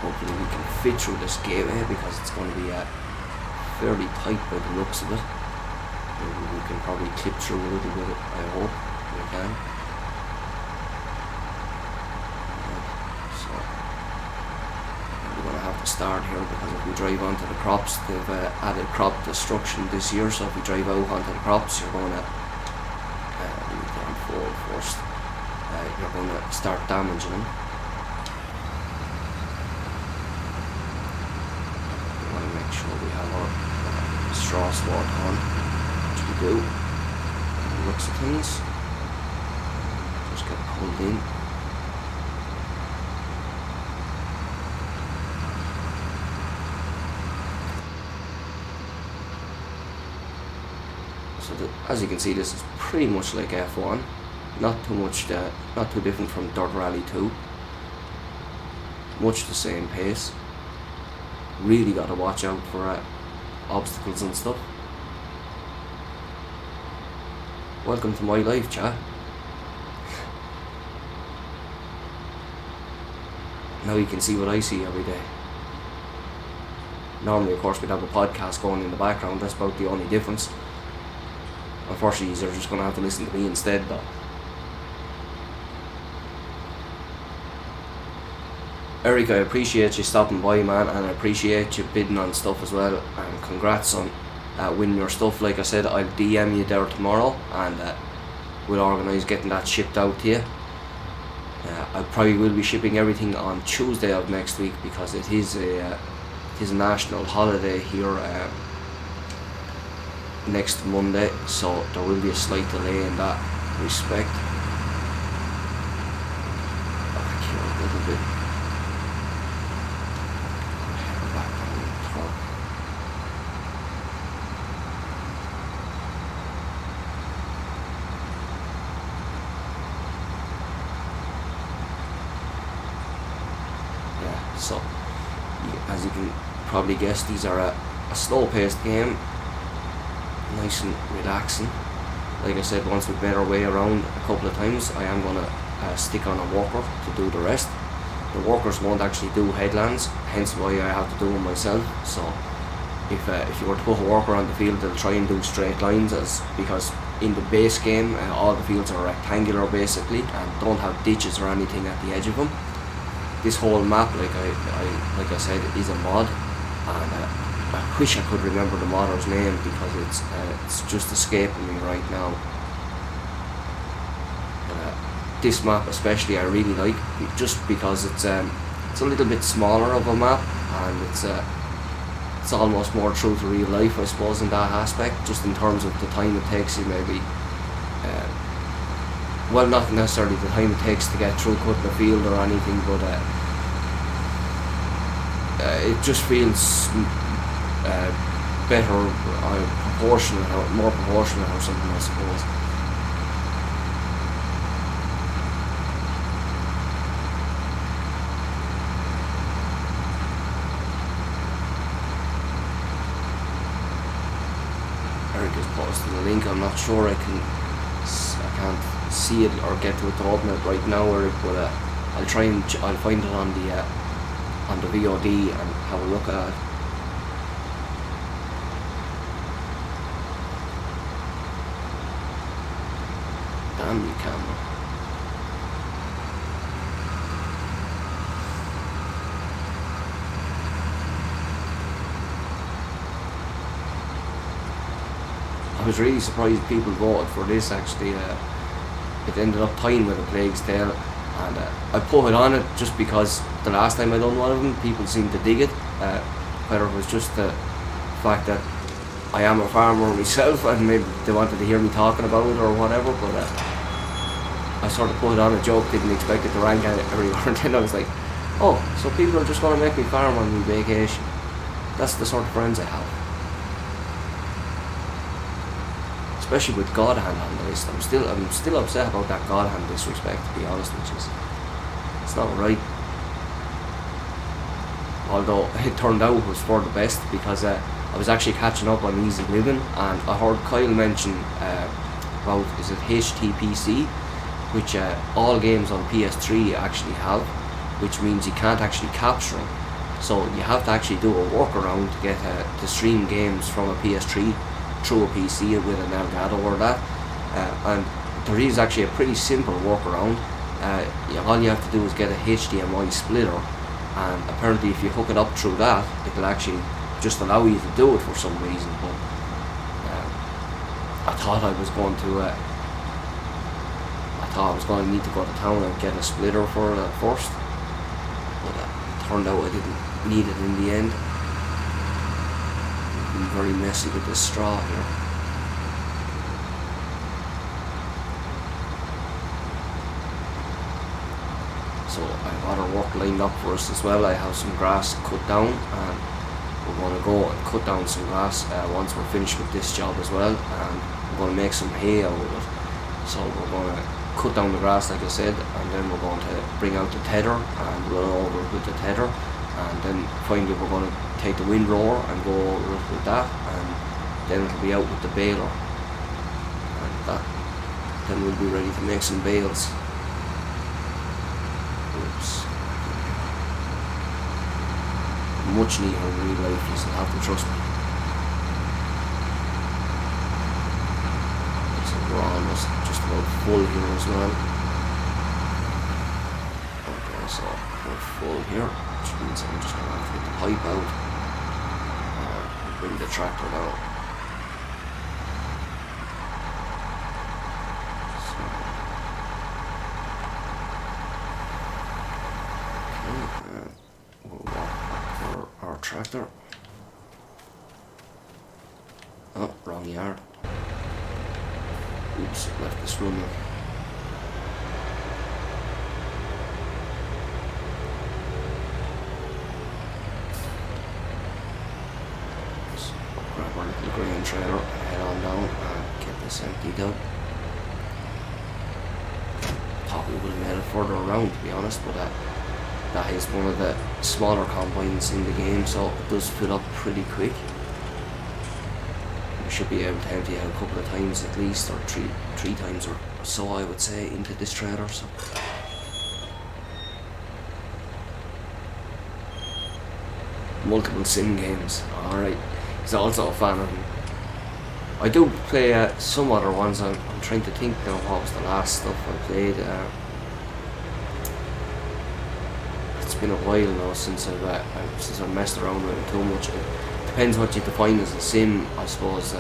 hopefully we can fit through this gateway because it's going to be fairly tight by the looks of it. Maybe we can probably clip through a little bit, I hope we can. Start here because if we drive onto the crops, they've added crop destruction this year, so if we drive out onto the crops, you're going to leave it on forward first. You're going to start damaging them. We want to make sure we have our straw sword on, which we do. And the looks of things, just get pulled in. So as you can see, this is pretty much like F1, not too different from Dirt Rally 2. Much the same pace. Really got to watch out for obstacles and stuff. Welcome to my life, chat. Now you can see what I see every day. Normally, of course, we'd have a podcast going in the background. That's about the only difference. Unfortunately, you're just going to have to listen to me instead, though. Eric, I appreciate you stopping by, man, and I appreciate you bidding on stuff as well, and congrats on winning your stuff. Like I said, I'll DM you there tomorrow, and we'll organise getting that shipped out to you. I probably will be shipping everything on Tuesday of next week because it is a national holiday here next Monday, so there will be a slight delay in that respect. Back here a little bit. Back on the top. Yeah, so as you can probably guess, these are a slow-paced game. Nice and relaxing. Like I said, once we've made our way around a couple of times, I am going to stick on a walker to do the rest. The walkers won't actually do headlands, hence why I have to do them myself, so if you were to put a worker on the field, they'll try and do straight lines, because in the base game all the fields are rectangular basically and don't have ditches or anything at the edge of them. This whole map, like I said, is a mod, and I wish I could remember the modder's name because it's just escaping me right now. This map especially I really like, just because it's a little bit smaller of a map, and it's almost more true to real life, I suppose, in that aspect, just in terms of the time it takes you maybe, well, not necessarily the time it takes to get through cutting the field or anything, but it just feels better, proportionate, more proportionate or something, I suppose. Eric has posted the link. I'm not sure I can't see it or get to it to open it right now, Eric, but I'll find it on the VOD and have a look at it. Damn you, camera. I was really surprised people voted for this actually. It ended up tying with A Plague's Tale, and I put it on it just because the last time I done one of them, people seemed to dig it. Whether it was just the fact that I am a farmer myself and maybe they wanted to hear me talking about it or whatever, but I sort of put it on a joke, didn't expect it to rank everywhere, and then I was like, oh, so people are just going to make me farm on my vacation. That's the sort of friends I have. Especially with God Hand on the list. I'm still upset about that God Hand disrespect, to be honest with you. It's not right. Although it turned out it was for the best, because I was actually catching up on Easy Living, and I heard Kyle mention about, is it HTPC, which all games on PS3 actually have, which means you can't actually capture them. So you have to actually do a workaround to get to stream games from a PS3 through a PC with an Elgato or that, and there is actually a pretty simple workaround. All you have to do is get a HDMI splitter, and apparently if you hook it up through that, it'll actually just allow you to do it for some reason. But I thought I was going to need to go to town and get a splitter for it first, but it turned out I didn't need it in the end. I'm very messy with this straw here. So I have other work lined up for us as well. I have some grass cut down, and we're going to go and cut down some grass once we're finished with this job as well, and we're going to make some hay out of it. So we're going to cut down the grass like I said, and then we're going to bring out the tether and run over it with the tether, and then finally we're going to take the windrower and go over it with that, and then it'll be out with the baler, and then we'll be ready to make some bales. Oops. Much neater in real life, you have to trust me. So we're almost just about full here as well. Okay, so we're full here, which means I'm just going to have to get the pipe out. Bring the tractor down. So, okay, we'll walk back for our tractor. Oh, wrong yard. Oops, left this running. Grab our little grain trailer, head on down and get this emptied out. Thought we would have made it further around, to be honest, but that is one of the smaller combines in the game, so it does fill up pretty quick. We should be able to empty out a couple of times at least, or three times or so I would say, into this trailer. So multiple sim games. Alright, He's also a fan of him. I do play some other ones. I'm trying to think now what was the last stuff I played. It's been a while now since I've messed around with it too much. It depends what you define as a sim, I suppose.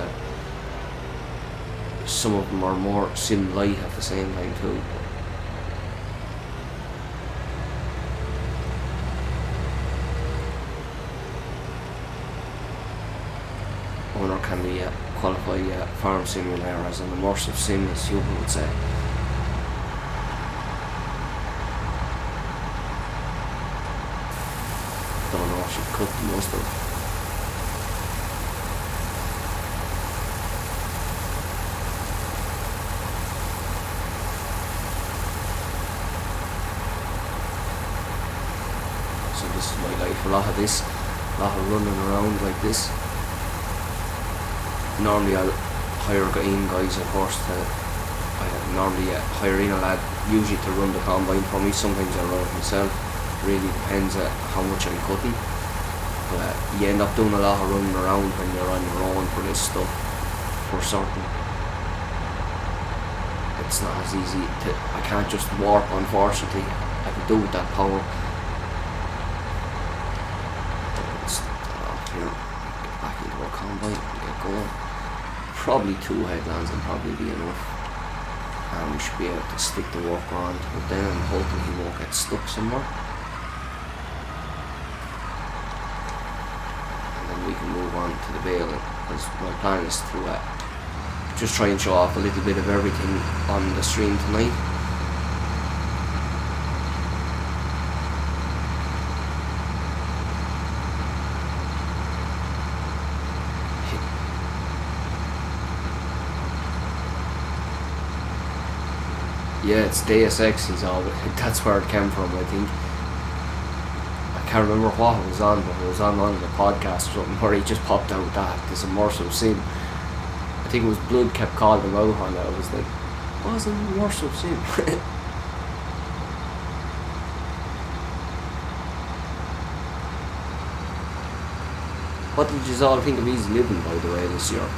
Some of them are more sim light at the same time too. Or can we qualify Farm Simulator as an immersive sim, as you would say? Don't know, I should cut the mustard. So this is my life, a lot of this, a lot of running around like this. Normally I'll hire guys, of course, I normally hire in a lad, usually to run the combine for me. Sometimes I run it myself, really depends how much I'm cutting. But you end up doing a lot of running around when you're on your own for this stuff, for certain. It's not as easy I can't just warp, unfortunately. I could do with that power. Let's get off here, get back into our combine and get going. Probably 2 headlands will probably be enough, and we should be able to stick the worker on to it then, and hopefully he won't get stuck somewhere, and then we can move on to the bale, because my plan is to just try and show off a little bit of everything on the stream tonight. Yeah, it's Deus Ex, that's where it came from, I think. I can't remember what it was on, but it was on one of the podcasts or something where he just popped out that, this immersive sim. I think it was Blood kept calling him out on that. I was like, what's an immersive sim? What did you all think of Easy Living, by the way, this year?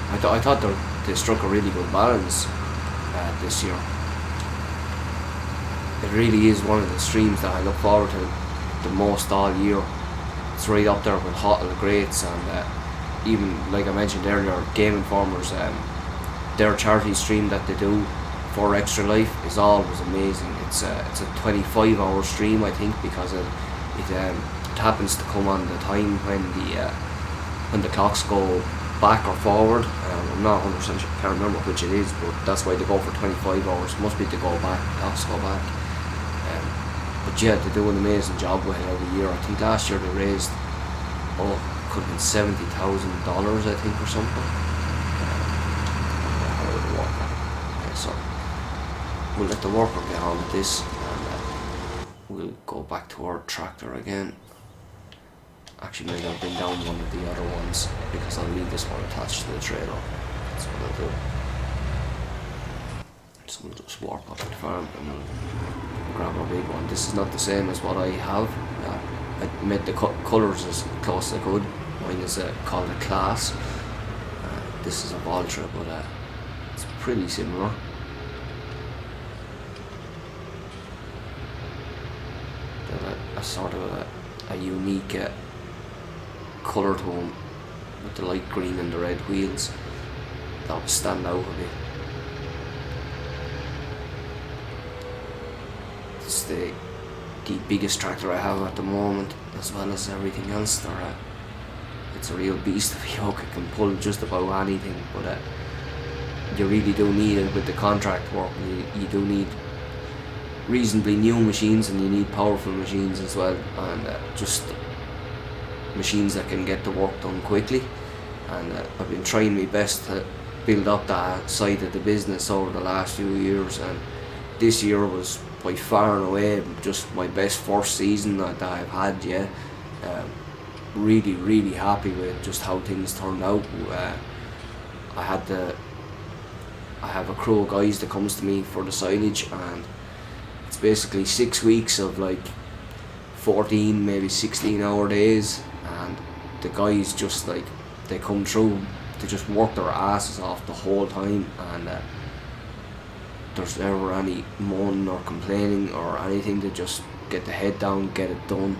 I thought they struck a really good balance this year. It really is one of the streams that I look forward to the most all year. It's right up there with Hot and the Greats, and even like I mentioned earlier, Game Informers, their charity stream that they do for Extra Life is always amazing. It's a 25-hour stream, I think, because it happens to come on the time when the clocks go back or forward. I'm not 100% sure, can't remember which it is, but that's why they go for 25 hours. Must be to go back, clocks go back. But yeah, they do an amazing job with it every year. I think last year they raised, could have been $70,000, I think, or something. So we'll let the worker get on with this, and we'll go back to our tractor again. Actually, maybe I'll bring down one of the other ones, because I'll leave this one attached to the trailer. That's what I'll do. So we'll just warp up to the farm and we'll grab our big one. This is not the same as what I have. I made the colours as close as I could. Mine is called a Class. This is a Valtra, but it's pretty similar. A sort of a unique colour to them, with the light green and the red wheels. That would stand out a bit. It's the biggest tractor I have at the moment, as well as everything else. It's a real beast of a yoke. It can pull just about anything, but you really do need it with the contract work. You do need reasonably new machines, and you need powerful machines as well, and just machines that can get the work done quickly. And I've been trying my best to build up that side of the business over the last few years, and this year was by far and away just my best first season that I've had yet. Really, really happy with just how things turned out. I have a crew of guys that comes to me for the silage, and it's basically 6 weeks of like 14, maybe 16 hour days, and the guys just like, they come through, they just work their asses off the whole time, and there's never any moaning or complaining or anything. They just get the head down, get it done.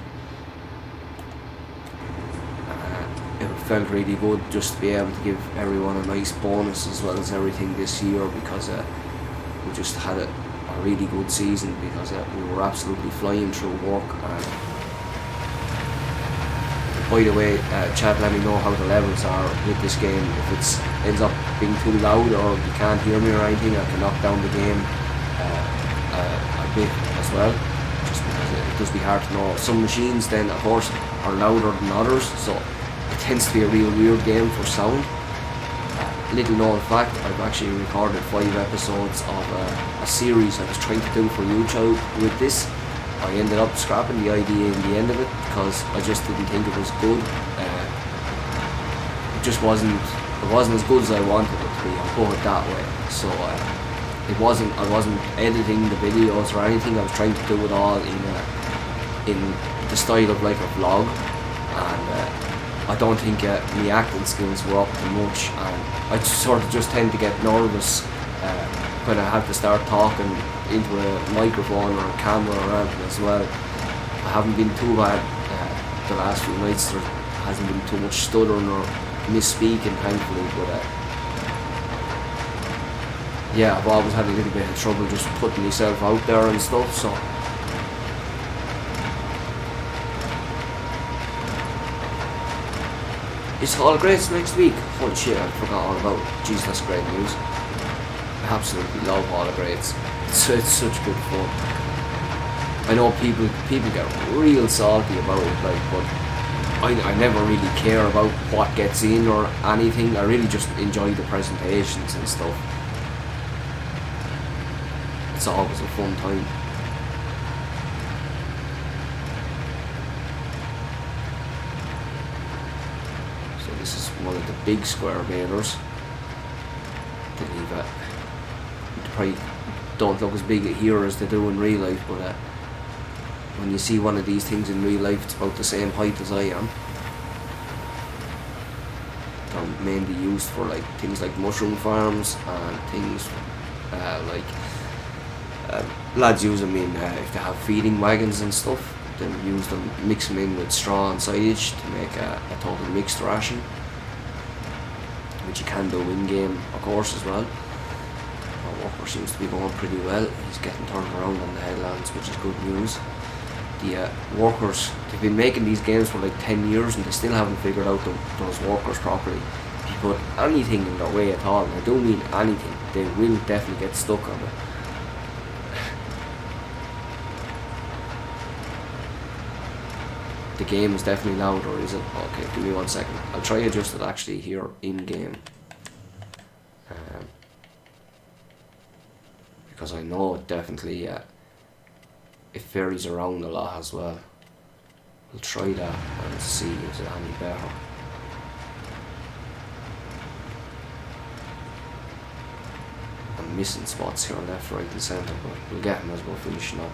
It felt really good just to be able to give everyone a nice bonus as well as everything this year, because we just had a really good season, because we were absolutely flying through work. By the way, chat, let me know how the levels are with this game. If it ends up being too loud or you can't hear me or anything, I can knock down the game a bit as well, just because it does be hard to know. Some machines then, of course, are louder than others, so it tends to be a real weird game for sound. Little known fact, I've actually recorded 5 episodes of a series I was trying to do for YouTube with this. I ended up scrapping the idea in the end of it because I just didn't think it was good. It just wasn't as good as I wanted it to be, I'll put it that way. So I wasn't editing the videos or anything. I was trying to do it all in the style of like a vlog, and I don't think my acting skills were up to much, and I sort of just tend to get nervous when I have to start talking into a microphone or a camera or anything as well. I haven't been too bad the last few nights. There hasn't been too much stuttering or misspeaking, thankfully, but yeah, I've always had a little bit of trouble just putting myself out there and stuff, so it's Hall Greats next week. Holy shit, I forgot all about it. Jeez, that's great news. I absolutely love Hall Greats. It's such good fun. I know people get real salty about it, like, but I never really care about what gets in or anything. I really just enjoy the presentations and stuff. It's always a fun time. This is one of the big square balers. They probably don't look as big here as they do in real life, but when you see one of these things in real life, it's about the same height as I am. They're mainly used for like things like mushroom farms and things lads use them in if they have feeding wagons and stuff. Then use them, mix them in with straw and silage to make a total mixed ration, which you can do in-game, of course, as well. Our worker seems to be going pretty well. He's getting turned around on the headlands, which is good news. The workers, they've been making these games for like 10 years and they still haven't figured out those workers properly. If you put anything in their way at all, and I do mean anything, they will definitely get stuck on it. The game is definitely louder, is it? Okay, give me 1 second. I'll try adjust it actually here in game. Because I know it definitely it varies around a lot as well. We'll try that and see if it's any better. I'm missing spots here left, right and centre, but we'll get them as we're finishing up.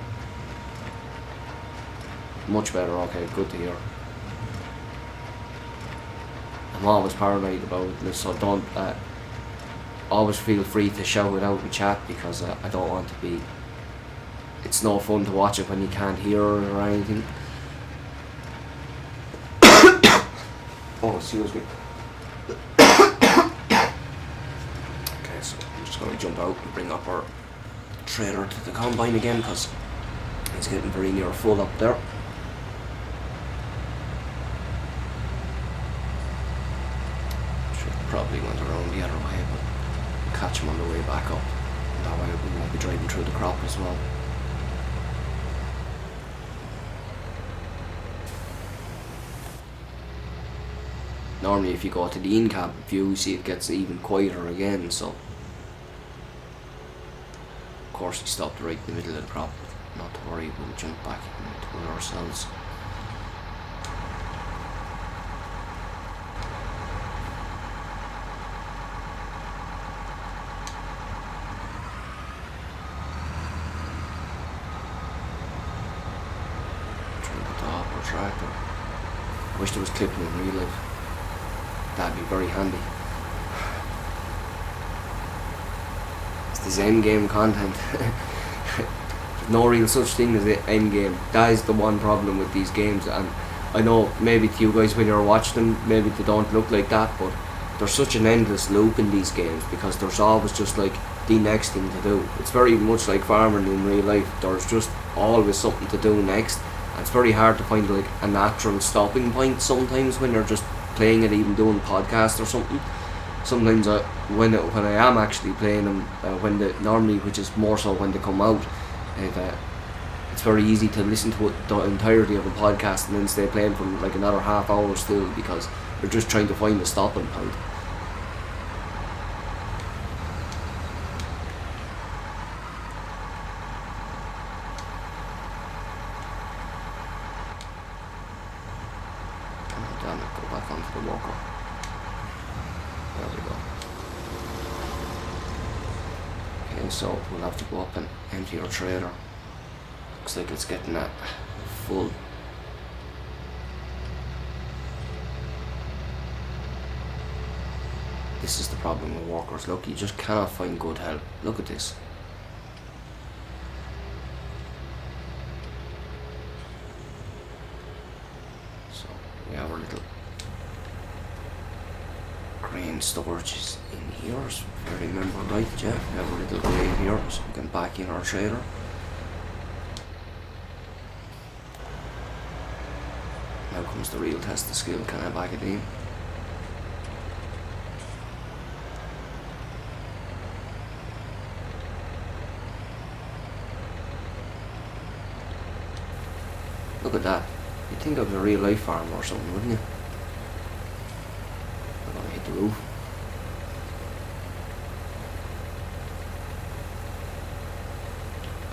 Much better, okay, good to hear. I'm always paranoid about it, so don't always feel free to shout it out in chat, because I don't want to be, it's no fun to watch it when you can't hear it or anything. Oh, excuse me. Okay, so I'm just going to jump out and bring up our trailer to the combine again, because it's getting very near full up there. Probably went around the other way, but catch him on the way back up. That way we won't be driving through the crop as well. Normally if you go to the in-cab view, you see it gets even quieter again, so of course he stopped right in the middle of the crop. Not to worry, we'll jump back into it ourselves. Wish there was clipping in real life. That'd be very handy. It's this endgame content. There's no real such thing as the endgame. That is the one problem with these games, and I know maybe to you guys when you're watching them, maybe they don't look like that, but there's such an endless loop in these games because there's always just like the next thing to do. It's very much like farming in real life. There's just always something to do next, and it's very hard to find like a natural stopping point sometimes when you're just playing it, even doing podcasts or something. Sometimes when I am actually playing them, normally, which is more so when they come out, it's very easy to listen to the entirety of a podcast and then stay playing for like another half hour still because you're just trying to find a stopping point. Oh, damn it, go back onto the walker. There we go. Okay, so we'll have to go up and empty our trailer. Looks like it's getting that full. This is the problem with walkers. Look, you just cannot find good help. Look at this. So we have our little grain storage is in here, if I remember right, yeah. We have a little grave here so we can back in our trailer. Now comes the real test of skill. Can I back it in? Look at that. You'd think I was a real life farmer or something, wouldn't you? I'm gonna hit the roof.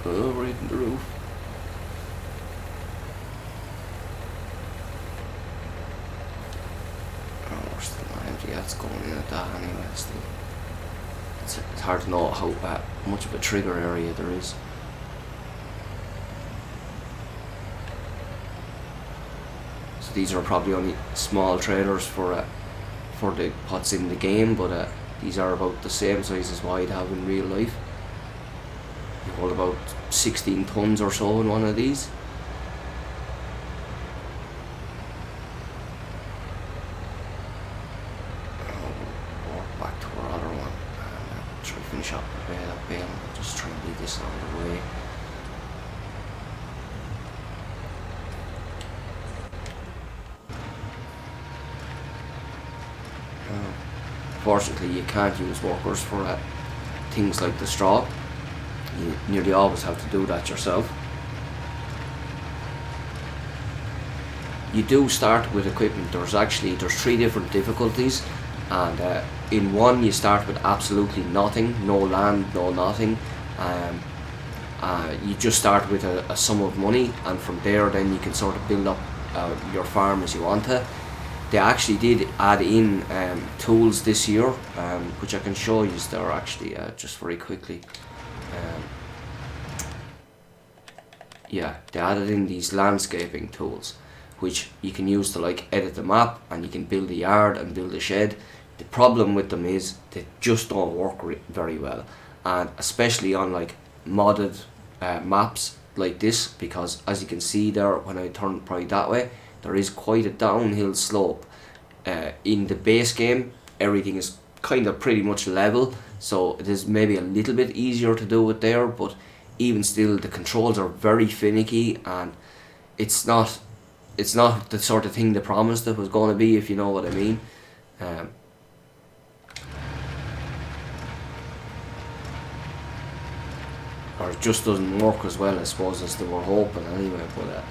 Oh, we're hitting the roof. That's going in at that anyway. It's hard to know how much of a trigger area there is. So these are probably only small trailers for the what's in the game, but these are about the same size as what I'd have in real life. You hold about 16 tons or so in one of these. Finish up that bale. Just try and leave this out of the way. Fortunately, you can't use walkers for things like the straw. You nearly always have to do that yourself. You do start with equipment. There's 3 different difficulties, and in one you start with absolutely nothing, no land, no nothing. You just start with a sum of money, and from there then you can sort of build up your farm as you want to. They actually did add in tools this year, which I can show you there actually just very quickly. Yeah, they added in these landscaping tools, which you can use to like edit the map, and you can build a yard and build a shed. The problem with them is they just don't work very well, and especially on like modded maps like this, because as you can see there, when I turn probably that way, there is quite a downhill slope. In the base game, everything is kind of pretty much level, so it is maybe a little bit easier to do it there, but even still the controls are very finicky, and it's not the sort of thing they promised it was going to be, if you know what I mean. Or it just doesn't work as well, I suppose, as they were hoping anyway. But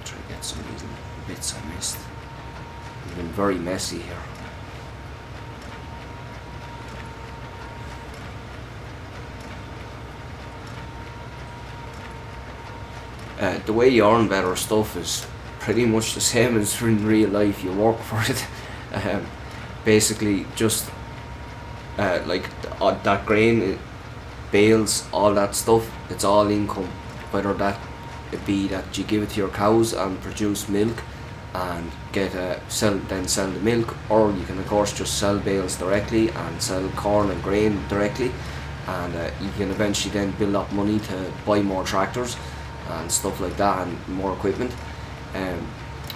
try to get some of these bits I missed. It's been very messy here. The way you earn better stuff is pretty much the same as in real life. You work for it. Basically, just like that grain, bales, all that stuff, it's all income. Whether that be that you give it to your cows and produce milk and sell the milk, or you can of course just sell bales directly and sell corn and grain directly, and you can eventually then build up money to buy more tractors and stuff like that and more equipment.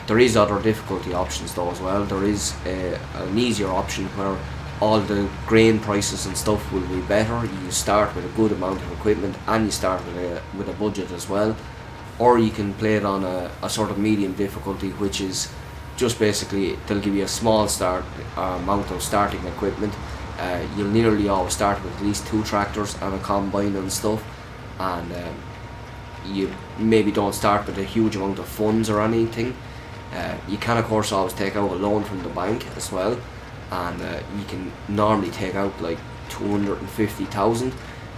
There is other difficulty options though as well. There is an easier option where all the grain prices and stuff will be better. You start with a good amount of equipment and you start with a budget as well. Or you can play it on a sort of medium difficulty, which is just basically they'll give you a small amount of starting equipment. You'll nearly always start with at least 2 tractors and a combine and stuff, and you maybe don't start with a huge amount of funds or anything. You can of course always take out a loan from the bank as well, and you can normally take out like 250,000,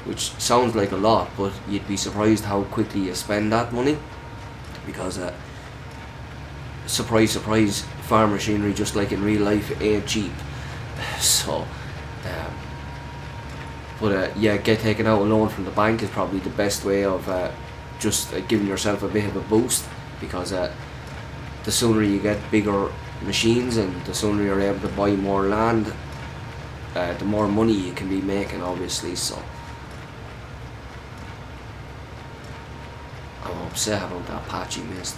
which sounds like a lot, but you'd be surprised how quickly you spend that money, because surprise surprise, farm machinery, just like in real life, ain't cheap. So yeah, taking out a loan from the bank is probably the best way of just giving yourself a bit of a boost, because the sooner you get bigger machines and the sooner you're able to buy more land, the more money you can be making, obviously. So I'm upset about that patch he missed.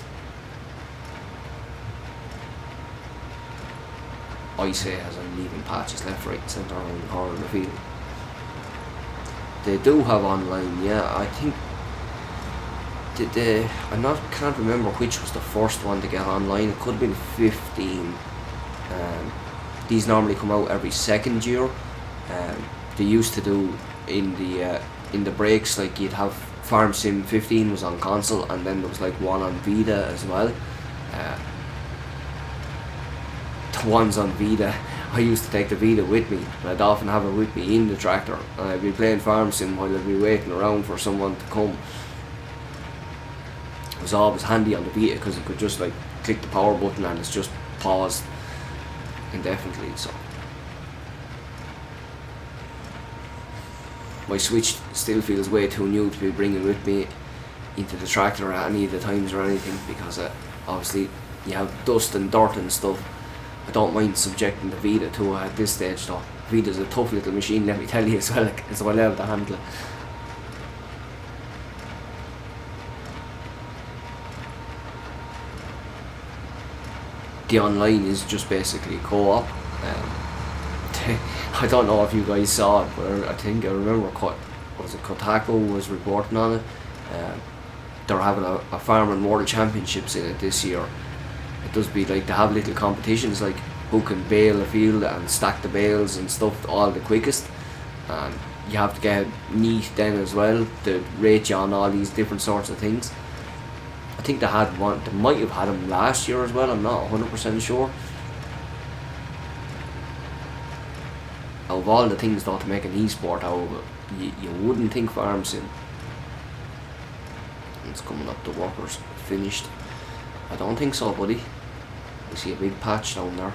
I say as I'm leaving patches left, right and centre around the corner of the field. They do have online, yeah. I think can't remember which was the first one to get online. It could have been 15. These normally come out every second year. They used to do in the breaks, like you'd have Farm Sim 15 was on console, and then there was like one on Vita as well. The ones on Vita, I used to take the Vita with me, and I'd often have it with me in the tractor, and I'd be playing Farm Sim while I'd be waiting around for someone to come. It was always handy on the Vita because you could just like click the power button and it's just paused indefinitely. So my Switch still feels way too new to be bringing with me into the tractor at any of the times or anything, because obviously you have dust and dirt and stuff. I don't mind subjecting the Vita to at this stage though. Vita's a tough little machine, let me tell you, as well. It's well able to handle it. The online is just basically co-op. I don't know if you guys saw it, but I remember Kotaku was reporting on it. They're having a farming world championships in it this year. It does be like they have little competitions like who can bale a field and stack the bales and stuff all the quickest, and you have to get neat then as well to rate you on all these different sorts of things. I think they might have had them last year as well, I'm not 100% sure. Of all the things though to make an e-sport out of it, you wouldn't think Farm Sim. It's coming up, the workers finished. I don't think so, buddy. I see a big patch down there.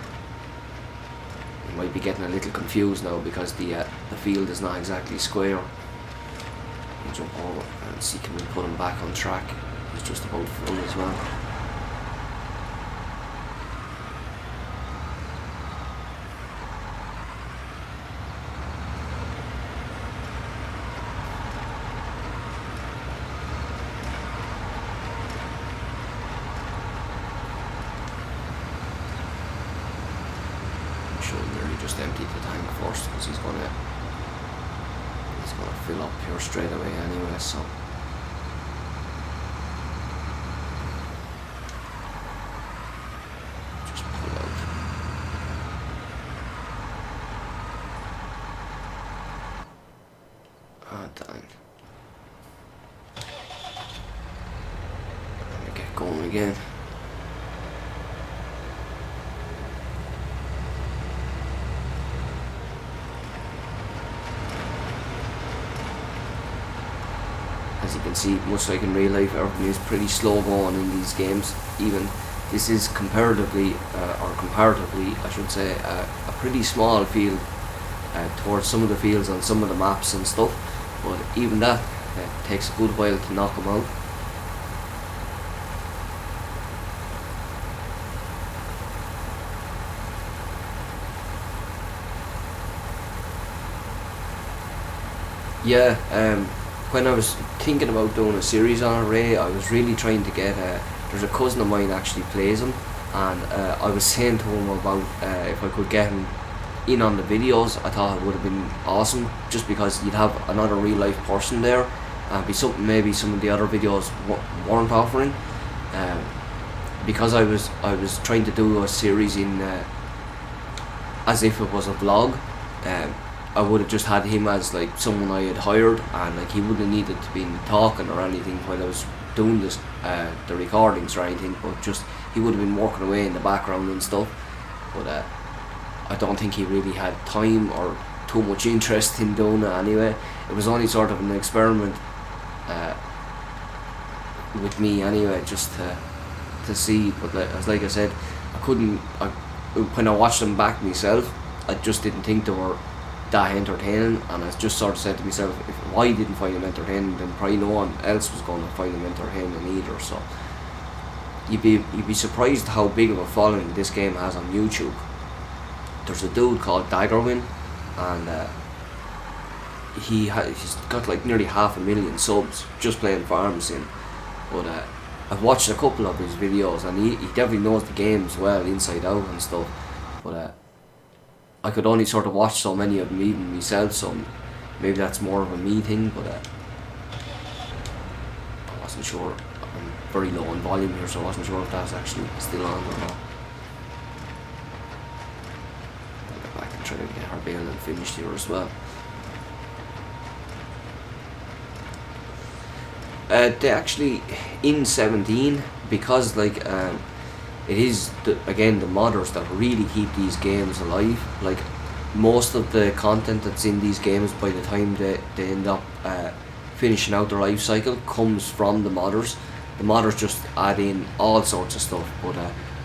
You might be getting a little confused now because the field is not exactly square. We'll jump over and see can we put him back on track. He's just about full as well. Just empty the tank first because he's gonna fill up here straight away anyway, so just pull out. Dang. Let me get going again. As you can see, much like in real life, everything is pretty slow going in these games. Even this is comparatively, I should say, a pretty small field towards some of the fields on some of the maps and stuff. But even that takes a good while to knock them out. Yeah, when I was thinking about doing a series on it, Ray, I was really trying to get. There's a cousin of mine actually plays him, and I was saying to him about if I could get him in on the videos. I thought it would have been awesome, just because you'd have another real life person there, and be something maybe some of the other videos weren't offering. Because I was trying to do a series in as if it was a vlog. I would have just had him as like someone I had hired, and like he wouldn't have needed to be talking or anything while I was doing this the recordings or anything, but just he would have been working away in the background and stuff. But I don't think he really had time or too much interest in doing it anyway. It was only sort of an experiment with me anyway, just to see. But like I said, when I watched them back myself, I just didn't think they were that entertaining, and I just sort of said to myself, if I didn't find them entertaining, then probably no one else was going to find them entertaining either. So you'd be surprised how big of a following this game has on YouTube. There's a dude called Daggerwin, and he's got like nearly 500,000 subs just playing Farm Sim. But I've watched a couple of his videos, and he definitely knows the games well inside out and stuff. But I could only sort of watch so many of them even myself, so maybe that's more of a me thing. But I wasn't sure. I'm very low on volume here, so I wasn't sure if that's actually still on or not. I'll get back and try to get her bail and finished here as well. They actually, in 17, because like it is again the modders that really keep these games alive. Like most of the content that's in these games, by the time they end up finishing out their life cycle, comes from the modders. The modders just add in all sorts of stuff. But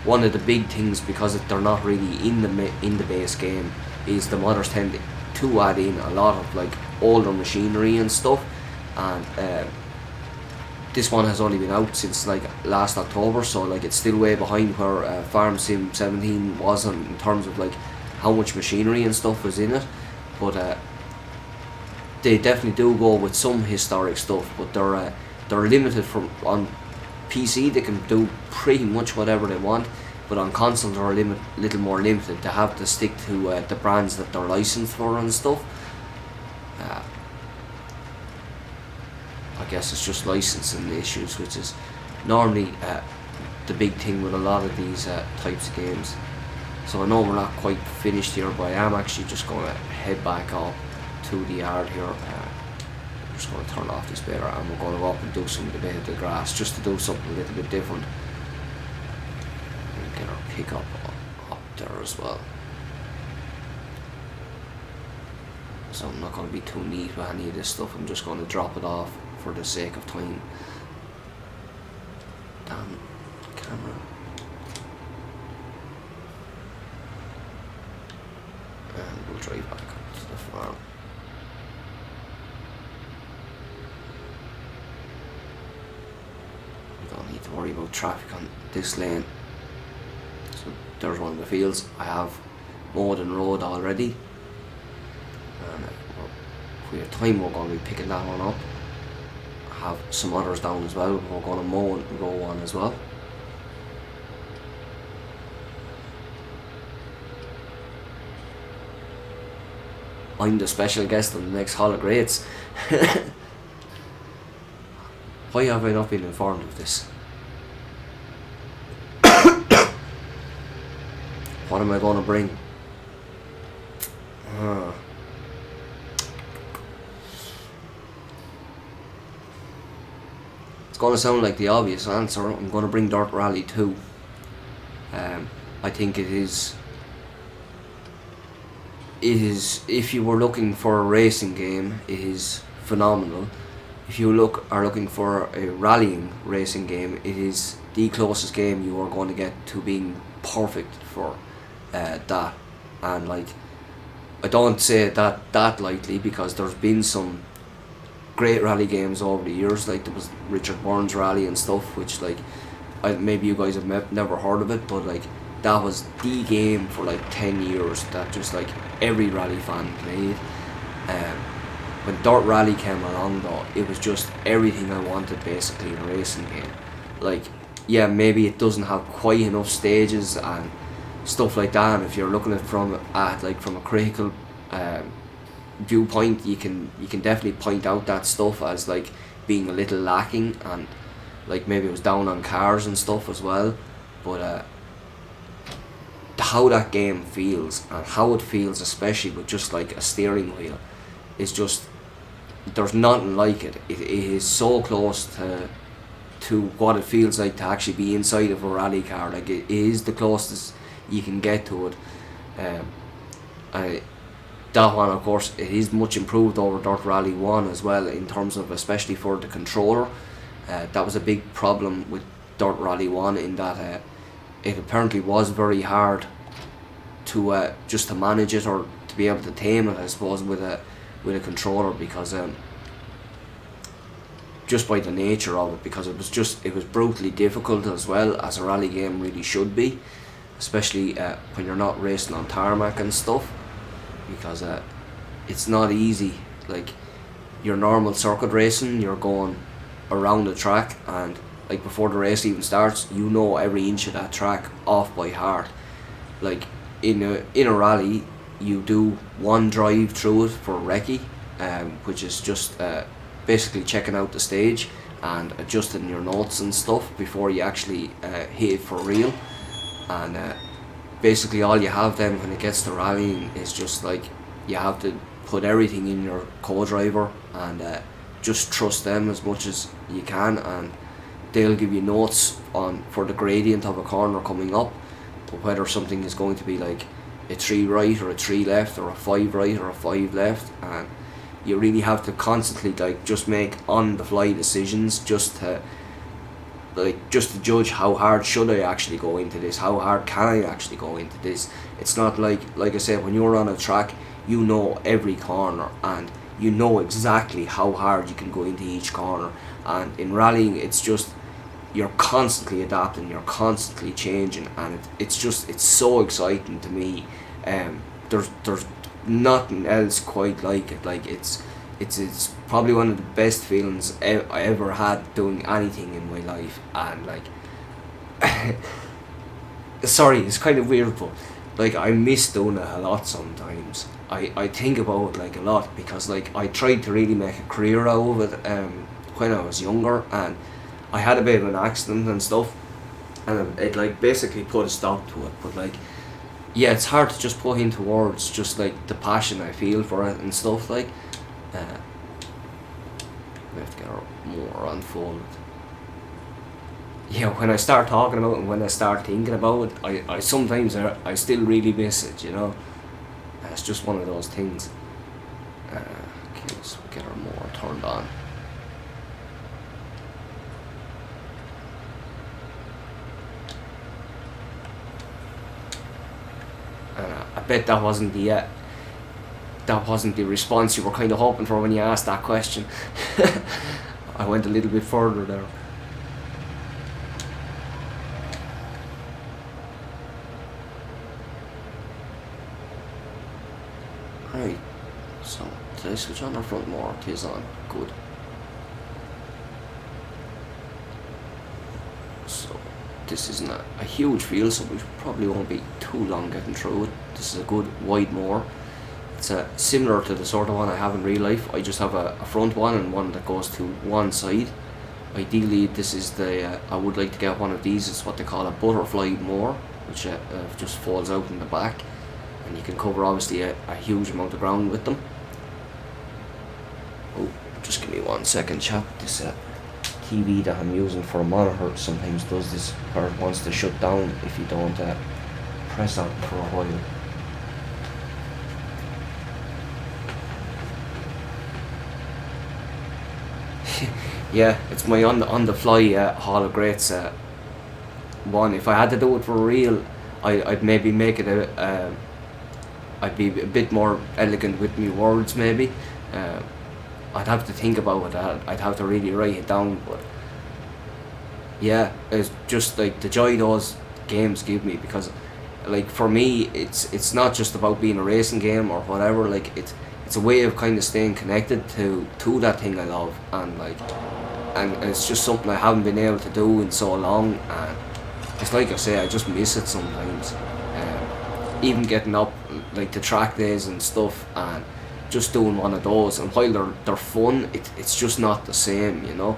one of the big things, because they're not really in the base game, is the modders tend to add in a lot of like older machinery and stuff. And this one has only been out since like last October, so like it's still way behind where Farm Sim 17 was in terms of like how much machinery and stuff was in it. But they definitely do go with some historic stuff, but they're limited on PC. They can do pretty much whatever they want, but on console they're a little more limited. They have to stick to the brands that they're licensed for and stuff. I guess it's just licensing issues, which is normally the big thing with a lot of these types of games. So I know we're not quite finished here, but I am actually just going to head back up to the yard here. I'm just going to turn off this better, and we're going to go up and do some of the bit of the grass, just to do something a little bit different. And get our pickup up there as well. So I'm not going to be too neat with any of this stuff. I'm just going to drop it off for the sake of time. Damn camera. And we'll drive back up to the farm. We don't need to worry about traffic on this lane. So there's one of the fields. I have mowed and road already. And if we have time, we're going to be picking that one up. Have some others down as well. We're going to mow and row one as well. I'm the special guest on the next Hall of Greats. Why have I not been informed of this? What am I going to bring? Going to sound like the obvious answer. I'm going to bring Dirt Rally 2. I think it is, if you were looking for a racing game, it is phenomenal. If you are looking for a rallying racing game, it is the closest game you are going to get to being perfect for that. And like, I don't say that lightly, because there's been some great rally games over the years. Like there was Richard Burns Rally and stuff, which like maybe you guys have never heard of it, but like that was the game for like 10 years that just like every rally fan played. when Dirt Rally came along though, it was just everything I wanted basically in a racing game. Like, yeah, maybe it doesn't have quite enough stages and stuff like that, and if you're looking at from a critical viewpoint, you can definitely point out that stuff as like being a little lacking, and like maybe it was down on cars and stuff as well. But how that game feels and how it feels, especially with just like a steering wheel, is just, there's nothing like it. It is so close to what it feels like to actually be inside of a rally car. Like, it is the closest you can get to it. That one, of course, it is much improved over Dirt Rally 1 as well, in terms of, especially for the controller. That was a big problem with Dirt Rally 1, in that it apparently was very hard to just to manage it, or to be able to tame it, I suppose, with a controller, because just by the nature of it, because it was brutally difficult, as well as a rally game really should be, especially when you're not racing on tarmac and stuff, because it's not easy. Like, your normal circuit racing, you're going around the track, and like before the race even starts, you know every inch of that track off by heart. Like, in a rally, you do one drive through it for recce, which is just basically checking out the stage and adjusting your notes and stuff before you actually hit it for real. And basically all you have then when it gets to rallying is just like, you have to put everything in your co-driver and just trust them as much as you can, and they'll give you notes for the gradient of a corner coming up, whether something is going to be like a 3 right or a 3 left, or a 5 right or a 5 left, and you really have to constantly like just make on the fly decisions, just to judge how hard should I actually go into this, how hard can I actually go into this. It's not like I said, when you're on a track, you know every corner and you know exactly how hard you can go into each corner, and in rallying it's just, you're constantly adapting, you're constantly changing, and it's so exciting to me. There's nothing else quite like it. Like, it's probably one of the best feelings I ever had doing anything in my life. And like, sorry, it's kind of weird, but like, I miss doing it a lot sometimes. I think about it like a lot, because like, I tried to really make a career out of it when I was younger, and I had a bit of an accident and stuff, and it like basically put a stop to it. But like, yeah, it's hard to just put into words just like the passion I feel for it and stuff. Like, we have to get more unfolded. Yeah, when I start talking about it and when I start thinking about it, I sometimes I still really miss it, you know. It's just one of those things. Okay, let's get her more turned on. I bet that wasn't the response you were kind of hoping for when you asked that question. I went a little bit further there. Right, so did I switch on our front more? It is on. Good. So this isn't a huge field, so we probably won't be too long getting through it. This is a good wide moor. It's similar to the sort of one I have in real life. I just have a front one and one that goes to one side. Ideally, this is I would like to get one of these. It's what they call a butterfly moor, which just folds out in the back, and you can cover obviously a huge amount of ground with them. Oh, just give me 1 second, chap. This TV that I'm using for a monitor sometimes does this, or it wants to shut down if you don't press on for a while. Yeah, it's my on the fly Hall of Greats one. If I had to do it for real, I'd maybe make it I'd be a bit more elegant with me words maybe. I'd have to think about it. I'd have to really write it down. But yeah, it's just like the joy those games give me, because like for me it's not just about being a racing game or whatever. Like it's it's a way of kind of staying connected to that thing I love, and like, and it's just something I haven't been able to do in so long, and it's like I say, I just miss it sometimes. Even getting up like to track days and stuff, and just doing one of those, and while they're fun, it's just not the same, you know.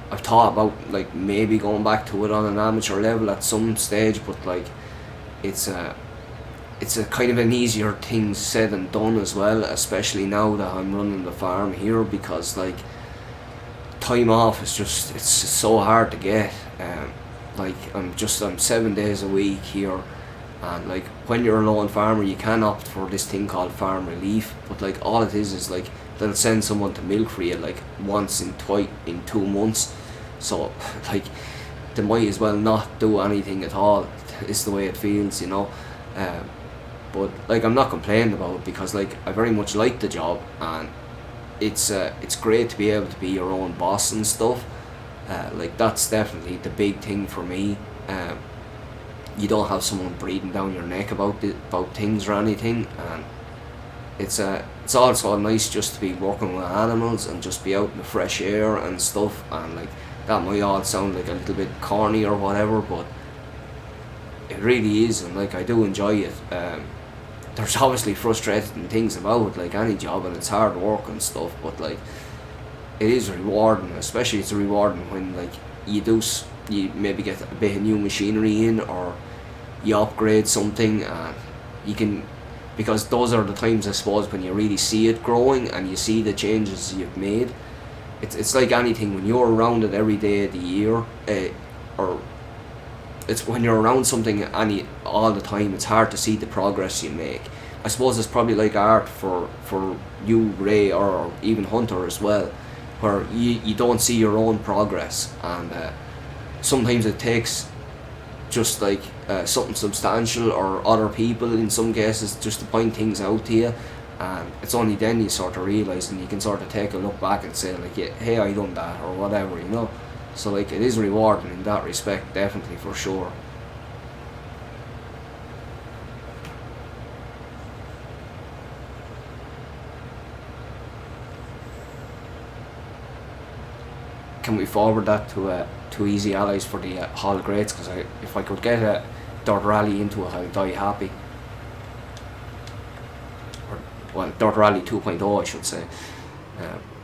I've thought about like maybe going back to it on an amateur level at some stage, but like it's a kind of an easier thing said than done as well, especially now that I'm running the farm here, because like time off is just, it's so hard to get. Like I'm 7 days a week here, and like when you're a lone farmer you can opt for this thing called farm relief, but like all it is like they'll send someone to milk for you like once in 2 months, so like they might as well not do anything at all, is the way it feels, you know. But like I'm not complaining about it, because like I very much like the job, and it's great to be able to be your own boss and stuff. Like that's definitely the big thing for me. You don't have someone breathing down your neck about things or anything, and it's also nice just to be working with animals and just be out in the fresh air and stuff. And like that might all sound like a little bit corny or whatever, but it really is, and like I do enjoy it. There's obviously frustrating things about it, like any job, and it's hard work and stuff, but like it is rewarding. Especially it's rewarding when like you maybe get a bit of new machinery in, or you upgrade something, and you can, because those are the times I suppose when you really see it growing and you see the changes you've made. It's like anything, when you're around it every day of the year, or it's when you're around something all the time, it's hard to see the progress you make. I suppose it's probably like art for you, Ray, or even Hunter as well, where you don't see your own progress, and sometimes it takes just like something substantial or other people in some cases just to point things out to you, and it's only then you sort of realise, and you can sort of take a look back and say like, yeah, hey, I done that or whatever, you know. So like it is rewarding in that respect, definitely, for sure. Can we forward that to Easy Allies for the Hall of Greats? Because if I could get a Dirt Rally into it, I'd die happy. Well, Dirt Rally 2.0 I should say.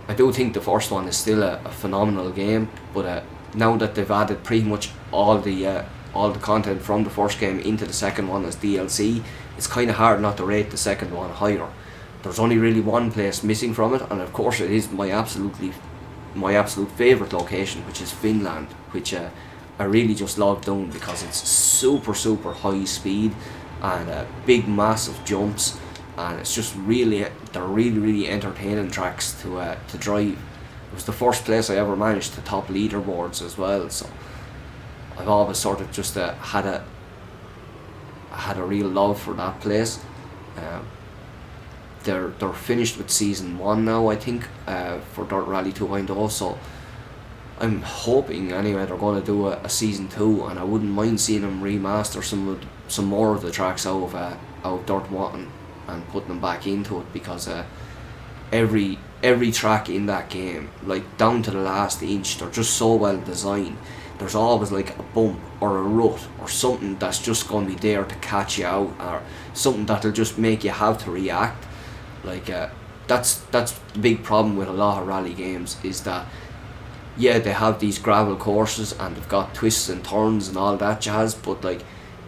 I do think the first one is still a phenomenal game, but now that they've added pretty much all the content from the first game into the second one as DLC, it's kind of hard not to rate the second one higher. There's only really one place missing from it, and of course it is my absolute favourite location, which is Finland, which I really just love doing, because it's super high speed and big massive jumps, and it's just they're really entertaining tracks to drive. It was the first place I ever managed to top leaderboards as well, so I've always sort of just had a real love for that place. They're finished with season 1 now, I think, for Dirt Rally 2.0, so I'm hoping anyway they're going to do a season 2, and I wouldn't mind seeing them remaster some more of the tracks out of Dirt 1 and putting them back into it, because every track in that game, like down to the last inch, they're just so well designed. There's always like a bump or a rut or something that's just going to be there to catch you out, or something that'll just make you have to react. Like that's the big problem with a lot of rally games, is that yeah, they have these gravel courses and they've got twists and turns and all that jazz, but like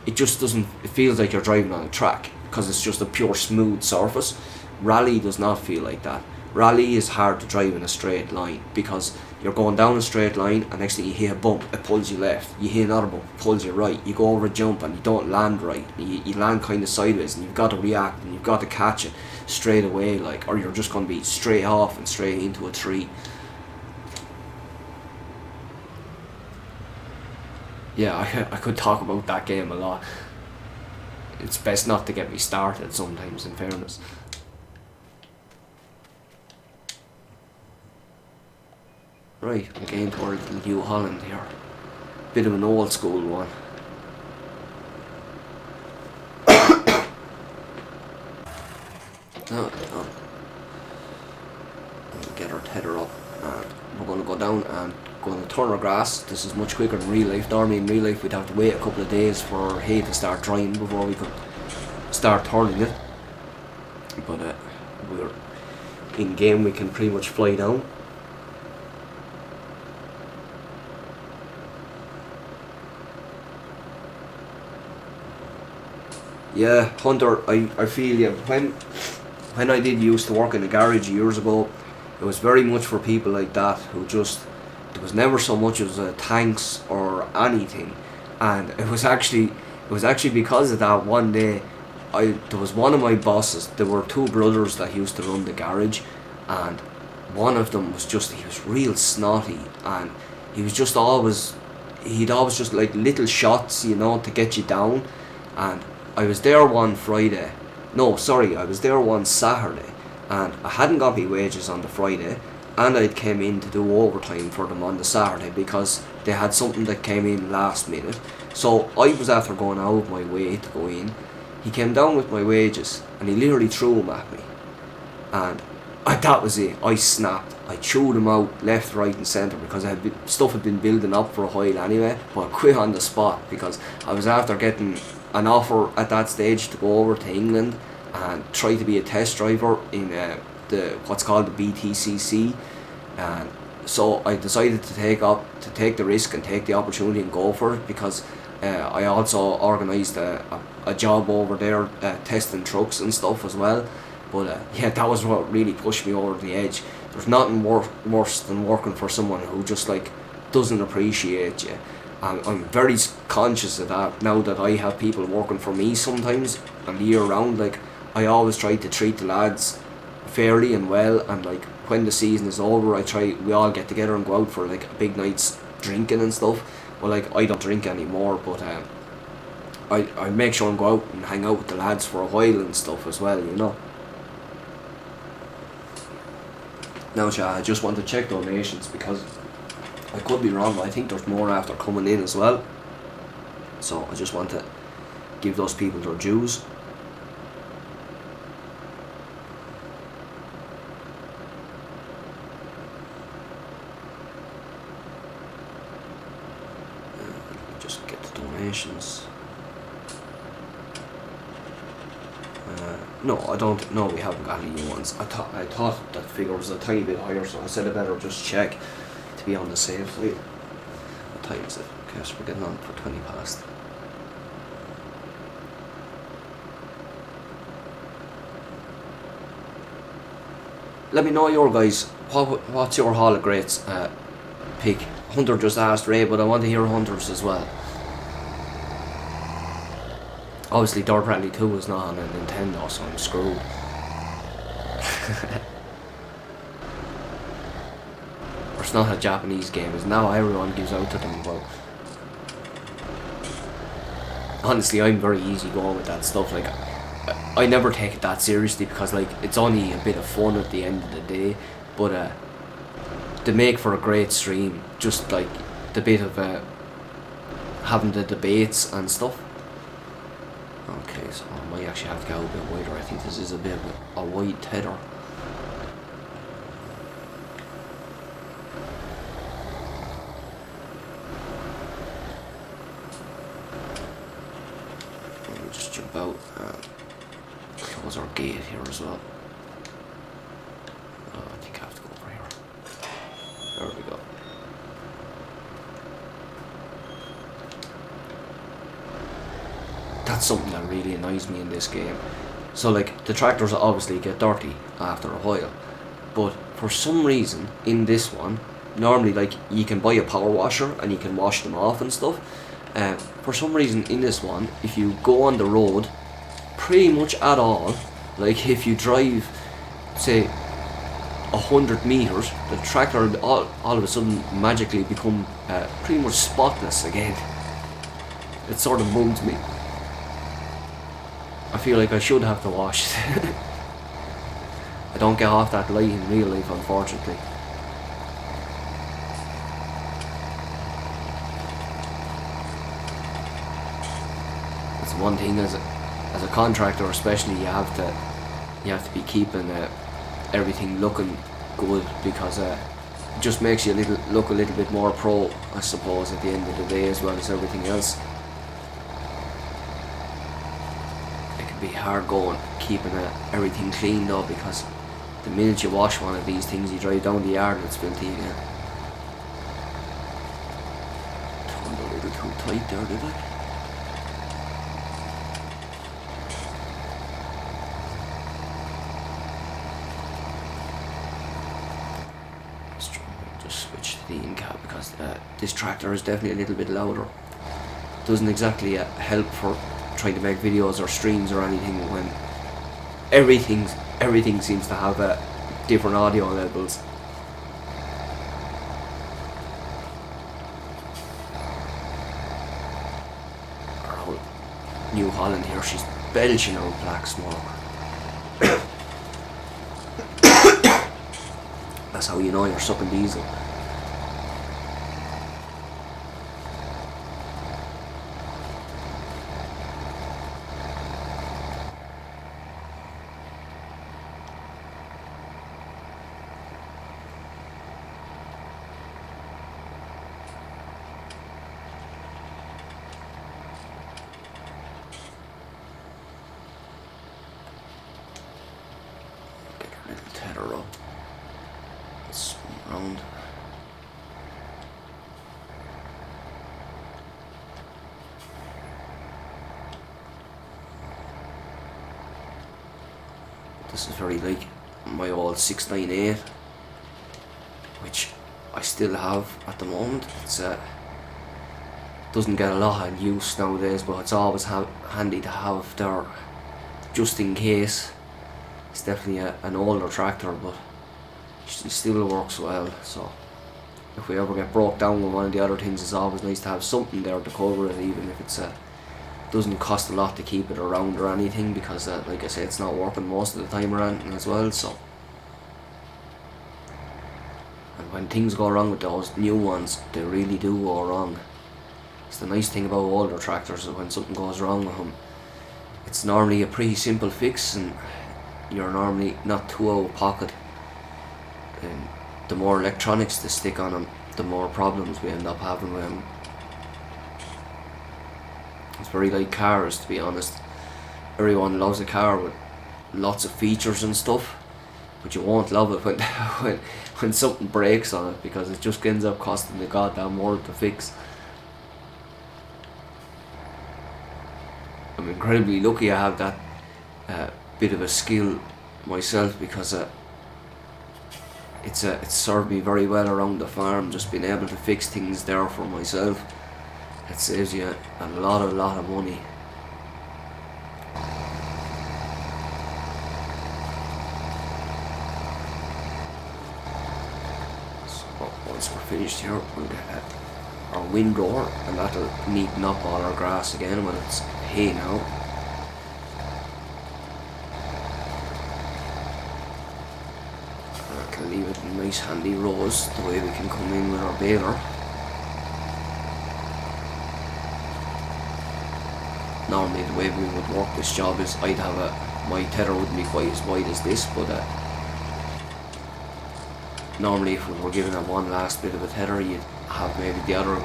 it just doesn't, it feels like you're driving on a track because it's just a pure smooth surface. Rally does not feel like that. Rally is hard to drive in a straight line, because you're going down a straight line and next thing you hit a bump, it pulls you left, you hit another bump, it pulls you right, you go over a jump and you don't land right, you land kind of sideways, and you've got to react and you've got to catch it straight away, like, or you're just going to be straight off and straight into a tree. Yeah, I could talk about that game a lot. It's best not to get me started sometimes, in fairness. Right, I'm getting toward New Holland here. Bit of an old school one. We'll get our tether up and we're going to go down and going to turn our grass. This is much quicker than real life. Normally in real life we'd have to wait a couple of days for hay to start drying before we could start turning it. But we're in game, we can pretty much fly down. Yeah, Hunter, I feel you. When I did used to work in a garage years ago, it was very much for people like that who just, there was never so much as a thanks or anything, and it was actually because of that one day. There was one of my bosses. There were two brothers that used to run the garage, and one of them was he was real snotty, and he was just always, he'd always just like little shots, you know, to get you down. And I was there one Friday. No, sorry, I was there one Saturday, and I hadn't got my wages on the Friday, and I'd came in to do overtime for them on the Saturday because they had something that came in last minute. So I was after going out of my way to go in. He came down with my wages and he literally threw them at me, and that was it. I snapped. I chewed them out left, right and centre because stuff had been building up for a while anyway, but I quit on the spot because I was after getting an offer at that stage to go over to England and try to be a test driver in what's called the BTCC, and so I decided to take the risk and take the opportunity and go for it because I also organised a job over there testing trucks and stuff as well. But yeah, that was what really pushed me over the edge. There's nothing worse than working for someone who just like doesn't appreciate you. I'm very conscious of that now that I have people working for me sometimes and year round. Like, I always try to treat the lads fairly and well, and like when the season is over we all get together and go out for like big nights drinking and stuff. Well, like, I don't drink anymore, but I make sure and go out and hang out with the lads for a while and stuff as well, you know. Now, I just want to check donations because I could be wrong, but I think there's more after coming in as well. So I just want to give those people their dues. Just get the donations. No, I don't. No, we haven't got any new ones. I thought that figure was a tiny bit higher, so I said I better just check to be on the safe side. What time is it? Okay, so we're getting on for 20 past. Let me know your guys. What's your Hall of Greats pick? Hunter just asked Ray, but I want to hear Hunter's as well. Obviously, Dirt Rally 2 is not on a Nintendo, so I'm screwed. It's not a Japanese game, it's now everyone gives out to them. Well, honestly, I'm very easy going with that stuff. Like, I never take it that seriously because like it's only a bit of fun at the end of the day. But they make for a great stream. Just like the bit of having the debates and stuff. Okay, so I might actually have to go a bit wider. I think this is a bit of a wide tether. Let me just jump out and close our gate here as well. Oh, I think I have to go over here. There we go. That's something that really annoys me in this game. So like, the tractors obviously get dirty after a while, but for some reason in this one, normally like you can buy a power washer and you can wash them off and stuff. For some reason in this one, if you go on the road pretty much at all, like if you drive say 100 meters, the tractor all of a sudden magically become pretty much spotless again. It sort of bugs me. I feel like I should have to wash it. I don't get off that light in real life, unfortunately. It's one thing as a contractor especially, you you have to be keeping everything looking good, because it just makes you look a little bit more pro, I suppose, at the end of the day, as well as everything else. It can be hard going keeping everything clean though, because the minute you wash one of these things, you drive down the yard and it's filthy again. Turned a little too tight there, did I? Just switch to the in-cab, because this tractor is definitely a little bit louder. Doesn't exactly help for trying to make videos or streams or anything when everything seems to have different audio levels. Our old New Holland here, she's belching out black smoke. That's how you know you're sucking diesel. Get a little tether up. Swing around. This is very like my old 698, which I still have at the moment. It's doesn't get a lot of use nowadays, but it's always handy to have there, just in case. It's definitely an older tractor, but it still works well. So if we ever get broke down with one of the other things, it's always nice to have something there to cover it, even if it's doesn't cost a lot to keep it around or anything, because like I say, it's not working most of the time or anything as well. So, and when things go wrong with those new ones, they really do go wrong. It's the nice thing about older tractors, that when something goes wrong with them, it's normally a pretty simple fix, and you're normally not too out of pocket. And the more electronics they stick on them, the more problems we end up having with them. It's very like cars, to be honest. Everyone loves a car with lots of features and stuff, but you won't love it when something breaks on it, because it just ends up costing the goddamn world to fix. I'm incredibly lucky I have that bit of a skill myself, because it's served me very well around the farm, just being able to fix things there for myself. It saves you a lot of money. So once we're finished here, we'll get our windrower, and that'll neaten up all our grass again when it's hay now. And that'll leave it in nice handy rows, the way we can come in with our baler. Normally the way we would work this job is I'd have my tether wouldn't be quite as wide as this, but normally if we were giving it one last bit of a tether, you'd have maybe the other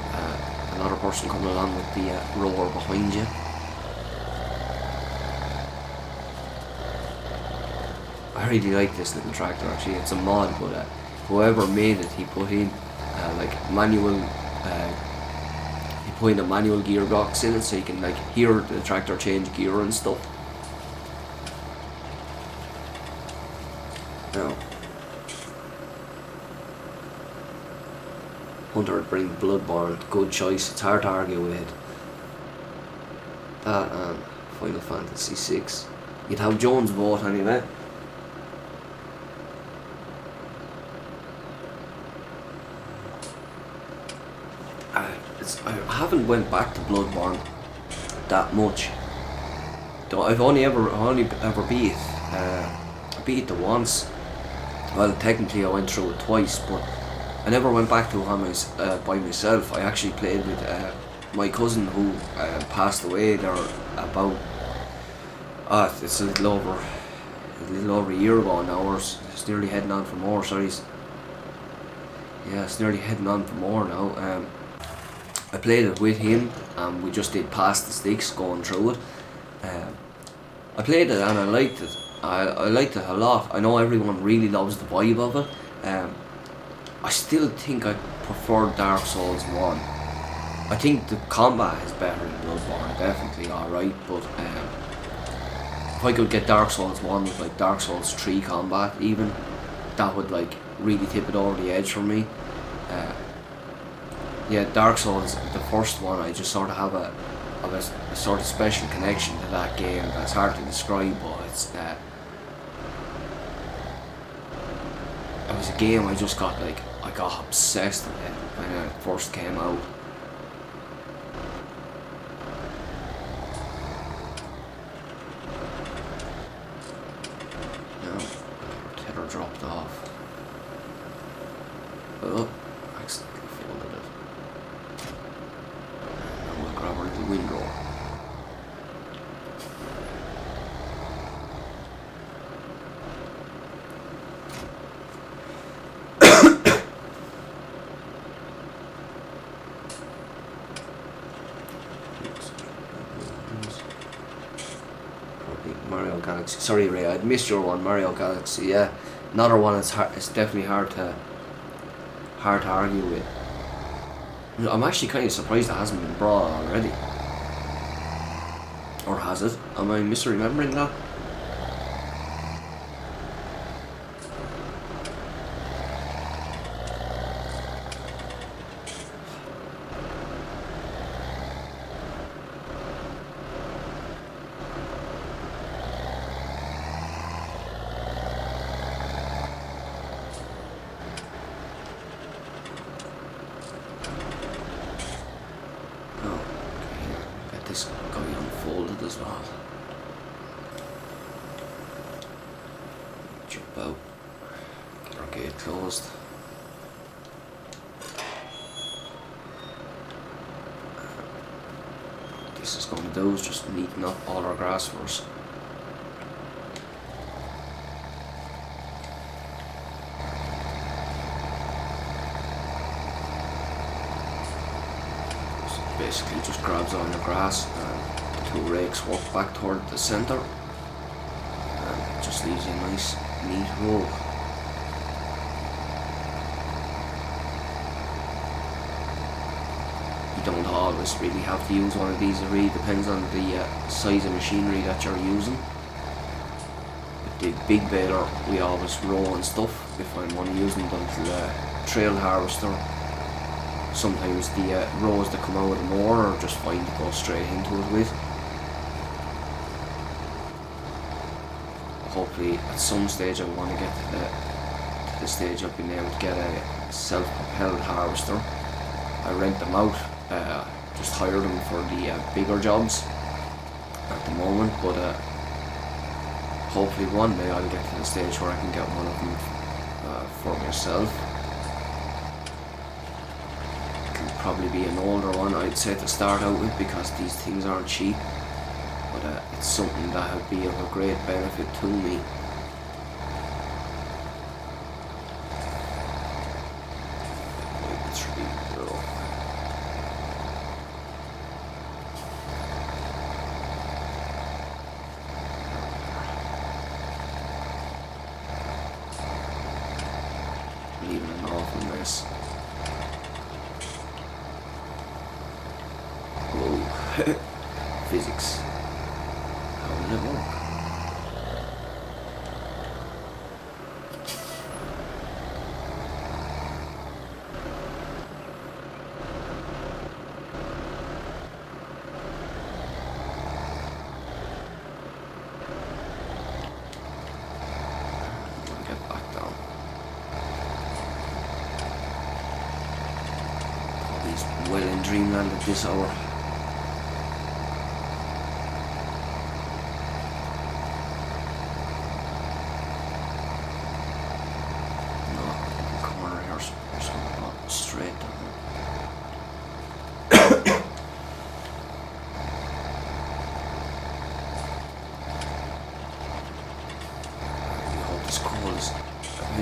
another person coming along with the rower behind you. I really like this little tractor actually. It's a mod, but whoever made it, he put in like manual. He put in a manual gearbox in it, so you can like hear the tractor change gear and stuff. Now, Hunter would bring Bloodborne, good choice. It's hard to argue with it. That and Final Fantasy VI. You'd have Jones' vote anyway. I haven't went back to Bloodborne that much. Though I've only ever beat it. I beat it once. Well, technically I went through it twice, but I never went back to it by myself. I actually played with my cousin who passed away there about. It's a little over a little over a year ago now. It's nearly heading on for more, sorry. Yeah, it's nearly heading on for more now. I played it with him and we just did pass the sticks going through it. I played it and I liked it. I liked it a lot. I know everyone really loves the vibe of it. I still think I prefer Dark Souls 1. I think the combat is better in Bloodborne, definitely alright, but if I could get Dark Souls 1 with like Dark Souls 3 combat even, that would like really tip it over the edge for me. Yeah, Dark Souls, the first one, I just sort of have a sort of special connection to that game that's hard to describe, but it's it was a game I just got like, I got obsessed with it when it first came out. No, tether dropped off. Oh, accidentally folded it. And we'll grab our little window. Mario Galaxy. Sorry, Ray, I'd missed your one, Mario Galaxy. Yeah, another one. It's hard. It's definitely hard to argue with. I'm actually kind of surprised it hasn't been brought already. Or has it? Am I misremembering that? This guy unfolded as well. Jump out. Get our gate closed. This is going to do is just neaten up all our grass for us. Basically just grabs on the grass and the two rakes walk back toward the centre and it just leaves you a nice neat row. You don't always really have to use one of these, it really depends on the size of machinery that you're using. With the big baler we always row and stuff if I'm only using the trail harvester. Sometimes the rows that come out of the mower are just fine to go straight into it with. Hopefully at some stage I want to get to the stage of being able to get a self-propelled harvester. I rent them out, just hire them for the bigger jobs at the moment, but hopefully one day I'll get to the stage where I can get one of them for myself. Probably be an older one, I'd say, to start out with, because these things aren't cheap, but it's something that would be of a great benefit to me. Leaving an awful mess. Physics. How does it work? Get back down. Probably well in dreamland at this hour.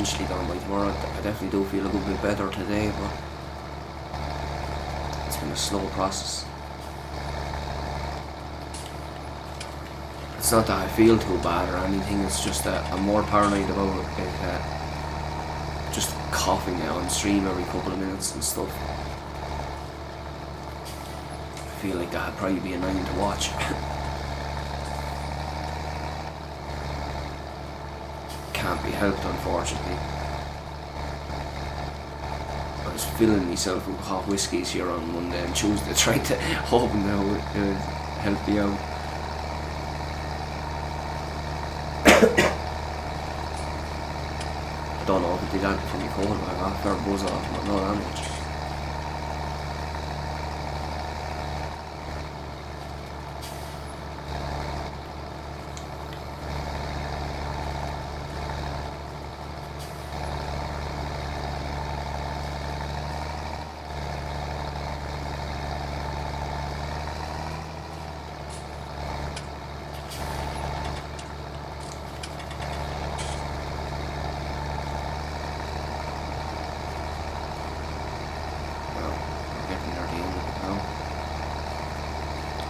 eventually done by tomorrow. I definitely do feel a good bit better today, but it's been a slow process. It's not that I feel too bad or anything, it's just that I'm more paranoid about it, just coughing now on stream every couple of minutes and stuff. I feel like that'd probably be annoying to watch. Can't be helped, unfortunately. I was filling myself with hot whiskies here on Monday and Tuesday, trying to hoping that would help me out. I don't know if it did that for me cold, but I got a fair buzz off, but not that much.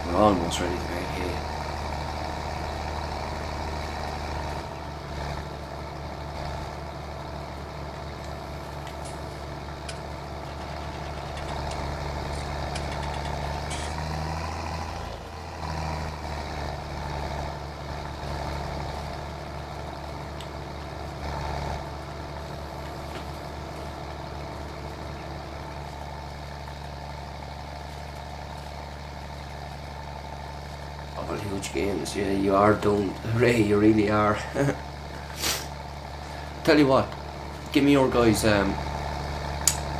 We're almost ready to make hay. All huge games, yeah, you are doomed. Ray, you really are. Tell you what, give me your guys,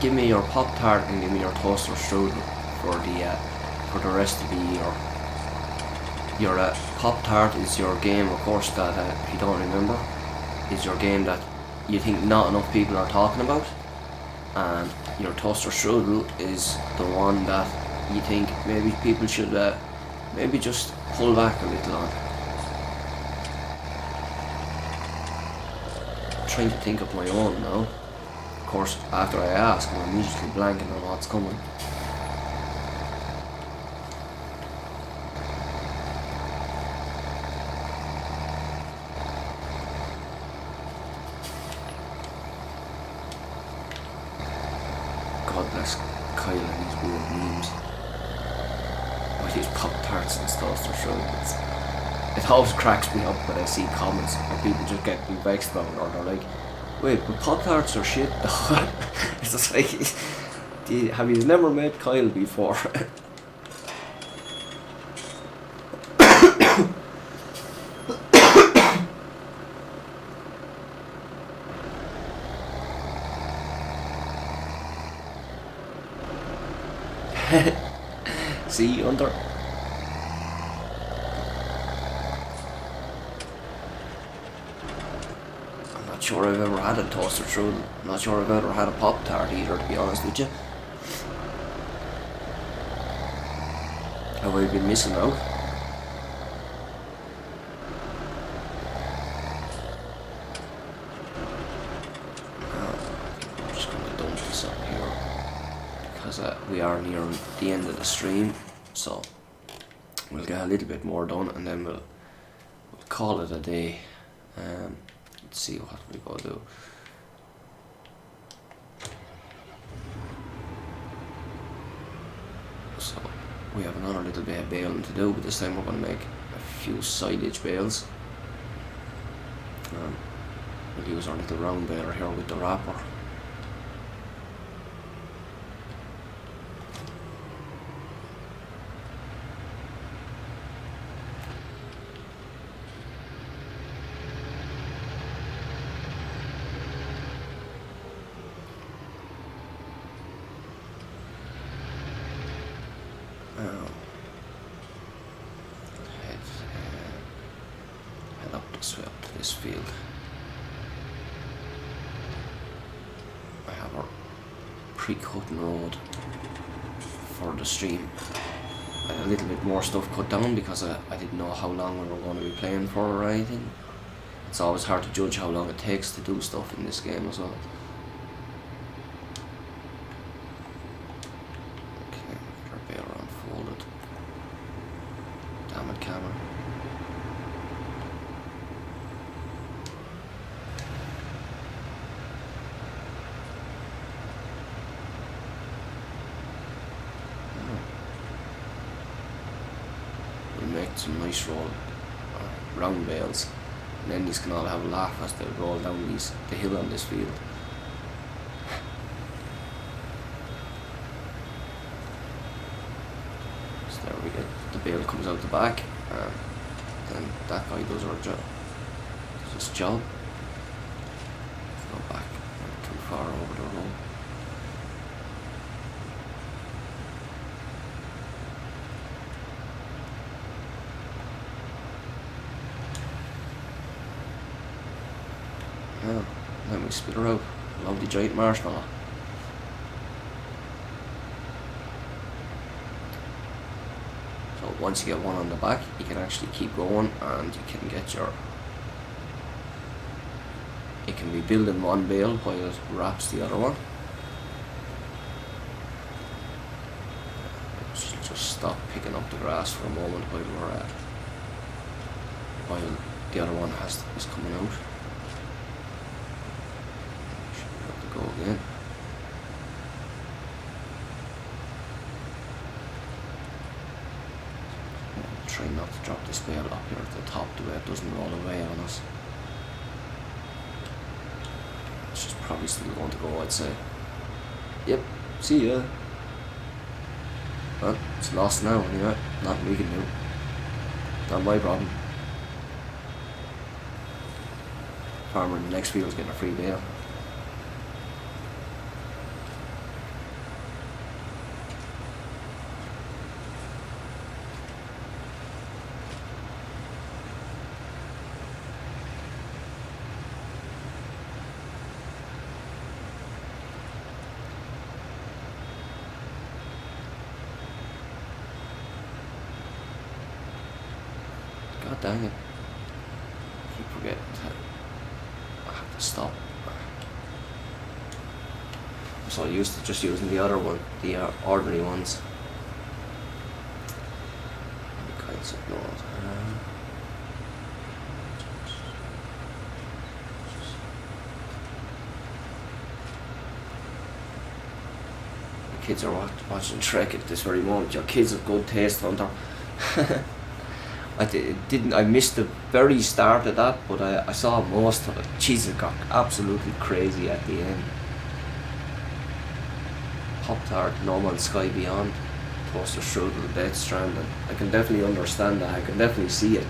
give me your Pop-Tart and give me your toaster strudel for the rest of the year. Your Pop-Tart is your game, of course, that if you don't remember, is your game that you think not enough people are talking about, and your toaster strudel is the one that you think maybe people should maybe just pull back a little on. I'm trying to think of my own now. Of course, after I ask, I'm immediately blanking on what's coming. God bless Kyle and his weird memes. These Pop-Tarts and stuff, they're sure it always cracks me up when I see comments and people just get me vexed about it, or they're like, wait, but Pop-Tarts are shit. It's just like, have you never met Kyle before? See, under. I'm not sure I've ever had a toaster strudel. I'm not sure I've ever had a Pop-Tart either, to be honest with you. Have I been missing out? I'm just going to dump this up here, because we are near the end of the stream, so we'll get a little bit more done and then we'll call it a day. Let's see what we go do. So we have another little bit of baling to do, but this time we're going to make a few silage bales. We'll use our little round baler here with the wrapper. Head up this way, up to this field. I have our pre-cut road for the stream. I had a little bit more stuff cut down because I didn't know how long we were going to be playing for or anything. it's always hard to judge how long it takes to do stuff in this game as well. Okay, our bail unfolded. Damn it, camera. We'll make some nice round bales. And then these can all have a laugh as they roll down the hill on this field. So there we go. The bale comes out the back, and then that guy does our job. Does his job. Go back, not too far over the road. Yeah, then we spit her out. Lovely giant marshmallow. So once you get one on the back, you can actually keep going, and you can get your... It can be built in one bale while it wraps the other one. Just stop picking up the grass for a moment while while the other one is coming out. Go again. Try not to drop this bale up here at the top the way it doesn't roll away on us. It's just probably still going to go, I'd say. Yep, see ya. Well, it's lost now anyway. Nothing we can do. Not my problem. Farmer in the next field's getting a free bale. God dang it. I keep forgetting I have to stop. I'm so used to just using the other one, the ordinary ones. Any kinds of noise. The kids are watching Trek at this very moment. Your kids have good taste, Hunter. I missed the very start of that, but I saw most of it. Jeez, it got absolutely crazy at the end. Pop-Tart, No Man's Sky Beyond, Toaster Strudel, Death Stranding. I can definitely understand that. I can definitely see it.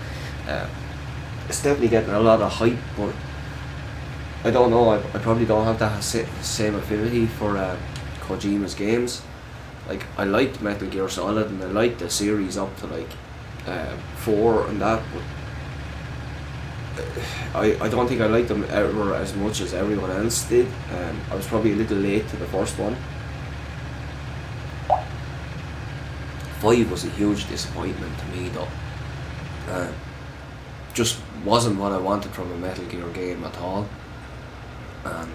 It's definitely getting a lot of hype, but I don't know. I probably don't have that same affinity for Kojima's games. Like, I liked Metal Gear Solid and I liked the series up to like 4 and that, but I don't think I liked them ever as much as everyone else did. I was probably a little late to the first one. 5 was a huge disappointment to me though. Just wasn't what I wanted from a Metal Gear game at all, and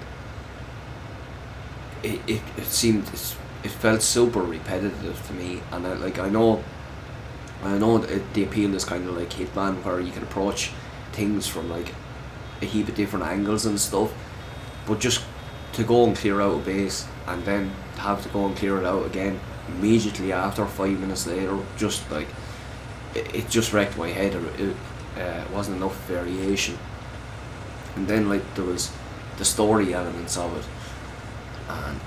it felt super repetitive to me. And I know the appeal is kind of like Hitman, where you can approach things from like a heap of different angles and stuff, but just to go and clear out a base and then have to go and clear it out again immediately after 5 minutes later, just like it just wrecked my head. It wasn't enough variation. And then like there was the story elements of it and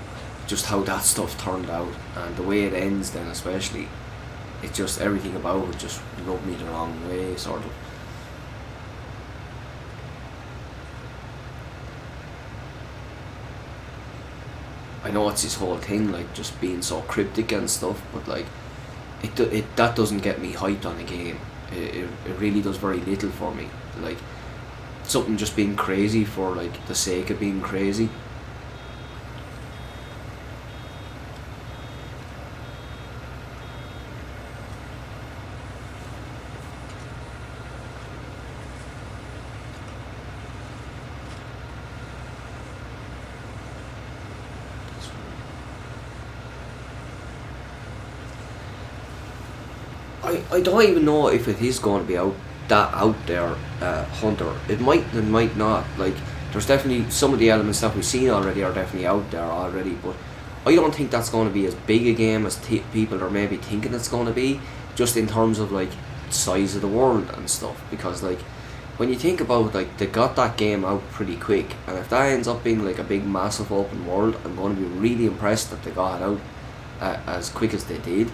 just how that stuff turned out, and the way it ends then especially, it just, everything about it just rubbed me the wrong way, sort of. I know it's his whole thing, like just being so cryptic and stuff, but like that doesn't get me hyped on a game. It really does very little for me. Like something just being crazy for like the sake of being crazy. I don't even know if it is going to be out there, Hunter. It might not. Like, there's definitely some of the elements that we've seen already are definitely out there already, but I don't think that's going to be as big a game as people are maybe thinking it's going to be, just in terms of like size of the world and stuff. Because like, when you think about, like, they got that game out pretty quick, and if that ends up being like a big massive open world, I'm going to be really impressed that they got it out as quick as they did.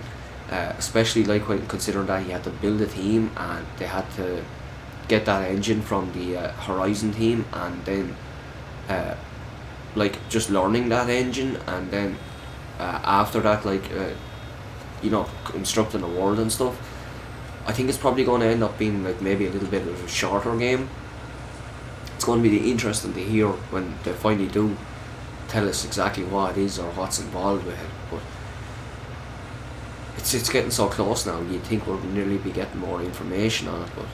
Especially like when considering that you had to build a team and they had to get that engine from the Horizon team, and then like just learning that engine, and then after that, like you know, constructing a world and stuff. I think it's probably going to end up being like maybe a little bit of a shorter game. It's going to be interesting to hear when they finally do tell us exactly what it is or what's involved with it, but it's getting so close now. You'd think we'll nearly be getting more information on it, but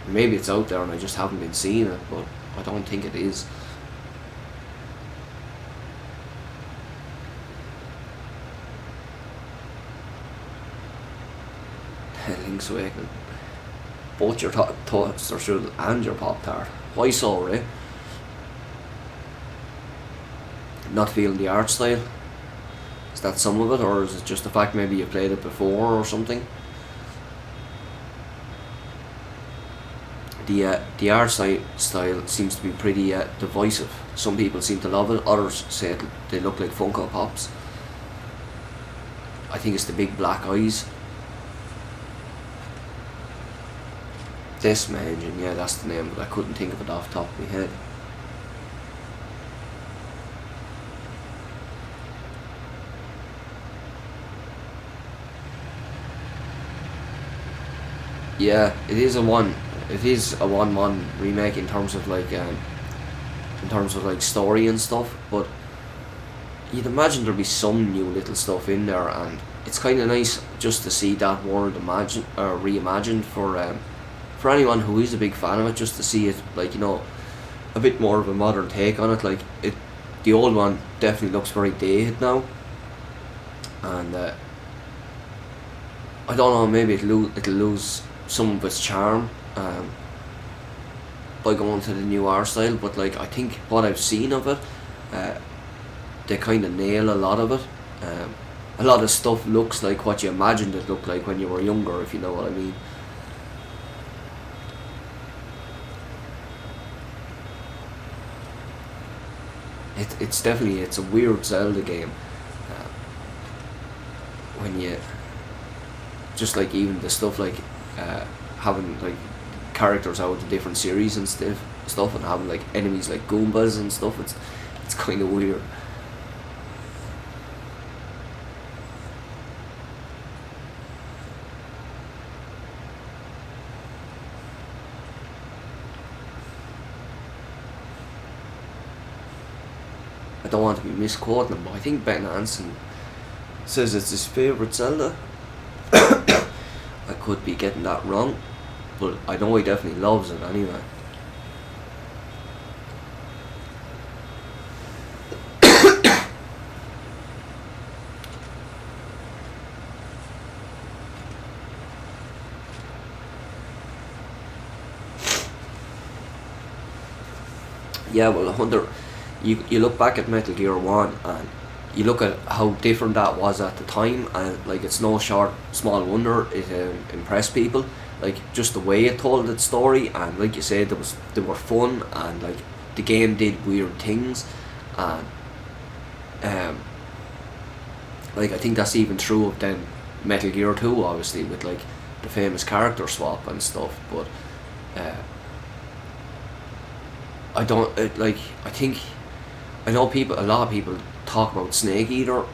maybe it's out there and I just haven't been seeing it, but I don't think it is. Link's Awakening. Both your toaster strudel and your Pop-Tart. Why so, Ray? Not feeling the art style? Is that some of it, or is it just the fact maybe you played it before or something? The art style seems to be pretty divisive. Some people seem to love it, others say they look like Funko Pops. I think it's the big black eyes. Decima Engine, yeah, that's the name, but I couldn't think of it off the top of my head. Yeah, it is a 1-1 remake in terms of like story and stuff, but you'd imagine there'd be some new little stuff in there, and it's kind of nice just to see that world reimagined for anyone who is a big fan of it, just to see it, like, you know, a bit more of a modern take on it. Like, the old one definitely looks very dated now, and I don't know, maybe it'll lose some of its charm by going to the new art style, but like, I think what I've seen of it, they kind of nail a lot of it. A lot of stuff looks like what you imagined it looked like when you were younger, if you know what I mean. It's definitely, it's a weird Zelda game. When you just like, even the stuff like having like characters out of the different series and stuff, and having like enemies like Goombas and stuff, it's kind of weird. I don't want to be misquoting him, but I think Ben Hansen says it's his favourite Zelda. I could be getting that wrong, but I know he definitely loves it anyway. Yeah, well, Hunter, you look back at Metal Gear 1 and you look at how different that was at the time, and like, it's no small wonder it impressed people. Like, just the way it told its story, and like you said, they were fun, and like, the game did weird things, and like, I think that's even true of then Metal Gear 2, obviously, with like the famous character swap and stuff. But I know a lot of people talk about Snake Eater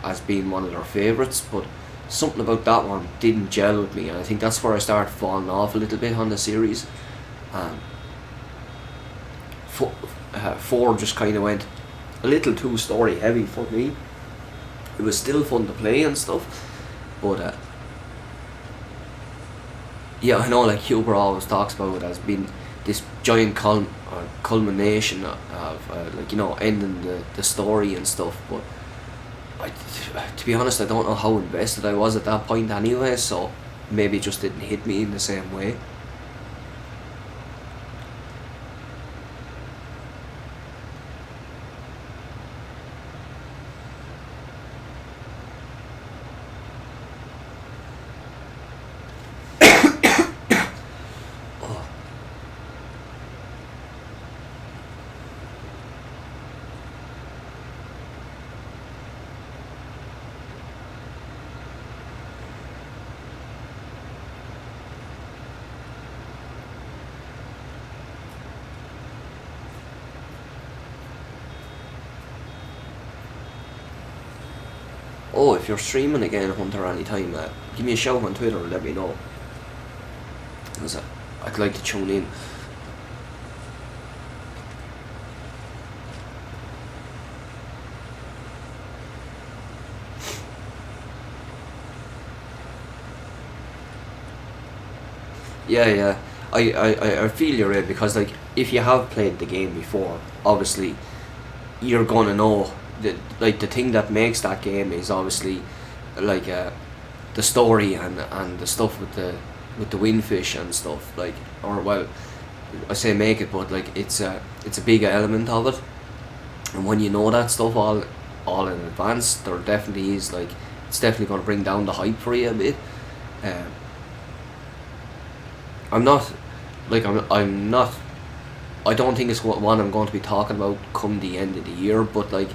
as being one of their favourites, but something about that one didn't gel with me, and I think that's where I started falling off a little bit on the series. 4 just kind of went a little too story heavy for me. It was still fun to play and stuff, but yeah, I know, like, Huber always talks about it as being this giant culmination of like, you know, ending the story and stuff, but To be honest, I don't know how invested I was at that point anyway, so maybe it just didn't hit me in the same way. Oh, if you're streaming again, Hunter, anytime, give me a shout on Twitter and let me know. Because I'd like to tune in. Yeah. I feel you're right, because like if you have played the game before, obviously you're gonna know that like the thing that makes that game is obviously like the story and the stuff with the windfish and stuff, like, or well, I say make it, but like it's a big element of it, and when you know that stuff all in advance, there definitely is like, it's definitely gonna bring down the hype for you a bit. I'm not I don't think it's one I'm going to be talking about come the end of the year, but like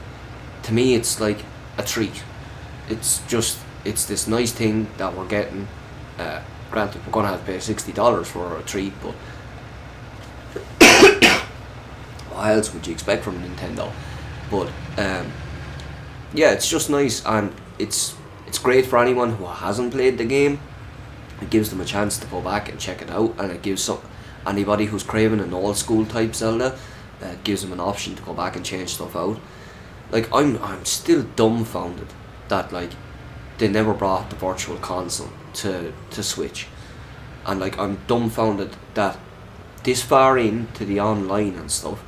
to me it's like a treat. It's this nice thing that we're getting. Granted, we're going to have to pay $60 for a treat, but what else would you expect from Nintendo? But yeah, it's just nice, and it's great for anyone who hasn't played the game. It gives them a chance to go back and check it out, and it gives anybody who's craving an old school type Zelda, gives them an option to go back and change stuff out. Like I'm still dumbfounded that like they never brought the virtual console to Switch, and like I'm dumbfounded that this far into the online and stuff,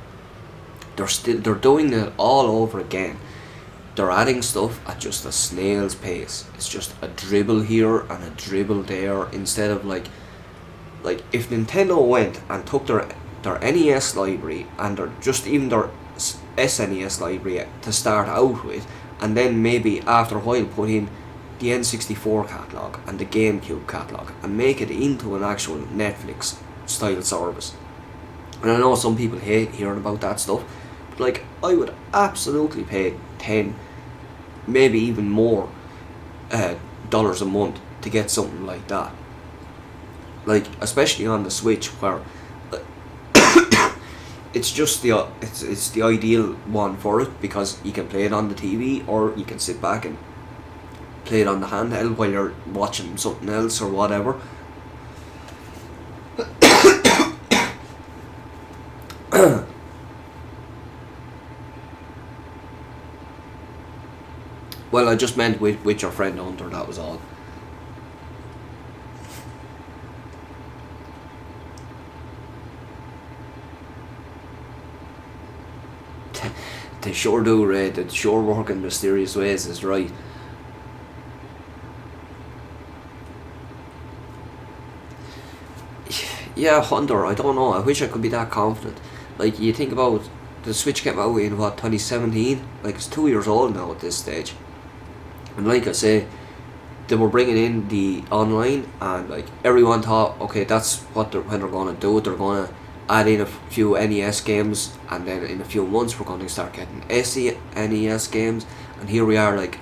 they're doing it all over again. They're adding stuff at just a snail's pace. It's just a dribble here and a dribble there, instead of like if Nintendo went and took their NES library and their SNES library to start out with, and then maybe after a while put in the N64 catalogue and the GameCube catalogue and make it into an actual Netflix style service. And I know some people hate hearing about that stuff, but like I would absolutely pay 10, maybe even more dollars a month to get something like that. Like especially on the Switch, where it's just it's the ideal one for it, because you can play it on the TV, or you can sit back and play it on the handheld while you're watching something else or whatever. Well, I just meant with your friend Hunter, that was all. They sure do, Ray. They sure work in mysterious ways, is right. Yeah, Hunter, I don't know. I wish I could be that confident. Like, you think about the Switch came out in, what, 2017? Like, it's 2 years old now at this stage. And like I say, they were bringing in the online, and like everyone thought, okay, that's what when they're going to do it. They're going to add in a few NES games, and then in a few months we're going to start getting SNES games. And here we are, like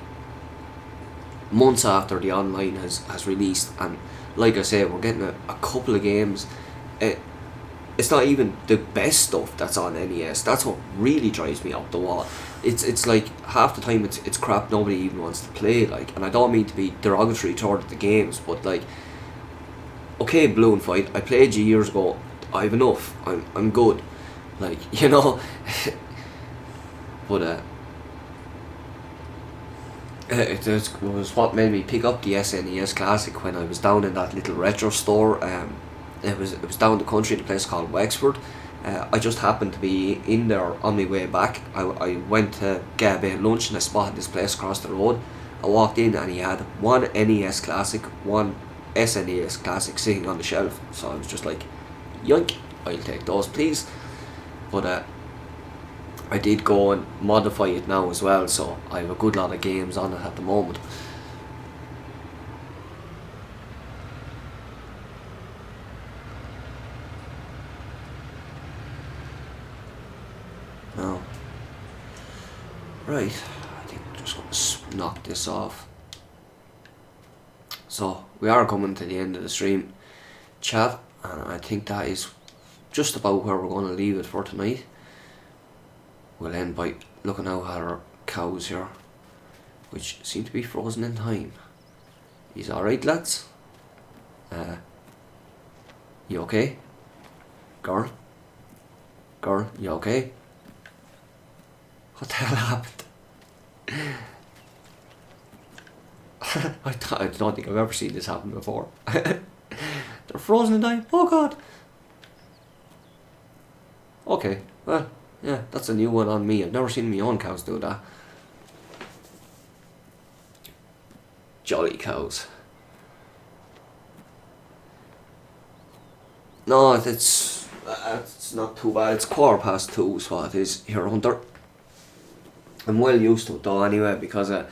months after the online has released, and like I say, we're getting a couple of games. It's not even the best stuff that's on NES. That's what really drives me up the wall. It's like half the time it's crap nobody even wants to play, like, and I don't mean to be derogatory toward the games, but like, okay, Balloon Fight, I played you years ago. I've enough. I'm good, like, you know. But it was what made me pick up the SNES Classic when I was down in that little retro store. It was down the country in a place called Wexford. I just happened to be in there on my way back. I went to get a bit of lunch and I spotted this place across the road. I walked in and he had one NES Classic, one SNES Classic sitting on the shelf. So I was just like, yoink, I'll take those please. But I did go and modify it now as well, so I have a good lot of games on it at the moment. Now, right, I think I'm just going to knock this off. So, we are coming to the end of the stream, chat, and I think that is just about where we're going to leave it for tonight. We'll end by looking out at our cows here, which seem to be frozen in time. He's alright, lads? You okay? Girl? Girl, you okay? What the hell happened? I don't think I've ever seen this happen before. They're frozen in time? Oh god! Okay, well, yeah, that's a new one on me. I've never seen my own cows do that. Jolly cows. No, it's not too bad. It's 2:15, so it is here, Hunter. I'm well used to it though anyway, because to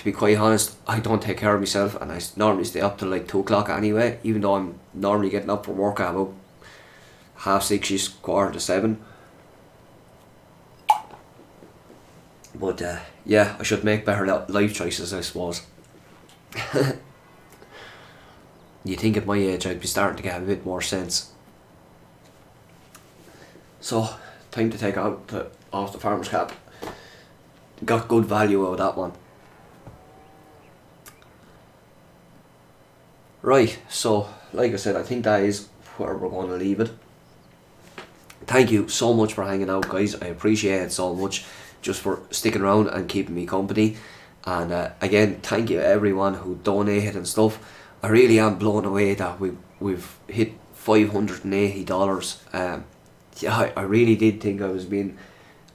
be quite honest, I don't take care of myself and I normally stay up till like 2 o'clock anyway, even though I'm normally getting up for work at about 6:30, 6:45. But yeah, I should make better life choices, I suppose. You think at my age I'd be starting to get a bit more sense. So, time to take out off the farmer's cap. Got good value out of that one. Right, so like I said, I think that is where we're going to leave it. Thank you so much for hanging out, guys. I appreciate it so much, just for sticking around and keeping me company. And again, thank you to everyone who donated and stuff. I really am blown away that we've hit $580. Yeah, I really did think I was being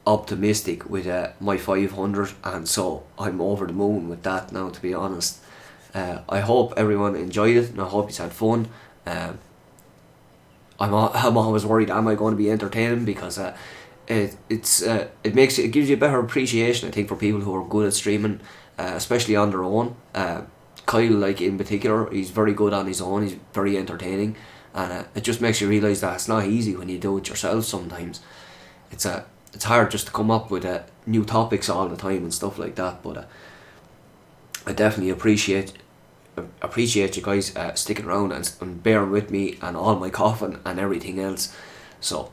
optimistic with my 500, and so I'm over the moon with that now, to be honest. I hope everyone enjoyed it and I hope you had fun. I'm always worried, am I going to be entertaining, because it gives you a better appreciation, I think, for people who are good at streaming, especially on their own. Kyle, like in particular, he's very good on his own. He's very entertaining, and it just makes you realise that it's not easy when you do it yourself. Sometimes it's hard just to come up with new topics all the time and stuff like that. But I definitely appreciate you guys sticking around and bearing with me and all my coughing and everything else. So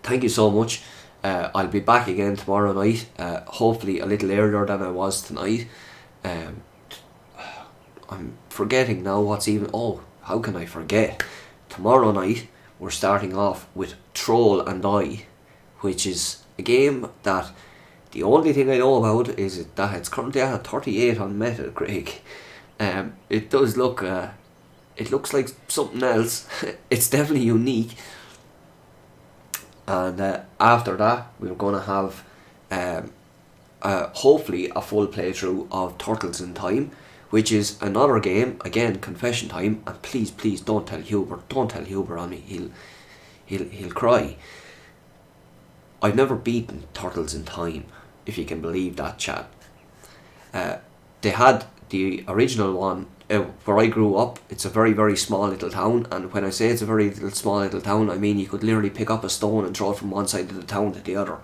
thank you so much. I'll be back again tomorrow night, hopefully a little earlier than I was tonight. I'm forgetting now what's even... Oh, how can I forget? Tomorrow night we're starting off with Troll and I, which is a game that the only thing I know about is that it's currently at a 38 on Metacritic. It does look... it looks like something else. It's definitely unique. And after that, we're going to have hopefully a full playthrough of Turtles in Time, which is another game, again, confession time, and please don't tell Huber on me, he'll cry. I've never beaten Turtles in Time, if you can believe that, chat. They had the original one where I grew up. It's a very, very small little town, and when I say it's a very small little town, I mean you could literally pick up a stone and throw it from one side of the town to the other.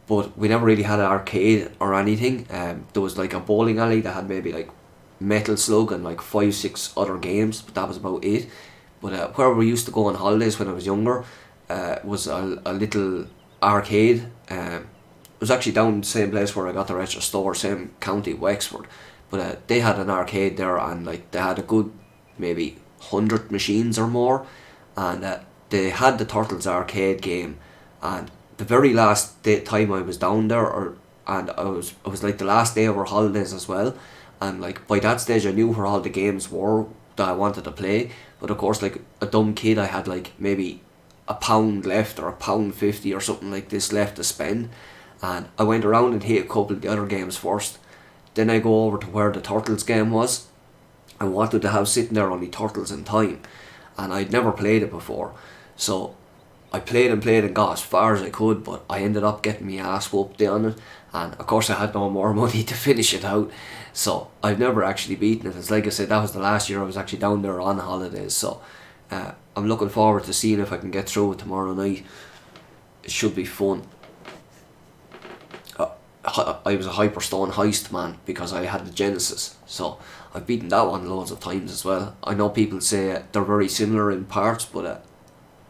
But we never really had an arcade or anything. There was like a bowling alley that had maybe like Metal Slug and like 5-6 other games, but that was about it. But where we used to go on holidays when I was younger was a little arcade. It was actually down the same place where I got the Retro Store, same county, Wexford. But they had an arcade there, and like they had a good maybe 100 machines or more, and they had the Turtles arcade game. And the very last time I was down there, and it was like the last day of our holidays as well, and like by that stage I knew where all the games were that I wanted to play. But of course, like a dumb kid, I had like maybe £1 left or £1.50 or something like this left to spend, and I went around and hit a couple of the other games first. Then I go over to where the Turtles game was, and wanted to have sitting there only Turtles in Time, and I'd never played it before, so I played and got as far as I could, but I ended up getting my ass whooped on it, and of course I had no more money to finish it out, so I've never actually beaten it. It's like I said, that was the last year I was actually down there on holidays, so I'm looking forward to seeing if I can get through it tomorrow night. It should be fun. I was a Hyperstone Heist man because I had the Genesis, so I've beaten that one loads of times as well. I know people say they're very similar in parts, but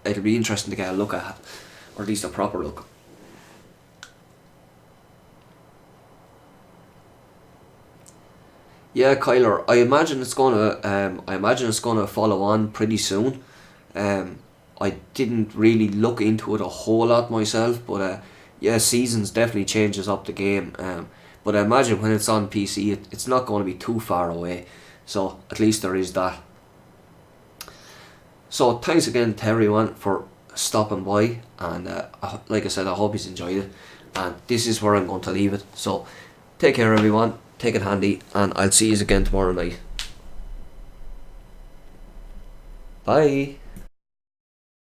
it'll be interesting to get a look at, or at least a proper look. Yeah, Kyler, I imagine it's gonna follow on pretty soon. I didn't really look into it a whole lot myself, but yeah, Seasons definitely changes up the game. But I imagine when it's on PC, it's not going to be too far away. So at least there is that. So thanks again to everyone for stopping by, and like I said, I hope you enjoyed it. And this is where I'm going to leave it. So take care, everyone. Take it handy, and I'll see you again tomorrow night. Bye.